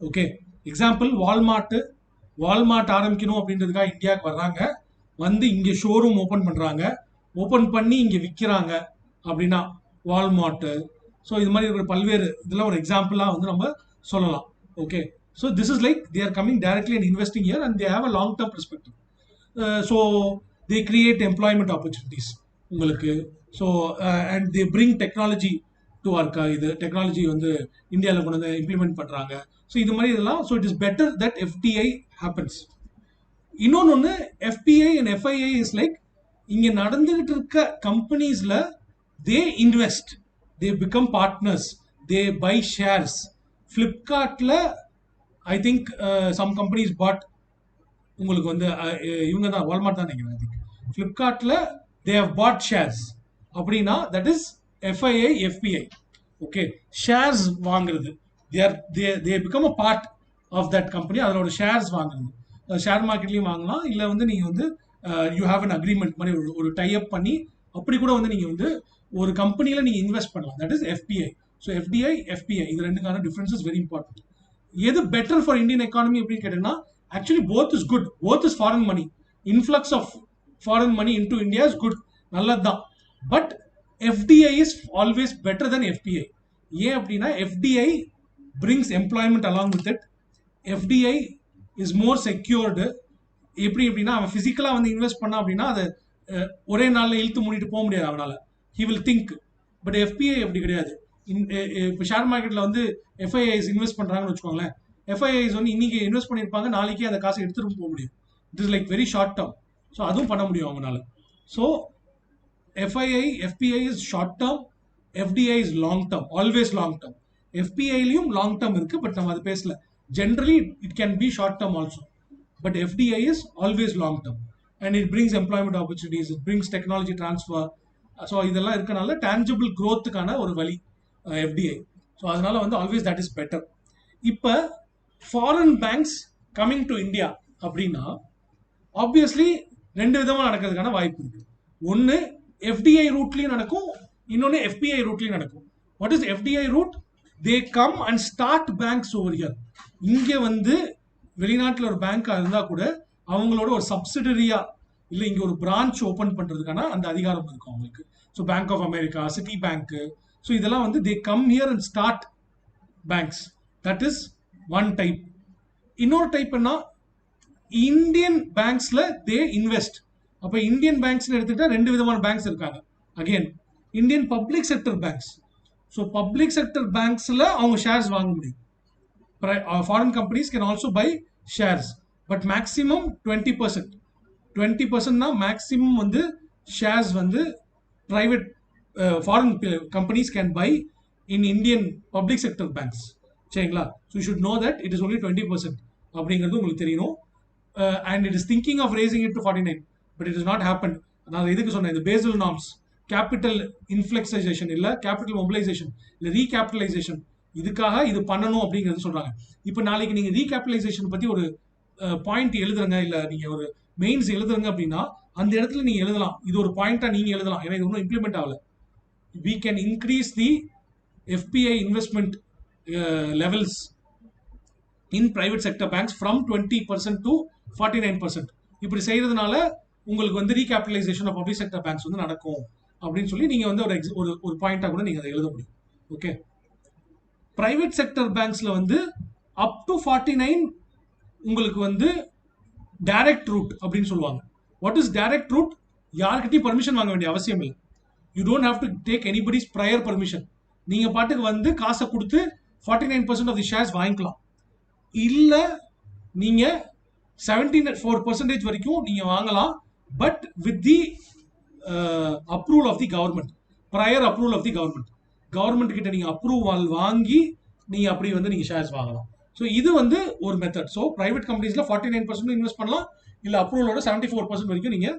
Okay, example Walmart ஆரம்பிக்கணும் அப்படின்றதுக்காக இந்தியாவுக்கு வர்றாங்க, வந்து இங்கே ஷோரூம் ஓப்பன் பண்ணுறாங்க, ஓப்பன் பண்ணி இங்கே விற்கிறாங்க அப்படின்னா வால்மார்ட்டு. ஸோ இது மாதிரி இருக்கிற பல்வேறு இதெல்லாம் ஒரு எக்ஸாம்பிளாக வந்து நம்ம சொல்லலாம். Okay, so this is like they are coming directly and investing here and they have a long term perspective. So they create employment opportunities உங்களுக்கு. So and they bring technology to work. இது technology வந்து இந்தியாவில் கொண்டு வந்து implement பண்ணுறாங்க. So இது மாதிரி இதெல்லாம். So it is better that FDI happens. இன்னொன்று FPI and FII is like இங்கே நடந்துகிட்டு இருக்க கம்பெனிஸில் they invest, they become partners, they buy shares. ஃப்ளிப்கார்ட்டில் I think some companies bought, உங்களுக்கு வந்து இவங்க தான் வால்மார்ட் தான் நினைக்கிறேன். ஐ திங்க் ஃப்ளிப்கார்ட்டில் தே ஹவ் பாட் ஷேர்ஸ் அப்படின்னா that is FII FPI. Okay, shares வாங்குறது, they become a part of that company. அதோட ஷேர்ஸ் வாங்குறது ஷேர் மார்க்கெட்லையும் வாங்கலாம், இல்லை வந்து நீங்கள் வந்து யூ ஹாவ் அன் அக்ரிமெண்ட் மாதிரி ஒரு டைப் பண்ணி அப்படி கூட வந்து நீங்கள் வந்து ஒரு கம்பெனியில் நீங்கள் இன்வெஸ்ட் பண்ணலாம். That is FBI. So FDI FBI இது ரெண்டுக்கான டிஃபரன்ஸ் இஸ் வெரி இம்பார்ட்டன்ட். எது பெட்டர் ஃபார் இந்தியன் எக்கானமி அப்படின்னு கேட்டீங்கன்னா actually both is good. Both is foreign money. Influx of foreign money into India is good. நல்லதுதான். But FDI is always better than FPI. ஏன் அப்படின்னா FDI brings employment along with it. FDI is more secured. எப்படி அப்படின்னா அவன் ஃபிசிக்கலாக வந்து invest பண்ணா அப்படின்னா அதை ஒரே நாளில் இழுத்து மூடிட்டு போக முடியாது அவனால். He will think. But FBI அப்படி கிடையாது. இப்போ ஷேர் மார்க்கெட்டில் வந்து எஃப்ஐஐஸ் இன்வெஸ்ட் பண்ணுறாங்கன்னு வச்சுக்கோங்களேன், எஃப்ஐஐஸ் வந்து இன்னைக்கு இன்வெஸ்ட் பண்ணியிருப்பாங்க, நாளைக்கே அந்த காசை எடுத்துகிட்டு போக முடியும். It is like very short term. So அதுவும் பண்ண முடியும் அவங்களால. So FII FPI is short term, FDI is long term, always long term. எஃபிஐலையும் லாங் டேர்ம் இருக்குது, பட் நம்ம அது பேசல. Generally it can be short term also, but FDI is always long term and it brings employment opportunities, it brings technology transfer. So இதெல்லாம் இருக்கனால tangible க்ரோத்துக்கான ஒரு வழி FDI. So அதனால வந்து ஆல்வேஸ் தட் இஸ் பெட்டர். இப்போ foreign banks coming to India அப்படின்னா obviously ரெண்டு விதமாக நடக்கிறதுக்கான வாய்ப்பு இருக்கு. ஒன்று எஃப்டிஐ ரூட்லையும் நடக்கும், இன்னொன்று எஃபிஐ ரூட்லையும் நடக்கும். What is FDI route? They come and start banks over here. இங்கே வந்து வெளிநாட்டில் ஒரு பேங்காக இருந்தால் கூட அவங்களோட ஒரு சப்சிடரியா இல்லை இங்கே ஒரு பிரான்ச் ஓப்பன் பண்ணுறதுக்கான அந்த அதிகாரம் இருக்கும் அவங்களுக்கு. So bank of America, Citi bank, so இதெல்லாம் வந்து they come here and start banks. That is one type. இன்னொரு டைப் என்ன, இந்தியன் பேங்க்ஸ்ல தே இன்வெஸ்ட். அப்போ இந்தியன் பேங்க்ஸ் எடுத்துக்கிட்டா ரெண்டு விதமான பேங்க்ஸ் இருக்காங்க. Again Indian public sector banks. So public sector பேங்க்ஸ்ல அவங்க ஷேர்ஸ் வாங்க முடியும். Foreign companies can also buy shares, but maximum 20%. 20% தான் மேக்ஸிமம் வந்து ஷேர்ஸ் வந்து private foreign companies can buy in Indian public sector banks. சரிங்களா? So you should know that it is only 20% அப்படிங்கிறது உங்களுக்கு தெரியணும். And it is thinking of raising it to 49, but it is not happen. நான் எதுக்கு சொன்னேன், இந்த Basel norms, capital இன்ஃப்ளெக்சைசேஷன் இல்லை capital mobilisation இல்லை ரீகேபிட்டலைசேஷன், இதுக்காக இது பண்ணணும் அப்படிங்கிறது சொல்றாங்க. இப்போ நாளைக்கு நீங்க ரீகேபிட்டலைசேஷன் பத்தி ஒரு பாயிண்ட் எழுதுறங்க, இல்லை நீங்க ஒரு மெயின்ஸ் எழுதுறங்க அப்படின்னா அந்த இடத்துல நீங்க எழுதலாம், இது ஒரு பாயிண்டா நீங்க எழுதலாம். ஏன்னா இது ஒன்றும் இம்ப்ளிமெண்ட் ஆகல. we can increase the FPI investment levels in private sector banks from 20% to 49%. இப்படி செய்யறதுனால உங்களுக்கு வந்து ரீகேபிட்டலைசேஷன் ஆஃப் பப்ளிக் செக்டர் பேங்க்ஸ் வந்து நடக்கும் அப்படின்னு சொல்லி நீங்க வந்து ஒரு பாயிண்டா கூட நீங்க அதை எழுத முடியும். ஓகே, பிரைவேட் செக்டர் பேங்க்ஸ்ல வந்து அப் டு 49 உங்களுக்கு வந்து டைரக்ட் ரூட் அப்படின்னு சொல்லுவாங்க. What is direct route? யார்கிட்டயும் பர்மிஷன் வாங்க வேண்டிய அவசியம் இல்லை. You don't have to take anybody's prior permission. நீங்க பாட்டுக்கு வந்து காசை கொடுத்து 49% ஆஃப் தி ஷேர்ஸ் வாங்கிக்கலாம். இல்ல நீங்க 74% வரைக்கும் நீங்க வாங்கலாம், but with the approval of the government, prior approval of the government. Government கிட்ட நீங்க அப்ரூவல் வாங்கி நீங்க அப்படி வந்து நீங்க ஷேர்ஸ் வாங்கலாம். ஸோ இது வந்து ஒரு மெத்தட். ஸோ பிரைவேட் கம்பெனிஸ்ல 49% இன்வெஸ்ட் பண்ணலாம், இல்ல அப்ரூவலோட 74% வரைக்கும் நீங்க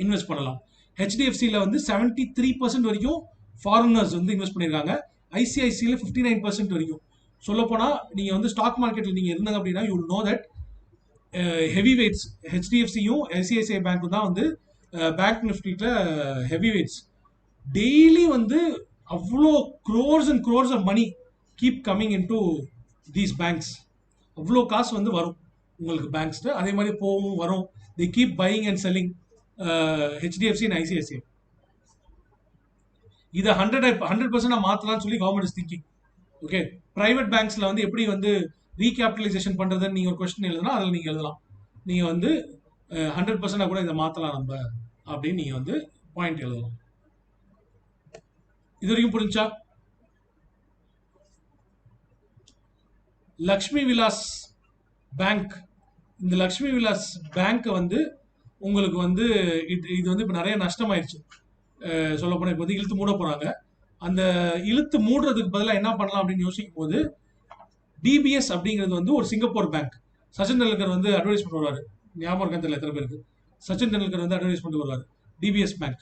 இன்வெஸ்ட் பண்ணலாம். ஹெச்டிஎஃப்சியில் வந்து 73% வரைக்கும் ஃபாரினர்ஸ் வந்து இன்வெஸ்ட் பண்ணியிருக்காங்க. ஐசிஐசியில் 59% வரைக்கும். சொல்லப்போனால் நீங்கள் வந்து ஸ்டாக் மார்க்கெட்டில் நீங்கள் இருந்தாங்க அப்படின்னா you will know that heavy weights ஹெச்டிஎஃப்சியும் ஐசிஐசிஐ பேங்க்கும் தான் வந்து பேங்க் நிஃப்டியில் ஹெவி வெயிட்ஸ். டெய்லி வந்து அவ்வளோ crores and crores of money keep coming in to these banks. அவ்வளோ காசு வந்து வரும் உங்களுக்கு பேங்க்ஸ்ட்டு. அதே மாதிரி போகும் வரும். They keep buying and selling HDFC and ICICI. இதை 100% மாற்றலாம்னு சொல்லி government is thinking. Okay, private பேங்க்ஸ்ல வந்து எப்படி வந்து ரீகேபிட்டலைசேஷன் பண்றதுன்னு நீங்க ஒரு கொஸ்டின் எழுதுனா அதில் நீங்க எழுதலாம். நீங்க வந்து 100% கூட இதை மாற்றலாம் நம்ம அப்படின்னு நீங்க வந்து பாயிண்ட் எழுதலாம். இது வரைக்கும் புரிஞ்சா? லக்ஷ்மி விலாஸ் பேங்க், இந்த லக்ஷ்மி விலாஸ் பேங்க் வந்து உங்களுக்கு வந்து இது வந்து இப்போ நிறைய நஷ்டமாயிருச்சு. சொல்லப்போனால் இப்போ வந்து இழுத்து மூட போகிறாங்க. அந்த இழுத்து மூடுறதுக்கு பதிலாக என்ன பண்ணலாம் அப்படின்னு யோசிக்கும் போது டிபிஎஸ் அப்படிங்கிறது வந்து ஒரு சிங்கப்பூர் பேங்க். சச்சின் டெண்டுல்கர் வந்து அட்வர்டைஸ்மெண்ட் வருவார், ஞாபகம் இருக்கா தெரியல எத்தனை பேருக்கு. சச்சின் டெண்டுல்கர் வந்து அட்வர்டைஸ்மெண்ட் வருவார். DBS bank,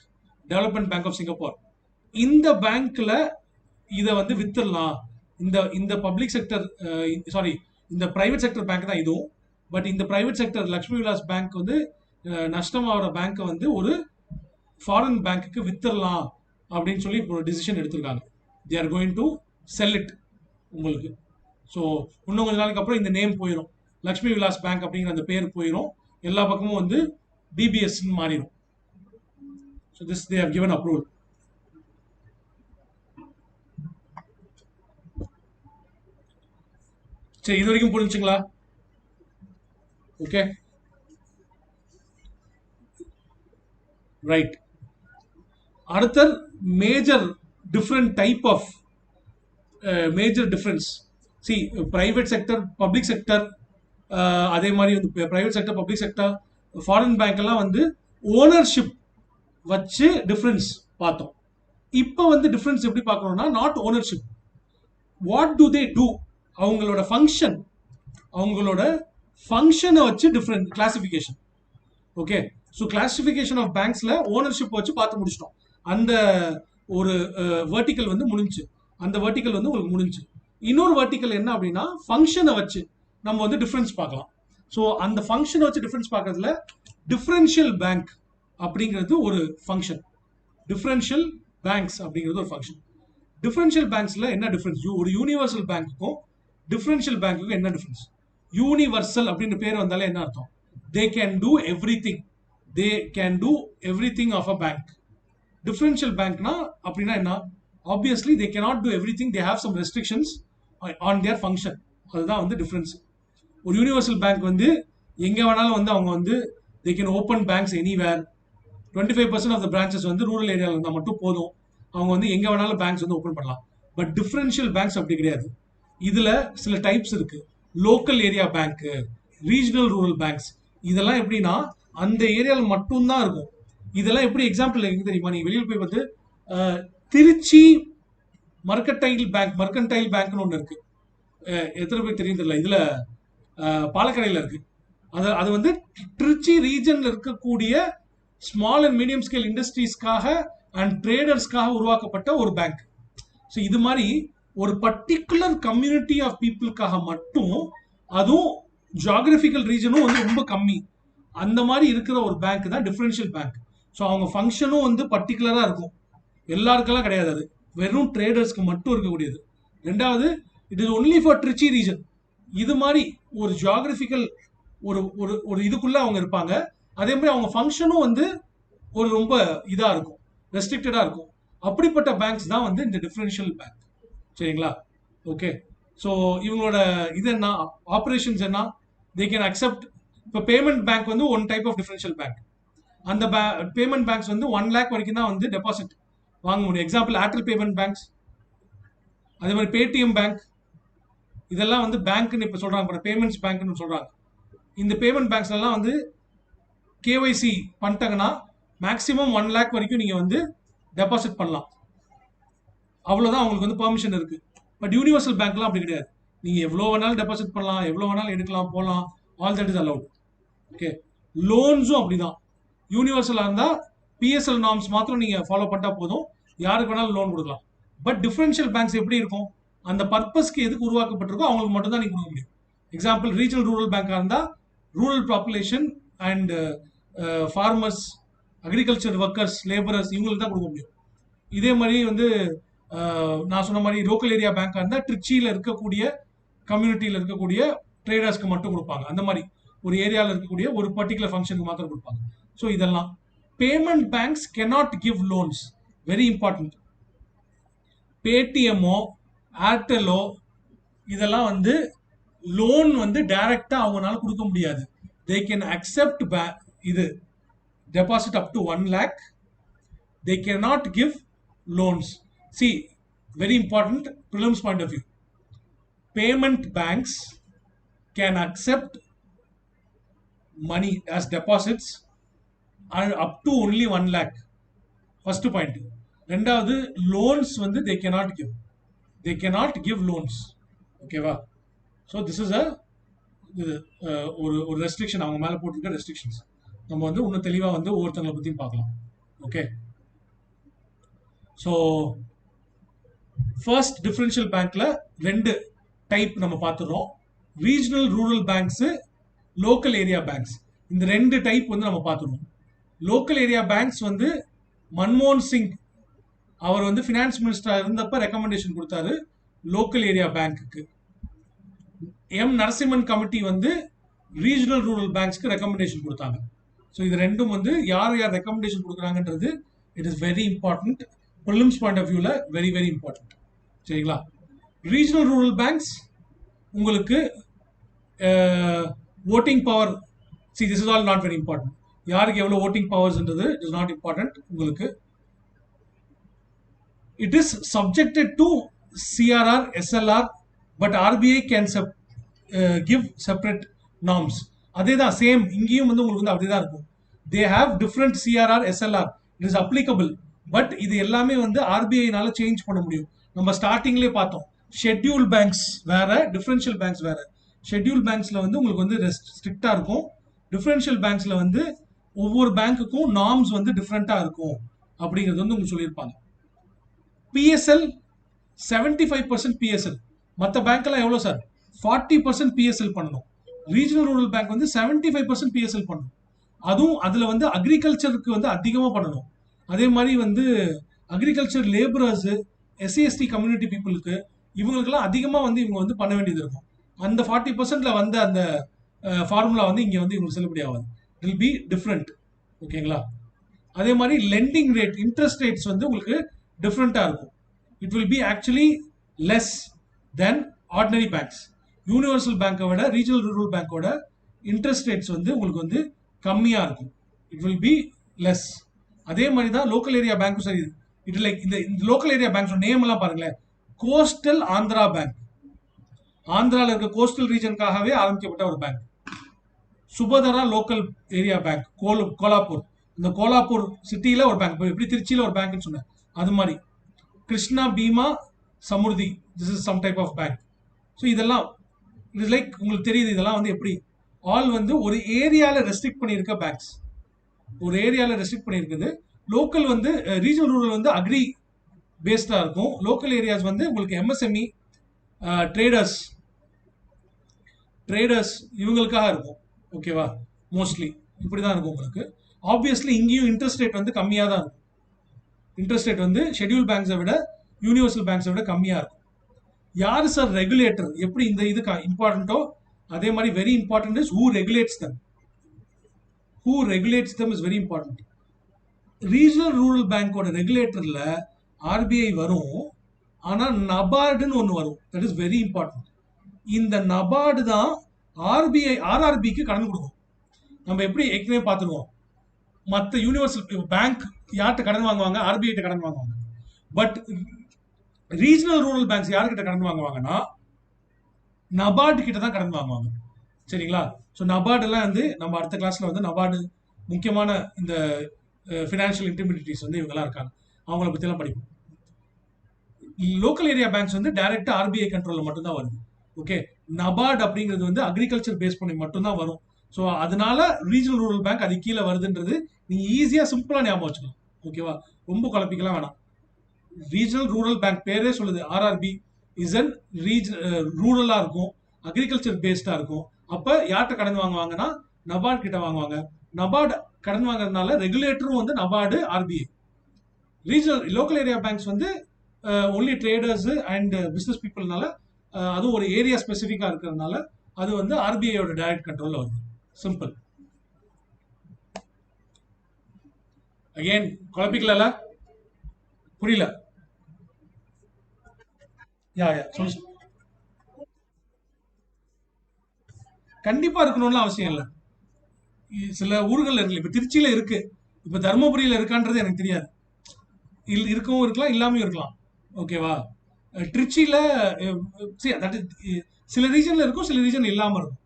development bank of Singapore. இந்த பேங்க்ல இதை வந்து வித்துடலாம். இந்த பப்ளிக் செக்டர் சாரி இந்த பிரைவேட் செக்டர் பேங்க் தான் இதுவும். பட் இந்த private sector Lakshmi Vilas bank வந்து நஷ்டமாகிற பேங்க்கை வந்து ஒரு ஃபாரின் பேங்க்குக்கு வித்துடலாம் அப்படின்னு சொல்லி இப்போ டிசிஷன் எடுத்திருக்காங்க. They are going to sell it உங்களுக்கு. ஸோ இன்னும் கொஞ்ச நாளைக்கு அப்புறம் இந்த நேம் போயிடும், லக்ஷ்மி விலாஸ் பேங்க் அப்படிங்கிற அந்த பேர் போயிடும். எல்லா பக்கமும் வந்து டிபிஎஸ் மாறிடும். So this they have given approval. சரி, இது வரைக்கும் புரிஞ்சுங்களா? Okay, right. அடுத்த major different type of major difference. See, private sector, public sector, அதே மாதிரி வந்து private sector, public sector, foreign bank எல்லாம் வந்து ஓனர்ஷிப் வச்சு டிஃப்ரென்ஸ் பார்த்தோம். இப்போ வந்து டிஃப்ரென்ஸ் எப்படி பார்க்கணும்னா, not ownership, what do they do, அவங்களோட ஃபங்க்ஷன், அவங்களோட ஃபங்க்ஷனை வச்சு different classification. Okay, so classification of பேங்க்ஸ்ல ஓனர்ஷிப் வச்சு பார்த்து முடிச்சிட்டோம். அந்த ஒரு வெர்டிக்கல் வந்து முடிஞ்சு, அந்த வெர்டிக்கல் வந்து உங்களுக்கு முடிஞ்சு. இன்னொரு வெர்டிக்கல் என்ன அப்படின்னா, ஃபங்க்ஷனை வச்சு நம்ம வந்து டிஃப்ரென்ஸ் பார்க்கலாம். ஸோ அந்த ஃபங்க்ஷனை வச்சு டிஃப்ரென்ஸ் பார்க்கறதுல டிஃபரன்ஷியல் பேங்க் அப்படிங்கிறது ஒரு ஃபங்க்ஷன், டிஃபரன்ஷியல் பேங்க்ஸ் அப்படிங்கிறது ஒரு ஃபங்க்ஷன். டிஃபரன்ஷியல் பேங்க்ஸ்ல என்ன டிஃபரன்ஸ்? ஒரு யூனிவர்சல் பேங்க்குக்கும் டிஃபரன்ஷியல் பேங்க்குக்கும் என்ன டிஃபரன்ஸ்? யூனிவர்சல் அப்படின்னு பேர் வந்தாலே என்ன அர்த்தம்? They can do every thing. they can do everything of a bank. Differential bankனா அப்படின்னா என்ன? Obviously they cannot do everything, they have some restrictions on their function. அதுதான் வந்து டிஃபரன்ஸ். ஒரு யூனிவர்சல் பேங்க் வந்து எங்க வேணாலும் வந்து அவங்க வந்து they can open banks anywhere. 25% of the branches வந்து ரூரல் ஏரியாவில் இருந்தால் மட்டும் போதும், அவங்க வந்து எங்க வேணாலும் பேங்க்ஸ் வந்து ஓப்பன் பண்ணலாம். பட் டிஃபரன்ஷியல் பேங்க்ஸ் அப்படி கிடையாது. இதுல சில டைப்ஸ் இருக்கு. Local area bank, regional rural banks, இதெல்லாம் எப்படின்னா அந்த ஏரியாவில் மட்டும்தான் இருக்கும். இதெல்லாம் எப்படி எக்ஸாம்பிள் எங்க தெரியுமா? நீங்க வெளியில் போய் வந்து திருச்சி மர்கன்டைல் பேங்க்னு ஒன்று இருக்கு. எத்தனை பேர் தெரியும் தெரியல. இதுல பாலக்கரையில் இருக்கு. அது வந்து திருச்சி ரீஜன்ல இருக்கக்கூடிய ஸ்மால் அண்ட் மீடியம் ஸ்கேல் இண்டஸ்ட்ரீஸ்க்காக அண்ட் ட்ரேடர்ஸ்க்காக உருவாக்கப்பட்ட ஒரு பேங்க். ஸோ இது மாதிரி ஒரு பர்டிகுலர் கம்யூனிட்டி ஆஃப் பீப்புளுக்காக மட்டும், அதுவும் ஜியாகிரபிக்கல் ரீஜனும் வந்து ரொம்ப கம்மி, அந்த மாதிரி இருக்கிற ஒரு பேங்க் தான் டிஃபரன்ஷியல் பேங்க். ஸோ அவங்க ஃபங்க்ஷனும் வந்து பர்டிகுலராக இருக்கும், எல்லாருக்கெல்லாம் கிடையாது. அது வெறும் ட்ரேடர்ஸ்க்கு மட்டும் இருக்கக்கூடியது. ரெண்டாவது, it is only for Trichy region. இது மாதிரி ஒரு ஜியாகிரபிக்கல் ஒரு ஒரு இதுக்குள்ள அவங்க இருப்பாங்க. அதே மாதிரி அவங்க ஃபங்க்ஷனும் வந்து ஒரு ரொம்ப இதா இருக்கும், ரெஸ்ட்ரிக்டடா இருக்கும். அப்படிப்பட்ட பேங்க்ஸ் தான் வந்து இந்த டிஃபரன்ஷியல் பேங்க். சரிங்களா? ஓகே. ஸோ இவங்களோட இது என்ன, ஆப்ரேஷன்ஸ் என்ன, தே கேன் அக்செப்ட். இப்போ பேமெண்ட் பேங்க் வந்து one type of differential bank. அந்த பேமெண்ட் பேங்க்ஸ் வந்து 1 lakh வரைக்கும் தான் வந்து டெபாசிட் வாங்க முடியும். எக்ஸாம்பிள் ஏர்டெல் பேமெண்ட் பேங்க்ஸ், அதே மாதிரி பேடிஎம் பேங்க், இதெல்லாம் வந்து பேங்க்னு இப்போ சொல்றாங்க, பேமெண்ட்ஸ் பேங்க்னு சொல்றாங்க. இந்த பேமெண்ட் பேங்க்ஸ்லாம் வந்து கேஒய்சி பண்ணிட்டாங்கன்னா மேக்ஸிமம் 1 lakh வரைக்கும் நீங்க வந்து டெபாசிட் பண்ணலாம். அவ்வளோதான் அவங்களுக்கு வந்து பெர்மிஷன் இருக்கு. பட் யூனிவர்சல் பேங்க்லாம் அப்படி கிடையாது. நீங்க எவ்வளோ வேணாலும் டெபாசிட் பண்ணலாம், எவ்வளோ வேணாலும் எடுக்கலாம், போகலாம். All that is allowed. Okay. லோன்ஸும் அப்படிதான். யூனிவர்சலாக இருந்தால் பிஎஸ்எல் நார்ம்ஸ் மாத்திரம் நீங்க ஃபாலோ பண்ணிட்டா போதும், யாருக்கு வேணாலும் லோன் கொடுக்கலாம். பட் டிஃபரன்ஷியல் பேங்க்ஸ் எப்படி இருக்கும், அந்த பர்பஸ்க்கு எதுக்கு உருவாக்கப்பட்டிருக்கோ அவங்களுக்கு மட்டும் தான் நீங்க கொடுக்க முடியும். எக்ஸாம்பிள், ரீஜனல் ரூரல் பேங்காக இருந்தால் rural population and farmers, agriculture workers, labourers, இவங்களுக்கு தான் கொடுக்க முடியும். இதே மாதிரி வந்து நான் சொன்ன மாதிரி லோக்கல் ஏரியா பேங்காக இருந்தால் ட்ரிச்சியில் இருக்கக்கூடிய கம்யூனிட்டியில் இருக்கக்கூடிய ட்ரேடர்ஸ்க்கு மட்டும் கொடுப்பாங்க. அந்த மாதிரி ஒரு ஏரியாவில் இருக்கக்கூடிய ஒரு பர்டிகுலர் ஃபங்க்ஷனுக்கு மாத்திரம் கொடுப்பாங்க. ஸோ இதெல்லாம் payment banks cannot give loans. Very important. பேடிஎம்மோ ஏர்டெல்லோ இதெல்லாம் வந்து லோன் வந்து டைரக்டா அவங்களால கொடுக்க முடியாது. they can accept இது deposit up to 1 lakh. they cannot give loans. See, very important prelims point of view. Payment banks can accept money as deposits and up to only 1 lakh. First point. ரெண்டாவது, loans வந்து they cannot give. They cannot give loans. ஓகேவா? So this is ஒரு restriction, அவங்க மேலே போட்டிருக்க restrictions. நம்ம வந்து இன்னும் தெளிவாக வந்து ஒவ்வொருத்தங்களை பற்றியும் பார்க்கலாம். ஓகே. ஸோ ஃபர்ஸ்ட் டிஃபரன்ஷியல் பேங்க்ல 2 டைப் நம்ம பார்த்துடுறோம். Regional rural banks, local area banks. இந்த 2 டைப் வந்து நம்ம பார்த்துடுவோம். லோக்கல் ஏரியா பேங்க்ஸ் வந்து மன்மோகன் சிங் அவர் வந்து ஃபினான்ஸ் மினிஸ்டரா இருந்தப்ப ரெக்கமெண்டேஷன் கொடுத்தாரு லோக்கல் ஏரியா பேங்க்குக்கு. நரசிம்மன் கமிட்டி வந்து ரீஜனல் ரூரல் பேங்க்ஸ்க்கு ரெக்கமெண்டேஷன் கொடுத்தாங்க. ஸோ இது ரெண்டும் வந்து யார் யார் ரெக்கமெண்டேஷன் கொடுக்குறாங்கன்றது it is very important. Prelims point of வியூவில் வெரி வெரி இம்பார்ட்டன்ட். சரிங்களா? ரீஜனல் ரூரல் பேங்க்ஸ் உங்களுக்கு voting power, see this is all not very important. யாருக்கு எவ்வளோ ஓட்டிங் பவர்ஸ்ன்றது இட் இஸ் நாட் இம்பார்ட்டன்ட். உங்களுக்கு it is subjected to CRR, SLR, but RBI can give separate norms. அதே தான் same இங்கேயும் வந்து உங்களுக்கு வந்து அப்படிதான் இருக்கும். They have different CRR, SLR, it is applicable. But இது எல்லாமே வந்து RBI-னால சேஞ்ச் பண்ண முடியும். நம்ம ஸ்டார்டிங்லேயே பார்த்தோம், ஷெட்யூல் பேங்க்ஸ் வேற, டிஃபரன்ஷியல் பேங்க்ஸ் வேற. ஷெட்யூல் பேங்க்ஸ்ல வந்து உங்களுக்கு வந்து ஸ்ட்ரிக்டா இருக்கும். டிஃபரன்ஷியல் பேங்க்ஸ்ல வந்து ஒவ்வொரு பேங்க்குக்கும் நார்ம்ஸ் வந்து டிஃப்ரெண்டா இருக்கும் அப்படிங்கிறது வந்து உங்களுக்கு சொல்லியிருப்பாங்க. PSL 75% PSL. மற்ற பேங்க்லாம் எவ்வளோ சார்? 40% PSL பண்ணணும். ரீஜனல் ரூரல் பேங்க் வந்து 75% PSL பண்ணணும். அதுவும் அதில் வந்து அக்ரிகல்ச்சருக்கு வந்து அதிகமாக பண்ணணும். அதே மாதிரி வந்து அக்ரிகல்ச்சர் லேபரர்ஸு, SC/ST கம்யூனிட்டி பீப்புளுக்கு, இவங்களுக்கெல்லாம் அதிகமாக வந்து இவங்க வந்து பண்ண வேண்டியது இருக்கும். அந்த 40%ல வந்து அந்த ஃபார்முலா வந்து இங்கே வந்து இவங்களுக்கு செல்லுபடி ஆகாது. It will be different. ஓகேங்களா? அதே மாதிரி லெண்டிங் ரேட், இன்ட்ரெஸ்ட் ரேட்ஸ் வந்து உங்களுக்கு டிஃப்ரெண்டா இருக்கும். It will be actually less than ordinary banks. Universal பேங்கை விட ரீஜனல் ரூரல் பேங்கோட இன்ட்ரெஸ்ட் ரேட்ஸ் வந்து உங்களுக்கு வந்து கம்மியா இருக்கும். It will be less. அதே மாதிரி தான் லோக்கல் ஏரியா பேங்க்கும் சரி. இட் லைக் இந்த லோக்கல் ஏரியா பேங்க்ஸ் நேம் எல்லாம் பாருங்களேன். கோஸ்டல் ஆந்திரா பேங்க், ஆந்திரால இருக்க கோஸ்டல் ரீஜனுக்காகவே ஆரம்பிக்கப்பட்ட ஒரு bank. Subhadra local area bank, Kolhapur, இந்த கோலாப்பூர் சிட்டியில ஒரு பேங்க், எப்படி திருச்சியில ஒரு பேங்க்னு சொன்னேன் அது மாதிரி. Krishna Bhima Samruddhi, this is some type of bank. So இதெல்லாம் இது லைக் உங்களுக்கு தெரியுது. இதெல்லாம் வந்து எப்படி ஆல் வந்து ஒரு ஏரியால ரெஸ்ட்ரிக்ட் பண்ணியிருக்க பேங்க்ஸ், ஒரு ஏரியால ரெஸ்ட்ரிக்ட் பண்ணியிருக்குது. லோக்கல் வந்து ரீஜனல் ரூரல் வந்து அக்ரி பேஸ்டா இருக்கும். லோக்கல் ஏரியாஸ் வந்து உங்களுக்கு எம்எஸ்எம்இ, ட்ரேடர்ஸ் ட்ரேடர்ஸ் இவங்களுக்காக இருக்கும். ஓகேவா? மோஸ்ட்லி இப்படி தான் இருக்கும் உங்களுக்கு. ஆப்வியஸ்லி இங்கேயும் இன்ட்ரெஸ்ட் ரேட் வந்து கம்மியாக தான் இருக்கும். இன்ட்ரெஸ்ட் ரேட் வந்து ஷெட்யூல் பேங்க்ஸை விட, யூனிவர்சல் பேங்க்ஸை விட கம்மியாக இருக்கும். யார் சார் ரெகுலேட்டர்? எப்படி இந்த இது இம்பார்ட்டன்ட்டோ அதே மாதிரி very important is who regulates them. Who regulates them is very important. Regional rural பேங்கோட ரெகுலேட்டர்ல ஆர்பிஐ வரும், ஆனால் நபார்டுன்னு ஒன்று வரும். That is very important. இந்த நபார்டு தான் ஆர்ஆர்பிக்கு கடன் கொடுக்கும். நம்ம எப்படி ஏற்கனவே பார்த்துருவோம், மற்ற யூனிவர்சல் பேங்க் யார்கிட்ட கடன் வாங்குவாங்க? ஆர்பிஐ கடன் வாங்குவாங்க. பட் ரீஜனல் ரூரல் பேங்க்ஸ் யார்கிட்ட கடன் வாங்குவாங்கன்னா நபார்டு கிட்ட தான் கடன் வாங்குவாங்க. சரிங்களா? ஸோ நபார்டு எல்லாம் வந்து நம்ம அடுத்த கிளாஸ்ல வந்து நபார்டு முக்கியமான இந்த ஃபினான்ஷியல் இன்டர்மீடியரிட்டிஸ் வந்து இவங்கெல்லாம் இருக்காங்க, அவங்கள பற்றிலாம் படிப்போம். லோக்கல் ஏரியா பேங்க்ஸ் வந்து டைரக்டா ஆர்பிஐ கண்ட்ரோல்ல மட்டும்தான் வருது. ஓகே, நபார்டு அப்படிங்கிறது வந்து அக்ரிகல்ச்சர் பேஸ் பண்ணி மட்டும்தான் வரும். ஸோ அதனால ரீஜனல் ரூரல் பேங்க் அது கீழே வருதுன்றது நீங்க ஈஸியா சிம்பிளா ஞாபகம் வச்சுக்கலாம். ஓகேவா? ரொம்ப குழப்பிக்கலாம் வேணாம். ரீஜனல் ரூரல் பேங்க் பேரே சொல்லுது, ஆர்ஆர்பி இஸ் அன் ரூரலா இருக்கும், அக்ரிகல்ச்சர் பேஸ்டா இருக்கும். அப்ப யார்கிட்ட கடன் வாங்குவாங்கன்னா நபார்டு கிட்ட வாங்குவாங்க. நபார்டு கடன் வாங்குறதுனால ரெகுலேட்டரும் வந்து NABARD, RBI. Regional local area banks வந்து ஒன்லி ட்ரேடர்ஸ் அண்ட் பிசினஸ் பீப்புள்னால, அதுவும் ஒரு ஏரியா ஸ்பெசிஃபிக்கா இருக்கிறதுனால அது வந்து ஆர்பிஐயோட டைரக்ட் கண்ட்ரோல்ல வருது. சிம்பிள். அகைன் குழப்பிக்கல? புரியல? யா யா சொல்லு. கண்டிப்பா இருக்கணும்னு அவசியம் இல்லை. சில ஊர்கள் இருக்கு. இப்ப திருச்சியில இருக்கு, இப்ப தருமபுரியில இருக்கான்றது எனக்கு தெரியாது. இருக்கவும் இருக்கலாம், இல்லாமையும் இருக்கலாம். ஓகேவா? திருச்சியில சில ரீஜன்ல இருக்கும், சில ரீஜன் இல்லாம இருக்கும்.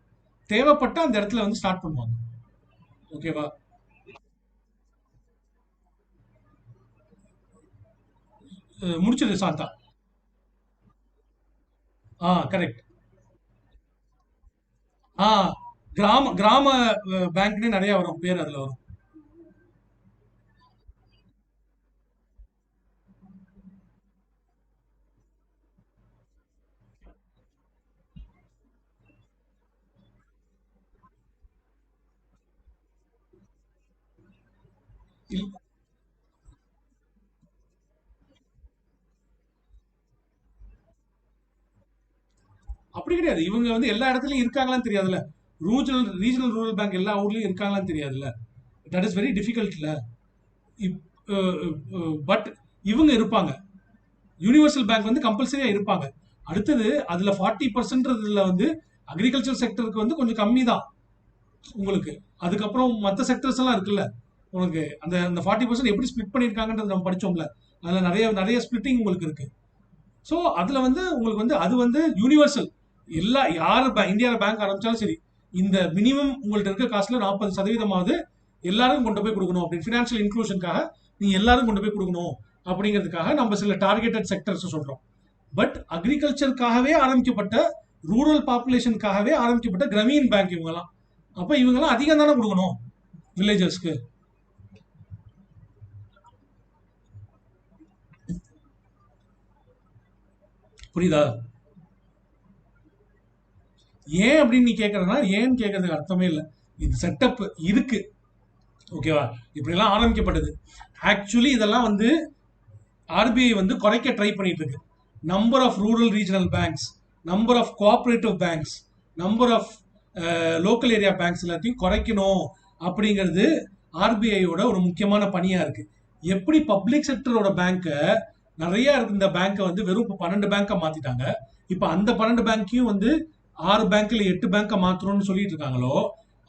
தேவைப்பட்ட அந்த இடத்துல வந்து ஸ்டார்ட் பண்ணுவாங்க. ஓகேவா? முடிச்சது சாந்தா. கரெக்ட். ஆ கிராம கிராம பேங்க்னே நிறைய வரும், பேர் அதுல வரும். இல்- அப்படி கிடையாது. இவங்க வந்து எல்லா இடத்துலயும் இருக்காங்களான்னு தெரியாதுல்ல. ரீஜனல் ரூரல் பேங்க் எல்லா ஊர்லயும் இருக்காங்களான்னு தெரியாதுல்ல. தட் இஸ் வெரி டிஃபிகல்ட்ல. பட் இவங்க இருப்பாங்க. யூனிவர்சல் பேங்க் வந்து கம்பல்சரியா இருப்பாங்க. அடுத்தது அதுல 40% வந்து அக்ரிகல்ச்சர் செக்டருக்கு வந்து கொஞ்சம் கம்மி தான் உங்களுக்கு. அதுக்கப்புறம் மற்ற செக்டர்ஸ் எல்லாம் இருக்குல்ல உங்களுக்கு. அந்த அந்த 40% எப்படி ஸ்பிளிட் பண்ணியிருக்காங்கன்றது நம்ம படிச்சோம்ல. அதுல நிறைய நிறைய ஸ்பிளிட்டிங் உங்களுக்கு இருக்கு. ஸோ அதுல வந்து உங்களுக்கு வந்து அது வந்து யூனிவர்சல். எல்லா யார் இந்தியாவில் பேங்க் ஆரம்பிச்சாலும் சரி, இந்த மினிமம் உங்கள்ட்ட இருக்க காசுல 40% எல்லாரும் கொண்டு போய் கொடுக்கணும் அப்படின்னு ஃபினான்ஷியல் இன்க்ளூஷனுக்காக நீங்க எல்லாரும் கொண்டு போய் கொடுக்கணும் அப்படிங்கிறதுக்காக நம்ம சில டார்கெட்டட் செக்டர்ஸ் சொல்றோம். பட் அக்ரிகல்ச்சருக்காகவே ஆரம்பிக்கப்பட்ட, ரூரல் பாப்புலேஷனுக்காகவே ஆரம்பிக்கப்பட்ட கிராமீன் பேங்க் இவங்கெல்லாம். அப்ப இவங்கெல்லாம் அதிகம் தானே கொடுக்கணும் வில்லேஜர்ஸ்க்கு. புரியுதா? ஏன் அப்படின்னு நீ கேட்கறதுனா, ஏன்னு கேட்கறதுக்கு அர்த்தமே இல்லை. இது செட்டப் இருக்கு. ஓகேவா? இப்படிலாம் ஆரம்பிக்கப்பட்டது. ஆக்சுவலி இதெல்லாம் வந்து ஆர்பிஐ வந்து குறைக்க ட்ரை பண்ணிட்டு இருக்கு. Number of rural regional banks, number of cooperative banks, number of local area banks எல்லாத்தையும் குறைக்கணும் அப்படிங்கிறது ஆர்பிஐயோட ஒரு முக்கியமான பணியா இருக்கு. எப்படி பப்ளிக் செக்டரோட பேங்கை நிறைய இருக்கு, இந்த பேங்கை வந்து வெறும் 12 பேங்கை மாத்திட்டாங்க. இப்ப அந்த 12 பேங்கையும் வந்து 6 பேங்க்ல 8 பேங்கை மாத்தணும்னு சொல்லிட்டு இருக்காங்களோ,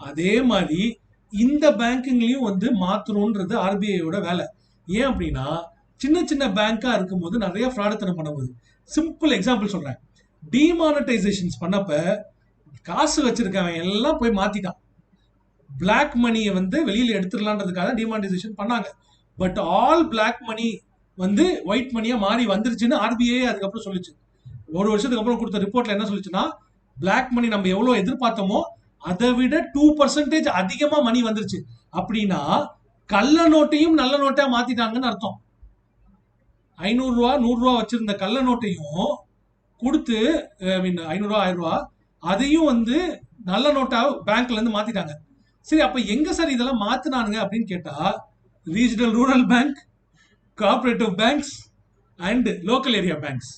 அதே மாதிரி இந்த பேங்கிங்லயும் வந்து மாத்தணும்ன்றது ஆர்பிஐயோட வேலை. ஏன் அப்படின்னா சின்ன சின்ன பேங்கா இருக்கும்போது நிறைய ஃப்ராடுத்தனம் பண்ணும்போது. சிம்பிள் எக்ஸாம்பிள் சொல்றேன். டிமானடைசேஷன்ஸ் பண்ணப்ப காசு வச்சிருக்கவன் எல்லாம் போய் மாத்திட்டான். பிளாக் மணியை வந்து வெளியில எடுத்துடலான்றதுக்காக டிமானிட்டைசேஷன் பண்ணாங்க. பட் ஆல் பிளாக் மணி வந்து ஒயிட் மணியா மாறி வந்துருச்சுன்னு ஆர்பிஐ அதுக்கப்புறம் சொல்லிச்சு. ஒரு வருஷத்துக்கு அப்புறம் கொடுத்த ரிப்போர்ட்ல என்ன சொல்லிச்சுன்னா, பிளாக் மணி நம்ம எவ்வளவு எதிர்பார்த்தோமோ அதை விட 2% அதிகமா மணி வந்துருச்சு. அப்படின்னா கள்ள நோட்டையும் நல்ல நோட்டா மாத்திட்டாங்கன்னு அர்த்தம். 500 ரூபா 100 ரூபா வச்சிருந்த கள்ள நோட்டையும் கொடுத்து, 500 ரூபா 1000 ரூபா அதையும் வந்து நல்ல நோட்டா பேங்க்ல இருந்து மாத்திட்டாங்க. சரி, அப்ப எங்க சார் இதெல்லாம் மாத்தினானுங்க அப்படின்னு கேட்டா, regional rural bank, cooperative banks and local area banks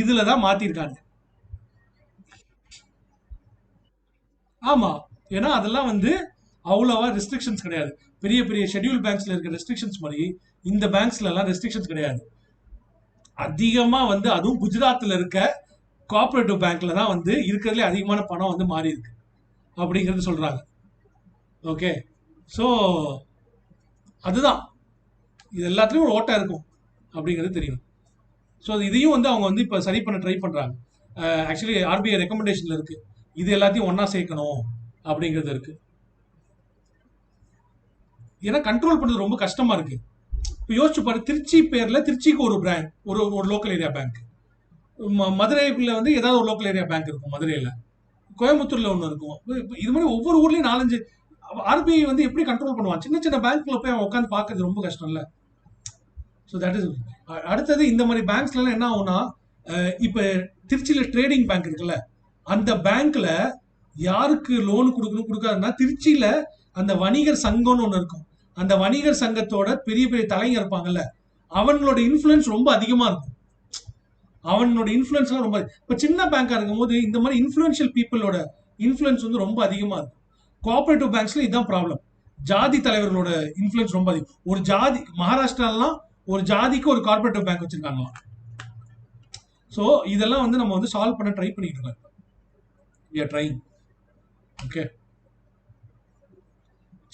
இதுல தான் மாத்திருக்காங்க. ஆமா, ஏன்னா அதெல்லாம் வந்து அவ்வளவா ரெஸ்ட்ரிக்ஷன்ஸ் கிடையாது. பெரிய பெரிய ஷெட்யூல் பேங்க்ஸ்ல இருக்க ரெஸ்ட்ரிக்ஷன்ஸ் மாதிரி இந்த பேங்க்ஸ்ல எல்லாம் ரெஸ்ட்ரிக்ஷன்ஸ் கிடையாது. அதிகமா வந்து அதுவும் குஜராத்ல இருக்க கோஆபரேட்டிவ் பேங்க்ல தான் வந்து இருக்கிறதுல அதிகமான பணம் வந்து மாறி இருக்கு அப்படிங்கிறது சொல்றாங்க. ஓகே, ஸோ அதுதான் இது எல்லாத்துலயும் ஒரு ஓட்டா இருக்கும் அப்படிங்கிறது தெரியும். ஸோ இதையும் வந்து அவங்க வந்து இப்போ சரி பண்ண ட்ரை பண்றாங்க. ஆக்சுவலி ஆர்பிஐ ரெக்கமெண்டேஷன்ல இருக்கு, இது எல்லாத்தையும் ஒன்னா சேர்க்கணும் அப்படிங்கிறது இருக்கு. ஏன்னா கண்ட்ரோல் பண்றது ரொம்ப கஷ்டமா இருக்கு. இப்போ யோசிச்சு பாரு, திருச்சி பேர்ல திருச்சிக்கு ஒரு பேங்க், ஒரு லோக்கல் ஏரியா பேங்க், மதுரைக்குள்ள வந்து ஏதாவது ஒரு லோக்கல் ஏரியா பேங்க் இருக்கும், மதுரையில கோயம்புத்தூர்ல ஒன்று இருக்கும். இது மாதிரி ஒவ்வொரு ஊர்லயும் 4-5. ஆர்பிஐ வந்து எப்படி கண்ட்ரோல் பண்ணுவான்? சின்ன சின்ன பேங்க்ல போய் அவன் உட்காந்து பார்க்கறது ரொம்ப கஷ்டம் இல்ல. So that is. அடுத்தது இந்த மாதிரி பேங்க்ஸ்ல என்ன ஆகும்னா, இப்போ திருச்சியில ட்ரேடிங் பேங்க் இருக்குல்ல, அந்த பேங்க்ல யாருக்கு லோன் கொடுக்கணும் கொடுக்காதுன்னா, திருச்சியில அந்த வணிகர் சங்கம்னு ஒன்று இருக்கும். அந்த வணிகர் சங்கத்தோட பெரிய பெரிய தலைங்க இருப்பாங்கல்ல, அவங்களோட இன்ஃப்ளூயன்ஸ் ரொம்ப அதிகமா இருக்கும். அவனோட இன்ஃப்ளூயன்ஸ்லாம் ரொம்ப, இப்போ சின்ன பேங்கா இருக்கும் போது இந்த மாதிரி இன்ஃப்ளூயன்ஷியல் பீப்புளோட இன்ஃப்ளூயன்ஸ் வந்து ரொம்ப அதிகமா இருக்கும். கோஆபரேட்டிவ் பேங்க்ஸ்ல இதுதான் ப்ராப்ளம். ஜாதி தலைவர்களோட இன்ஃப்ளூயன்ஸ் ரொம்ப அதிகம். ஒரு ஜாதி, மகாராஷ்டிராலாம் ஒரு ஜாதிக்கு ஒரு கார்பரேட்டிவ் பேங்க் வச்சிருக்காங்களாம். ஸோ இதெல்லாம் வந்து நம்ம வந்து சால்வ் பண்ண ட்ரை பண்ணிட்டு இருக்கோம். we are trying. ஓகே,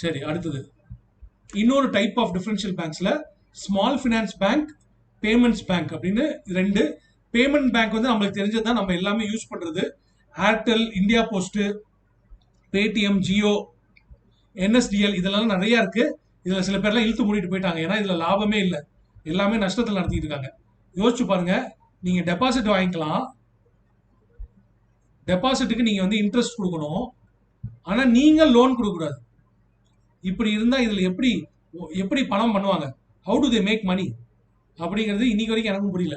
சரி. அடுத்தது இன்னொரு டைப் ஆஃப் டிஃபரன்ஷியல் பேங்க்ஸ்ல small finance bank, payments bank அப்படின்னு ரெண்டு. பேமெண்ட் பேங்க் வந்து நம்மளுக்கு தெரிஞ்சது தான், நம்ம எல்லாமே யூஸ் பண்றது. Airtel, India post, Paytm, Jio, NSDL இதெல்லாம் நிறைய இருக்கு. இதுல சில பேர்லாம் இழுத்து மூடிட்டு போயிட்டாங்க, ஏன்னா இதுல லாபமே இல்லை, எல்லாமே நஷ்டத்தில் நடத்திட்டு இருக்காங்க. யோசிச்சு பாருங்க, நீங்க டெபாசிட் வாங்கிக்கலாம், டெபாசிட்டுக்கு நீங்க வந்து இன்ட்ரெஸ்ட் கொடுக்கணும், ஆனா நீங்க லோன் கொடுக்க கூடாது. இப்படி இருந்தா இதுல எப்படி எப்படி பணம் பண்ணுவாங்க? How do they make money அப்படிங்கிறது இன்னைக்கு வரைக்கும் எனக்கும் புரியல.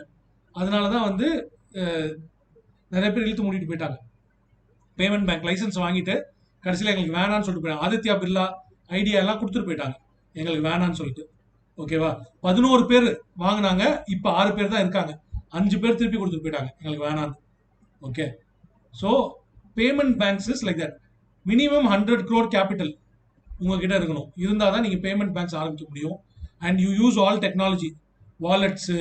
அதனாலதான் வந்து நிறைய பேர் இழுத்து மூடிட்டு போயிட்டாங்க. பேமெண்ட் பேங்க் லைசன்ஸ் வாங்கிட்டு கடைசியில் எங்களுக்கு வேணான்னு சொல்லிட்டு போயிட்டாங்க. ஆதித்யா பிர்லா ஐடியா எல்லாம் கொடுத்துட்டு போயிட்டாங்க எங்களுக்கு வேணான்னு சொல்லிட்டு. ஓகேவா, 11 பேர் வாங்கினாங்க, இப்போ 6 பேர் தான் இருக்காங்க. 5 பேர் திருப்பி கொடுத்துட்டு போயிட்டாங்க எங்களுக்கு வேணான்னு. Okay, so payment banks is like that. Minimum 100 crore capital உங்ககிட்ட இருக்கணும், இருந்தால் தான் நீங்கள் பேமெண்ட் பேங்க்ஸ் ஆரம்பிக்க முடியும். And you use all technology, wallets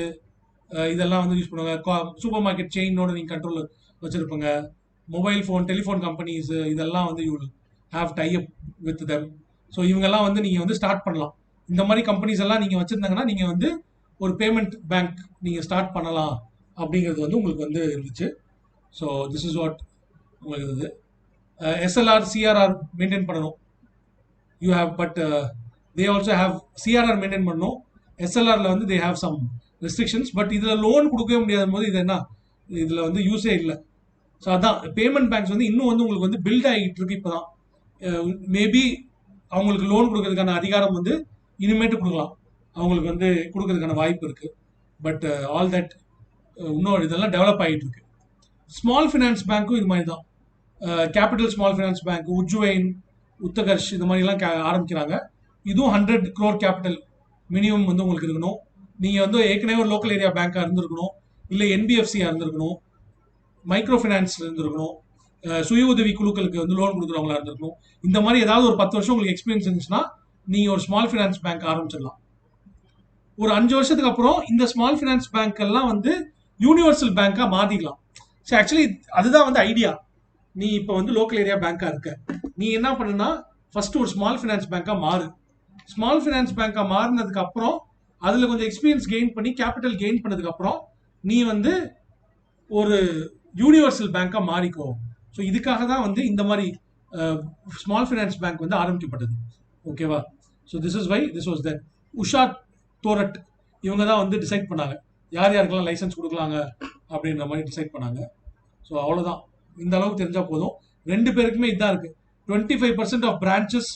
இதெல்லாம் வந்து யூஸ் பண்ணுவாங்க. சூப்பர் மார்க்கெட் செயினோட நீங்கள் கண்ட்ரோல் வச்சுருப்பீங்க. மொபைல் ஃபோன், டெலிஃபோன் கம்பெனிஸ் இதெல்லாம் வந்து you will have tie up with them. So இவங்கெல்லாம் வந்து நீங்கள் வந்து ஸ்டார்ட் பண்ணலாம். இந்த மாதிரி கம்பெனிஸ் எல்லாம் நீங்கள் வச்சுருந்தாங்கன்னா நீங்கள் வந்து ஒரு பேமெண்ட் பேங்க் நீங்கள் ஸ்டார்ட் பண்ணலாம் அப்படிங்கிறது வந்து உங்களுக்கு வந்து இருந்துச்சு. ஸோ திஸ் இஸ் வாட் உங்களுக்கு இது. எஸ்எல்ஆர், சிஆர்ஆர் மெயின்டைன் பண்ணணும். You have, but they also have CRR maintain பண்ணணும். எஸ்எல்ஆரில் வந்து they have some restrictions. But இதில் லோன் கொடுக்கவே முடியாத போது இது என்ன, இதில் வந்து யூஸே இல்லை. ஸோ அதான் பேமெண்ட் பேங்க்ஸ் வந்து இன்னும் வந்து உங்களுக்கு வந்து பில்ட் ஆகிட்டு இருக்கு இப்போ தான். மேபி அவங்களுக்கு லோன் கொடுக்கறதுக்கான அதிகாரம் வந்து இனிமேட்டு கொடுக்கலாம், அவங்களுக்கு வந்து கொடுக்கறதுக்கான வாய்ப்பு இருக்கு. பட் ஆல் தட் இன்னும் இதெல்லாம் டெவலப் ஆகிட்டு இருக்கு. ஸ்மால் ஃபினான்ஸ் பேங்க்கும் இது மாதிரி தான். கேபிட்டல் ஸ்மால் ஃபினான்ஸ் பேங்க், உஜ்வைன், உத்தகர்ஷ் இது மாதிரிலாம் ஆரம்பிக்கிறாங்க. இதுவும் 100 crore கேபிட்டல் மினிமம் வந்து உங்களுக்கு இருக்கணும். நீங்கள் வந்து ஏற்கனவே ஒரு லோக்கல் ஏரியா பேங்காக இருந்திருக்கணும், இல்லை என்பிஎஃப்சியாக இருந்திருக்கணும், மைக்ரோ ஃபினான்ஸ் இருந்திருக்கணும், சுய உதவி குழுக்களுக்கு வந்து லோன் கொடுக்குறவங்களா இருந்திருக்கணும். இந்த மாதிரி ஏதாவது ஒரு 10 வருஷம் உங்களுக்கு எக்ஸ்பீரியன்ஸ் இருந்துச்சுன்னா நீங்க ஒரு ஸ்மால் ஃபைனான்ஸ் பேங்க் ஆரம்பிச்சிடலாம். ஒரு 5 வருஷத்துக்கு அப்புறம் இந்த ஸ்மால் ஃபைனான்ஸ் பேங்க் எல்லாம் வந்து யூனிவர்சல் பேங்கா மாத்திக்கலாம். ஸோ ஆக்சுவலி அதுதான் வந்து ஐடியா. நீ இப்போ வந்து லோக்கல் ஏரியா பேங்கா இருக்க, நீ என்ன பண்ணுனா ஃபர்ஸ்ட் ஒரு ஸ்மால் ஃபைனான்ஸ் பேங்கா மாறு. ஸ்மால் ஃபைனான்ஸ் பேங்கா மாறினதுக்கு அப்புறம் அதுல கொஞ்சம் எக்ஸ்பீரியன்ஸ் கெயின் பண்ணி கேபிட்டல் கெயின் பண்ணதுக்கு அப்புறம் நீ வந்து ஒரு யூனிவர்சல் பேங்கா மாறிக்கோ. ஸோ இதுக்காக தான் வந்து இந்த மாதிரி ஸ்மால் ஃபைனான்ஸ் பேங்க் வந்து ஆரம்பிக்கப்பட்டது. ஓகேவா? So this is why this was that. Usha Thorat இவங்க தான் வந்து டிசைட் பண்ணாங்க யார் யாருக்கெல்லாம் லைசன்ஸ் கொடுக்கலாங்க அப்படின்ற மாதிரி டிசைட் பண்ணாங்க. ஸோ அவ்வளோதான், இந்த அளவுக்கு தெரிஞ்சா போதும். ரெண்டு பேருக்குமே இதுதான் இருக்கு. 25% of branches,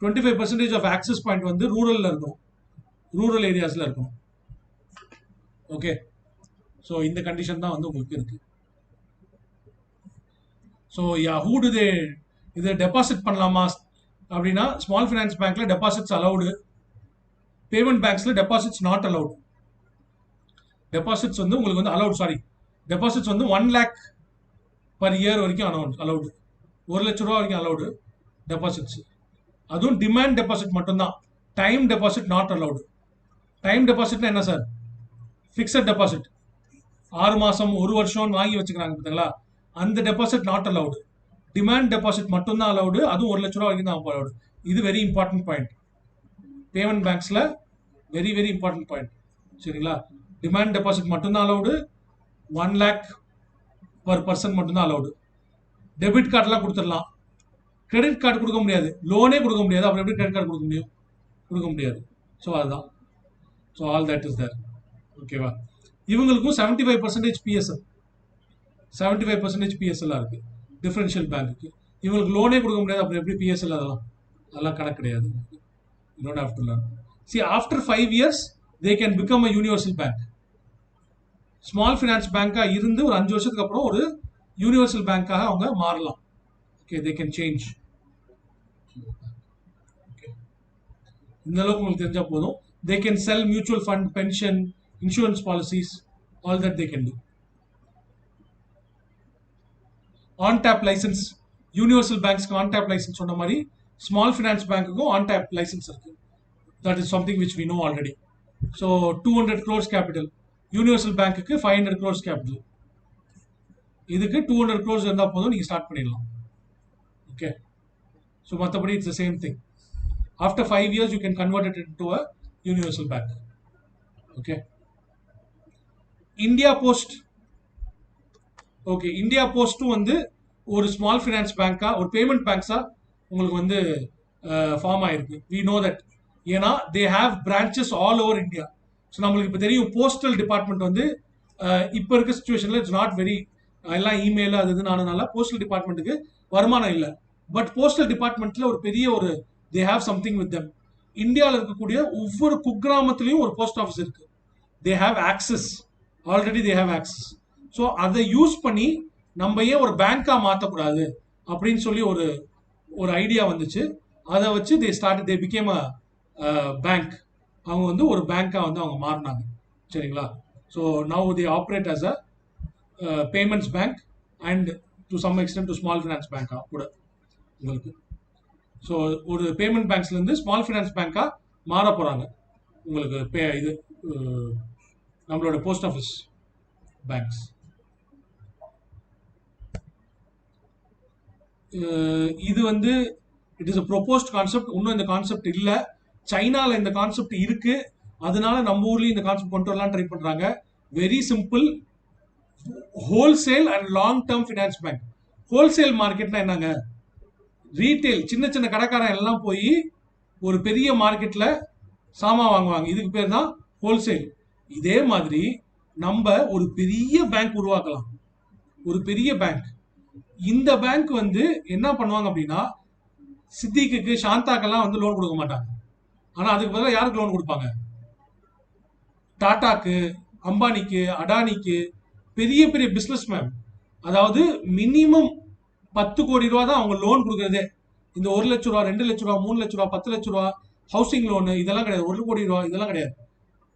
25% of access point வந்து ரூரல்ல இருக்கும், ரூரல் ஏரியாஸ்ல இருக்கும். ஓகே, ஸோ இந்த கண்டிஷன் தான் வந்து உங்களுக்கு இருக்கு. So ya who do they இதை டெபாசிட் பண்ணலாமா அப்படின்னா, ஸ்மால் ஃபைனான்ஸ் பேங்க்ல டெபாசிட்ஸ் அலௌடு, பேமெண்ட் பேங்க்ஸ்ல டெபாசிட்ஸ் நாட் அலௌடு. டெபாசிட்ஸ் வந்து உங்களுக்கு வந்து அலௌட், சாரி, டெபாசிட்ஸ் வந்து 1 lakh பர் இயர் வரைக்கும் அலௌடு, 1 லட்ச ரூபா வரைக்கும் அலௌடு டெபாசிட்ஸ். அதுவும் டிமாண்ட் டெபாசிட் மட்டும்தான், time deposit not allowed. Time டெபாசிட்னா என்ன சார்? ஃபிக்ஸட் டெபாசிட் 6 மாசம் 1 வருஷம் வாங்கி வச்சுக்கிறாங்க பார்த்தீங்களா, அந்த deposit not allowed. Demand deposit மட்டும்தான் அலௌடு, அதுவும் 1 லட்ச ரூபா வரைக்கும் தான் அலௌடு. இது வெரி இம்பார்ட்டன்ட் பாயிண்ட், பேமெண்ட் பேங்க்ஸ்ல வெரி வெரி இம்பார்ட்டன்ட் பாயிண்ட். சரிங்களா? டிமாண்ட் டெபாசிட் மட்டும்தான் அலௌடு, 1 lakh பர் பர்சன் மட்டும்தான் அலௌடு. டெபிட் கார்டெலாம் கொடுத்துடலாம், கிரெடிட் கார்டு கொடுக்க முடியாது, லோனே கொடுக்க முடியாது. அப்புறம் எப்படி கிரெடிட் கார்டு கொடுக்க முடியும்? கொடுக்க முடியாது. ஸோ அதுதான். So all that is there. ஓகேவா? இவங்களுக்கும் 75% பிஎஸ்எல், 75% பிஎஸ்எல்லாம் இருக்கு டிஃபரன்ஷியல் பேங்க்கு. இவங்களுக்கு லோனே கொடுக்க முடியாது, அப்புறம் எப்படி பிஎஸ்எல்? அதெல்லாம் கணக்கு கிடையாது. You don't have to learn. See, after 5 years, they can become a universal bank. Small finance பேங்கா இருந்து ஒரு 5 வருஷத்துக்கு அப்புறம் ஒரு யூனிவர்சல் பேங்காக அவங்க மாறலாம். Okay, they can change. இந்த அளவுக்கு உங்களுக்கு தெரிஞ்சா போதும். They can sell mutual fund, pension, insurance policies, all that they can do. On tap license, universal பேங்க்ஸ்க்கு on tap license சொன்ன மாதிரி ஸ்மால் ஃபைனான்ஸ் பேங்க்குக்கும் on tap license இருக்கு. That is something which we know already. So 200 crores capital, universal பேங்க்குக்கு 500 crores capital. இதுக்கு 200 crores இருந்தா போதும், நீங்க ஸ்டார்ட் பண்ணிடலாம். ஓகே, ஸோ மற்றபடி it's the same thing. After 5 years, you can convert it into a universal bank. Okay. India Post. Okay, India Post வந்து ஒரு small finance பேங்கா, ஒரு பேமெண்ட் பேங்க்ஸா உங்களுக்கு வந்து ஃபார்ம் ஆயிருக்கு. We know that. ஏன்னா they have branches all over India. So நம்மளுக்கு இப்போ தெரியும் போஸ்டல் டிபார்ட்மெண்ட் வந்து இப்போ இருக்க சுச்சுவேஷனில் இட்ஸ் நாட் வெரி, எல்லாம் இமெயில் அது இதுன்னு ஆனதுனால போஸ்டல் டிபார்ட்மெண்ட்டுக்கு வருமானம் இல்லை. பட் போஸ்டல் டிபார்ட்மெண்ட்ல ஒரு பெரிய ஒரு they have something with them. இந்தியாவில் இருக்கக்கூடிய ஒவ்வொரு குக்கிராமத்திலையும் ஒரு போஸ்ட் ஆஃபீஸ் இருக்கு. they have access, already they have access. So அதை யூஸ் பண்ணி நம்ம ஏன் ஒரு பேங்கா மாற்றக்கூடாது அப்படின்னு சொல்லி ஒரு ஒரு ஐடியா வந்துச்சு. அதை வச்சு they became a பேங்க். அவங்க வந்து ஒரு பேங்கா வந்து அவங்க மாறினாங்க. சரிங்களா? So now they operate as a payments bank and to some extent to small finance பேங்கா கூட உங்களுக்கு. ஸோ ஒரு பேமெண்ட் பேங்க்ஸ்லேருந்து ஸ்மால் ஃபைனான்ஸ் பேங்காக மாற போகிறாங்க உங்களுக்கு இது நம்மளோட போஸ்ட் ஆஃபீஸ் பேங்க்ஸ். இது வந்து it is a proposed concept. இன்னும் இந்த கான்செப்ட் இல்லை. சைனாவில் இந்த கான்செப்ட் இருக்கு, அதனால நம்ம ஊர்லேயும் இந்த கான்செப்ட் கொண்டு வரலாம் ட்ரை பண்ணுறாங்க. Very simple, wholesale and long term finance bank. Wholesale மார்க்கெட்னா என்னங்க? ரீட்டைல், சின்ன சின்ன கடைக்காரன் எல்லாம் போய் ஒரு பெரிய மார்க்கெட்ல சாமான் வாங்குவாங்க, இதுக்கு பேர் தான் ஹோல்சேல். இதே மாதிரி நம்ம ஒரு பெரிய பேங்க் உருவாக்கலாம், ஒரு பெரிய பேங்க். இந்த பேங்க் வந்து என்ன பண்ணுவாங்க அப்படின்னா, சித்திக்கு சாந்தாக்கெல்லாம் வந்து லோன் கொடுக்க மாட்டாங்க. ஆனா அதுக்கு பதிலாக யாருக்கு லோன் கொடுப்பாங்க? டாடாக்கு, அம்பானிக்கு, அடானிக்கு, பெரிய பெரிய பிசினஸ் மேன். அதாவது மினிமம் 10 கோடி ரூபா தான் அவங்க லோன் கொடுக்குறதே. இந்த 1 லட்ச ரூபா, 2 லட்ச ரூபா, 3 லட்ச ரூபா, 10 லட்ச ரூபா ஹவுசிங் லோனு இதெல்லாம் கிடையாது. 1 கோடி ரூபா இதெல்லாம் கிடையாது.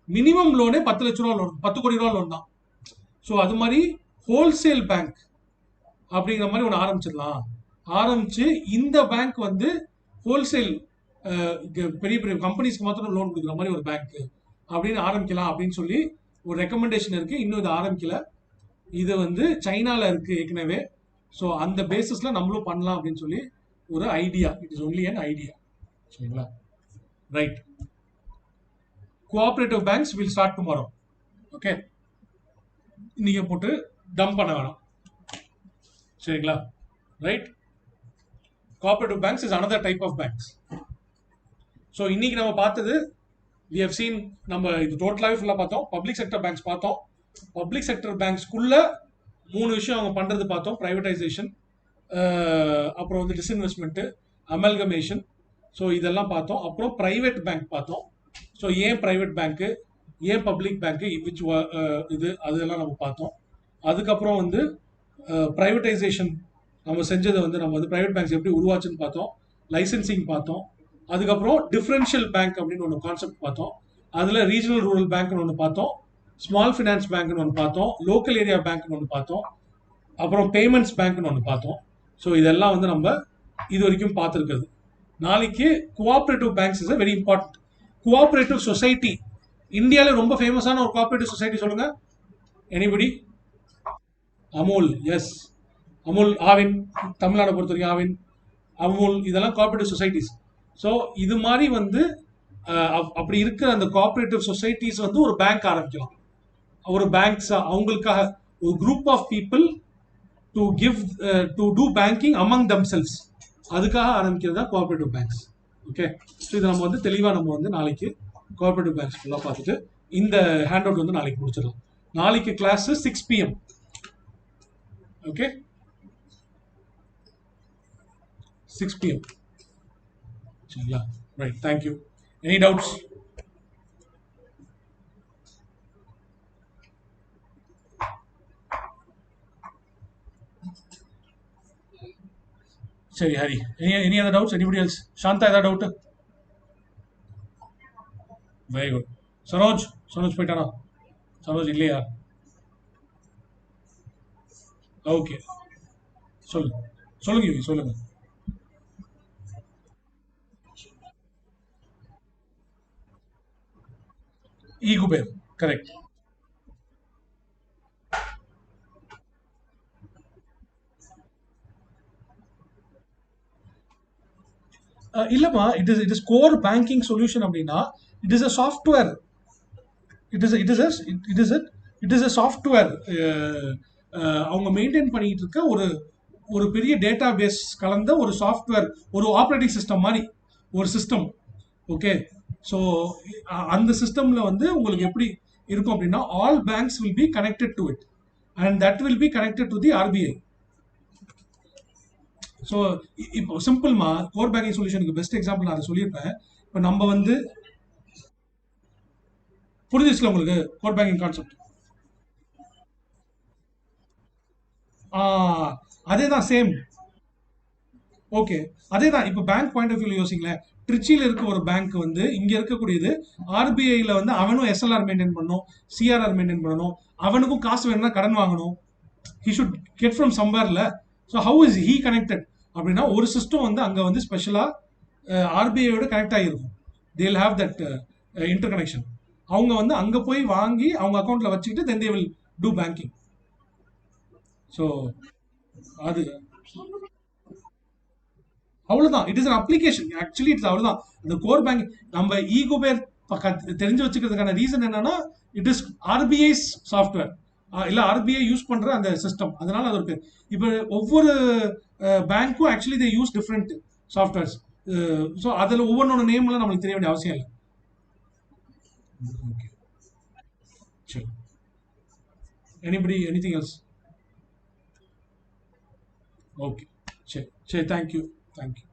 மினிமம் லோனே 10 லட்ச ரூபா லோன், 10 கோடி ரூபா லோன் தான். ஸோ அது மாதிரி ஹோல்சேல் பேங்க் அப்படிங்கிற மாதிரி ஒன்று ஆரம்பிச்சிடலாம். ஆரம்பிச்சு இந்த பேங்க் வந்து ஹோல்சேல் பெரிய பெரிய கம்பெனிஸ்க்கு மாத்திரம் லோன் கொடுக்குற மாதிரி ஒரு பேங்க் அப்படின்னு ஆரம்பிக்கலாம் அப்படின்னு சொல்லி ஒரு ரெக்கமெண்டேஷன் இருக்கு. இன்னும் இது ஆரம்பிக்கல. இது வந்து சைனால இருக்கு ஏற்கனவே. ஸோ அந்த பேசிஸ்ல நம்மளும் பண்ணலாம் அப்படின்னு சொல்லி ஒரு idea. It is only an idea. சரிங்களா? Right. Cooperative banks will start tomorrow. Okay, நீங்க போட்டு டம்ப் பண்ண வேணாம். சரிங்களா? Right. Cooperative banks is another type of banks. So இன்னைக்கு நம்ம பார்த்தது we have seen, நம்ம இது டோட்டலாகவே ஃபுல்லாக பார்த்தோம். பப்ளிக் செக்டர் பேங்க்ஸ் பார்த்தோம். பப்ளிக் செக்டர் பேங்க்ஸ்குள்ள 3 விஷயம் அவங்க பண்றது பார்த்தோம். பிரைவேடைசேஷன், அப்புறம் வந்து டிஸ்இன்வெஸ்ட்மெண்ட், அமல்கமேஷன். ஸோ இதெல்லாம் பார்த்தோம். அப்புறம் பிரைவேட் பேங்க் பார்த்தோம். ஸோ ஏன் பிரைவேட் பேங்க்கு, ஏன் பப்ளிக் பேங்க்கு, விச் இது அதெல்லாம் நம்ம பார்த்தோம். அதுக்கப்புறம் வந்து பிரைவேடைசேஷன் நம்ம செஞ்சதை வந்து நம்ம வந்து பிரைவேட் பேங்க்ஸ் எப்படி உருவாச்சுன்னு பார்த்தோம். லைசன்சிங் பார்த்தோம். அதுக்கப்புறம் டிஃபரன்ஷியல் பேங்க் அப்படின்னு ஒன்று கான்செப்ட் பார்த்தோம். அதில் ரீஜனல் ரூரல் பேங்க்னு ஒன்று பார்த்தோம், ஸ்மால் ஃபினான்ஸ் பேங்க்னு ஒன்று பார்த்தோம், லோக்கல் ஏரியா பேங்க்னு ஒன்று பார்த்தோம், அப்புறம் பேமெண்ட்ஸ் பேங்க்னு ஒன்று பார்த்தோம். ஸோ இதெல்லாம் வந்து நம்ம இது வரைக்கும் பார்த்துருக்குது. நாளைக்கு cooperative banks is very important. Cooperative society இந்தியாவில் ரொம்ப ஃபேமஸான ஒரு கோஆபரேட்டிவ் சொசைட்டி சொல்லுங்க. எனிபடி? அமுல். எஸ், அமுல். ஆவின், தமிழ்நாடு பொறுத்த வரைக்கும் ஆவின், அமுல், இதெல்லாம் கோஆபரேட்டிவ் சொசைட்டிஸ். ஸோ இது மாதிரி வந்து அப்படி இருக்கிற அந்த கோஆபரேட்டிவ் சொசைட்டிஸ் வந்து ஒரு பேங்க் ஆரம்பிக்கலாம். ஒரு பேங்க்ஸ் அவங்களுக்காக ஒரு group of people to give to do banking among themselves, அதுக்காக ஆரம்பிக்கிறது தான் கோஆபரேட்டிவ் பேங்க்ஸ். ஓகே, ஸோ இதை நம்ம வந்து தெளிவாக நம்ம வந்து நாளைக்கு கோஆபரேட்டிவ் பேங்க்ஸ் ஃபுல்லாக பார்த்துட்டு இந்த ஹேண்ட் அவுட் வந்து நாளைக்கு முடிச்சிடலாம். நாளைக்கு கிளாஸ் 6 PM. Okay, 6 PM. சரிங்களா? Right, thank you. Any doubts? சரி Hari, any other doubts? Anybody else? Shanta, ஏதாவது doubt? Very good. Saroj, Saroj போயிட்டானா? சரோஜ் இல்லையா? ஓகே, சொல்லுங்க சொல்லுங்க யூவி, சொல்லுங்க. ஈகுபேர், கரெக்ட். இல்லம்மா, it is core banking solution அப்படின்னா it is a software. It is a software. அவங்க மெயின்டைன் பண்ணிட்டு இருக்க ஒரு ஒரு பெரிய டேட்டா பேஸ் கலந்த ஒரு சாஃப்ட்வேர், ஒரு ஆப்ரேட்டிங் சிஸ்டம் மாதிரி ஒரு சிஸ்டம். ஓகே, ஸோ அந்த சிஸ்டம்ல வந்து உங்களுக்கு எப்படி இருக்கும் அப்படின்னா all banks will be connected to it and that will be connected to the RBI. So இப்போ சிம்பிள்மா, கோர் பேங்கிங் சொல்யூஷனுக்கு பெஸ்ட் எக்ஸாம்பிள் நான் அதை சொல்லியிருப்பேன். இப்போ நம்ம வந்து புரிஞ்சிச்சுல உங்களுக்கு கோர் பேங்கிங் கான்செப்ட்? அதே தான், சேம். ஓகே, அதே தான். இப்போ பேங்க் பாயிண்ட் ஆஃப் வியூல யோசிங்களேன். ட்ரிச்சியில் இருக்க ஒரு பேங்க் வந்து இங்க இருக்கக்கூடியது ஆர்பிஐல வந்து அவனும் எஸ்எல்ஆர் மெயின்டைன் பண்ணணும், சிஆர்ஆர் மெயின்டைன் பண்ணணும், அவனுக்கும் காசு வேணும்னா கடன் வாங்கணும். ஹி ஷுட் கெட் ஃப்ரம் சம்வேர்ல. So how is he connected அப்படின்னா ஒரு சிஸ்டம் வந்து அங்கே வந்து ஸ்பெஷலாக ஆர்பிஐயோட கனெக்ட் ஆகிருக்கும். They'll have that inter connection. அவங்க வந்து அங்கே போய் வாங்கி அவங்க அக்கௌண்ட்ல வச்சுக்கிட்டு then they will do banking. So அது அவ்வளவுதான். It is an application. Actually it's அவ்வளவுதான். இந்த கோர் பேங்க் நம்ம ஈகோபேர் தெரிஞ்சு வச்சுக்கிறதுக்கான ரீசன் என்னன்னா இட் இஸ் ஆர்பிஐஸ் சாஃப்ட்வேர், இல்ல ஆர்பிஐ யூஸ் பண்ற அந்த சிஸ்டம். அதனால அது ஒரு பேர். இப்போ ஒவ்வொரு பேங்க்கும் actually they use different softwares. So அதில் ஒவ்வொன்றோட நேம்லாம் நம்மளுக்கு தெரிய வேண்டிய அவசியம் இல்லை. ஓகே, சரி. Anybody, anything else? ஓகே, சரி சரி, தேங்க்யூ, தேங்க்யூ.